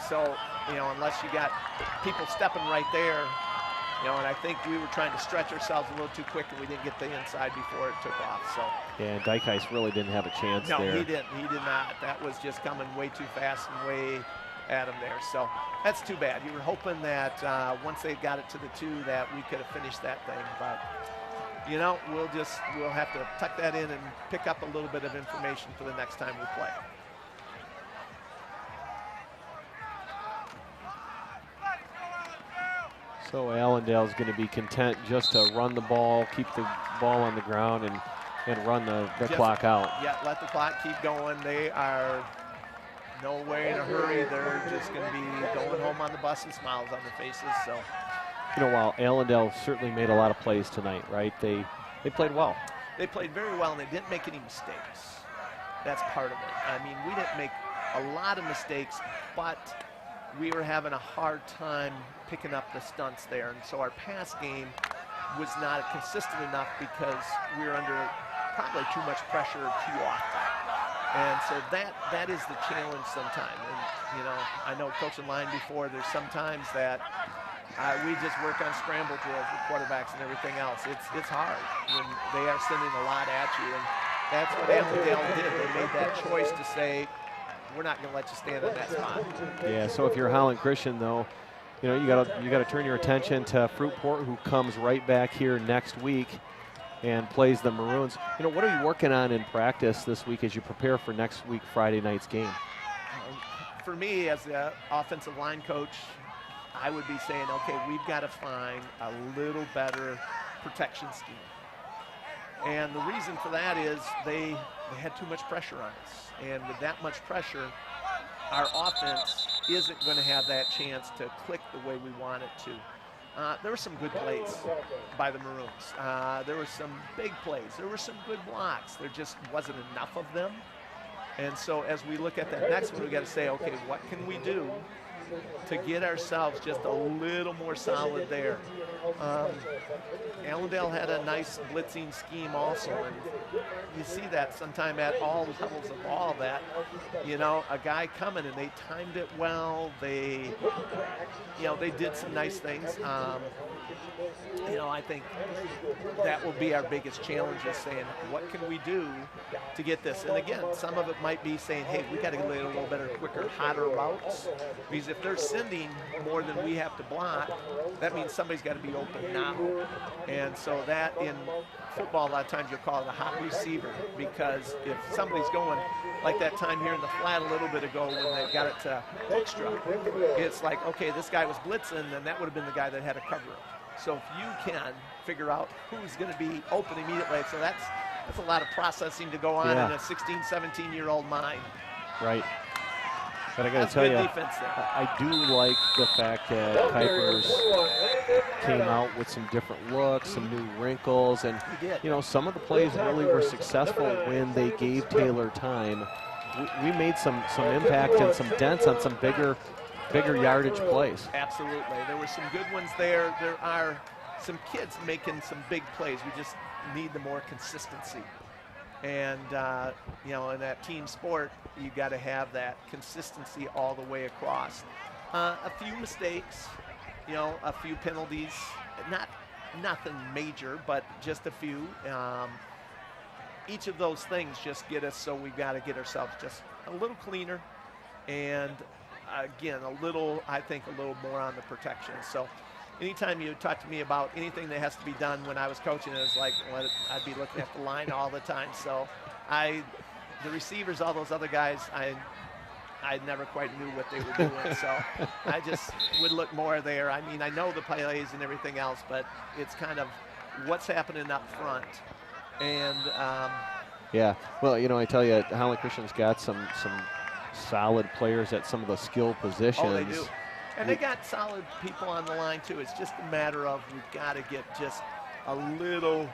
So, unless you got people stepping right there, and I think we were trying to stretch ourselves a little too quick and we didn't get the inside before it took off. So yeah, Dykeheis really didn't have a chance there. No, he didn't. He did not. That was just coming way too fast and way at him there. So that's too bad. You were hoping that once they got it to the 2 that we could have finished that thing. But, we'll have to tuck that in and pick up a little bit of information for the next time we play. So Allendale's going to be content just to run the ball, keep the ball on the ground, and run the clock out. Yeah, let the clock keep going. They are no way in a hurry. They're just going to be going home on the bus and smiles on their faces. So, while Allendale certainly made a lot of plays tonight, right? They played well. They played very well, and they didn't make any mistakes. That's part of it. I mean, we didn't make a lot of mistakes, but we were having a hard time picking up the stunts there. And so our pass game was not consistent enough because we were under probably too much pressure too often. And so that is the challenge sometimes. And, I know coaching line before, there's sometimes that we just work on scramble drills with quarterbacks and everything else. It's hard when they are sending a lot at you. And that's what Allendale did. They made that choice to say, we're not going to let you stand on that spot. Yeah, so if you're Holland Christian, though, you got to turn your attention to Fruitport, who comes right back here next week and plays the Maroons. What are you working on in practice this week as you prepare for next week Friday night's game? For me, as the offensive line coach, I would be saying, okay, we've got to find a little better protection scheme. And the reason for that is they had too much pressure on us. And with that much pressure, our offense isn't going to have that chance to click the way we want it to. there were some good plays by the Maroons. There were some big plays. There were some good blocks. There just wasn't enough of them. And so as we look at that next one, we got to say, okay, what can we do to get ourselves just a little more solid there? Allendale had a nice blitzing scheme also, and you see that sometime at all levels of all that, you know, a guy coming and they timed it well. They, you know, they did some nice things. You know, I think that will be our biggest challenge, is saying, what can we do to get this? And again, some of it might be saying, hey, we got to get a little better, quicker, hotter routes. Because if they're sending more than we have to block, that means somebody's got to be open now. And so that in football, a lot of times you'll call it a hot receiver, because if somebody's going like that time here in the flat a little bit ago when they got it to Hoekstra, it's like, okay, this guy was blitzing, and that would have been the guy that had to cover it. So if you can figure out who's going to be open immediately, so that's a lot of processing to go on in a 16, 17-year-old mind. Right. But I got to tell you, I do like the fact that Kuipers came out with some different looks, some new wrinkles, and you know, some of the plays really were successful when they gave Taylor time. We made some impact and some dents on some bigger yardage plays. Absolutely. There were some good ones there. There are some kids making some big plays. We just need the more consistency. And, you know, in that team sport, you got to have that consistency all the way across. A few mistakes, you know, a few penalties, nothing major, but just a few. Each of those things just get us, so we've got to get ourselves just a little cleaner, and again, I think a little more on the protection. So anytime you talk to me about anything that has to be done when I was coaching, it was like, well, I'd be looking at the line all the time. So the receivers, all those other guys, I never quite knew what they were doing. So I just would look more there. I mean, I know the plays and everything else, but it's kind of what's happening up front. And yeah, well, you know, I tell you, Holland Christian's got some solid players at some of the skill positions. Oh, they do. And they got solid people on the line, too. It's just a matter of we've got to get just a little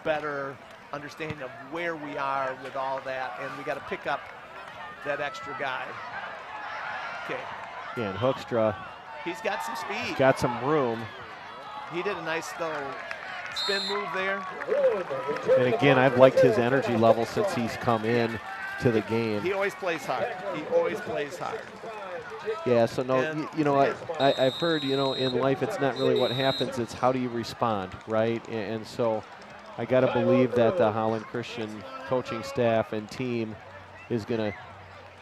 better understanding of where we are with all that, and we got to pick up that extra guy. Okay. Yeah, and Hoekstra, he's got some speed. Got some room. He did a nice little spin move there. And again, I've liked his energy level since he's come in to the game. He always plays hard. He always plays hard. Yeah, so no, you know, I've heard, you know, in life it's not really what happens, it's how do you respond, right? And so I got to believe that the Holland Christian coaching staff and team is going to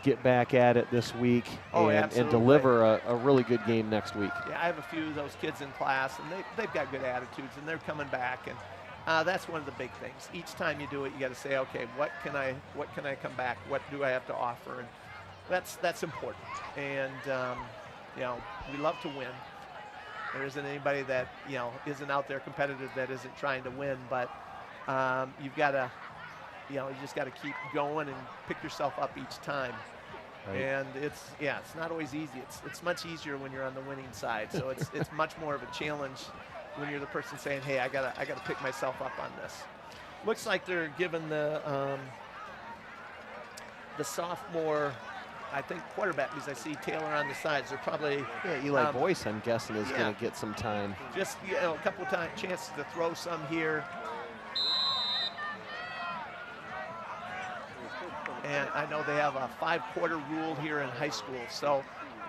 get back at it this week and deliver a really good game next week. Yeah, I have a few of those kids in class, and they've got good attitudes, and they're coming back, and that's one of the big things. Each time you do it, you got to say, okay, what can I come back? What do I have to offer? And that's important. And you know, we love to win. There isn't anybody that, you know, isn't out there competitive that isn't trying to win. But you've got to, you know, you just got to keep going and pick yourself up each time. Right. And it's not always easy. It's much easier when you're on the winning side. So it's much more of a challenge when you're the person saying, hey, I gotta pick myself up on this. Looks like they're giving the sophomore, I think, quarterback, because I see Taylor on the sides. They're probably Eli Boyce, I'm guessing, is going to get some time. Just, you know, a couple of chances to throw some here. And I know they have a 5-quarter rule here in high school. So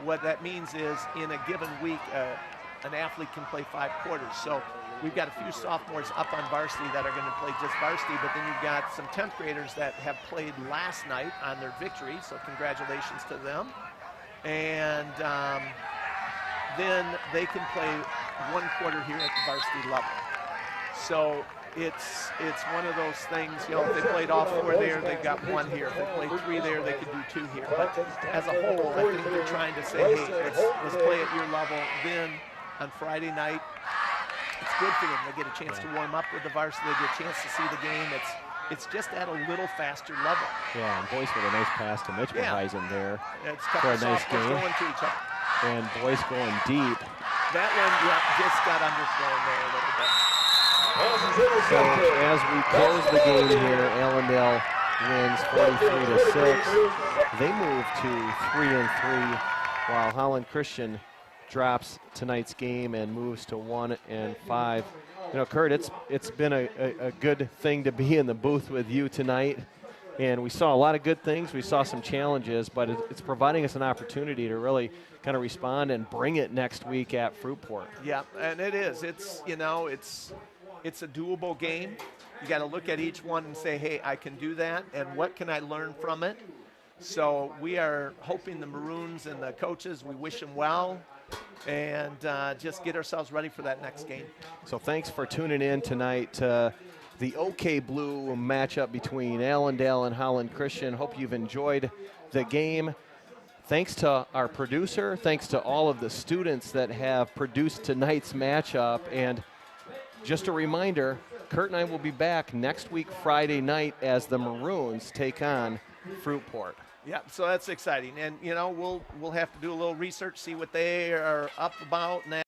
what that means is in a given week, an athlete can play 5 quarters. So we've got a few sophomores up on varsity that are going to play just varsity, but then you've got some 10th graders that have played last night on their victory, so congratulations to them. And then they can play 1 quarter here at the varsity level. So it's one of those things, you know, if they played all 4 there, they've got 1 here. If they played 3 there, they could do 2 here. But as a whole, I think they're trying to say, hey, let's play at your level. Then on Friday night, it's good for them. They get a chance to warm up with the varsity. They get a chance to see the game. It's just at a little faster level. Yeah, and Boyce with a nice pass to Mitch Beheisen there it's for a nice game. going to each other. And Boyce going deep. That one, just got underthrown there a little bit. So as we close the game here, Allendale wins 43-6. They move to 3-3, while Holland Christian drops tonight's game and moves to 1-5. You know, Kurt, it's been a good thing to be in the booth with you tonight. And we saw a lot of good things. We saw some challenges, but it's providing us an opportunity to really kind of respond and bring it next week at Fruitport. Yeah, and it is. It's, you know, it's a doable game. You got to look at each one and say, hey, I can do that, and what can I learn from it? So we are hoping the Maroons and the coaches, we wish them well, and just get ourselves ready for that next game. So thanks for tuning in tonight to the OK Blue matchup between Allendale and Holland Christian. Hope you've enjoyed the game. Thanks to our producer. Thanks to all of the students that have produced tonight's matchup. And just a reminder, Kurt and I will be back next week, Friday night, as the Maroons take on Fruitport. Yeah, so that's exciting. And, you know, we'll have to do a little research, see what they are up about. And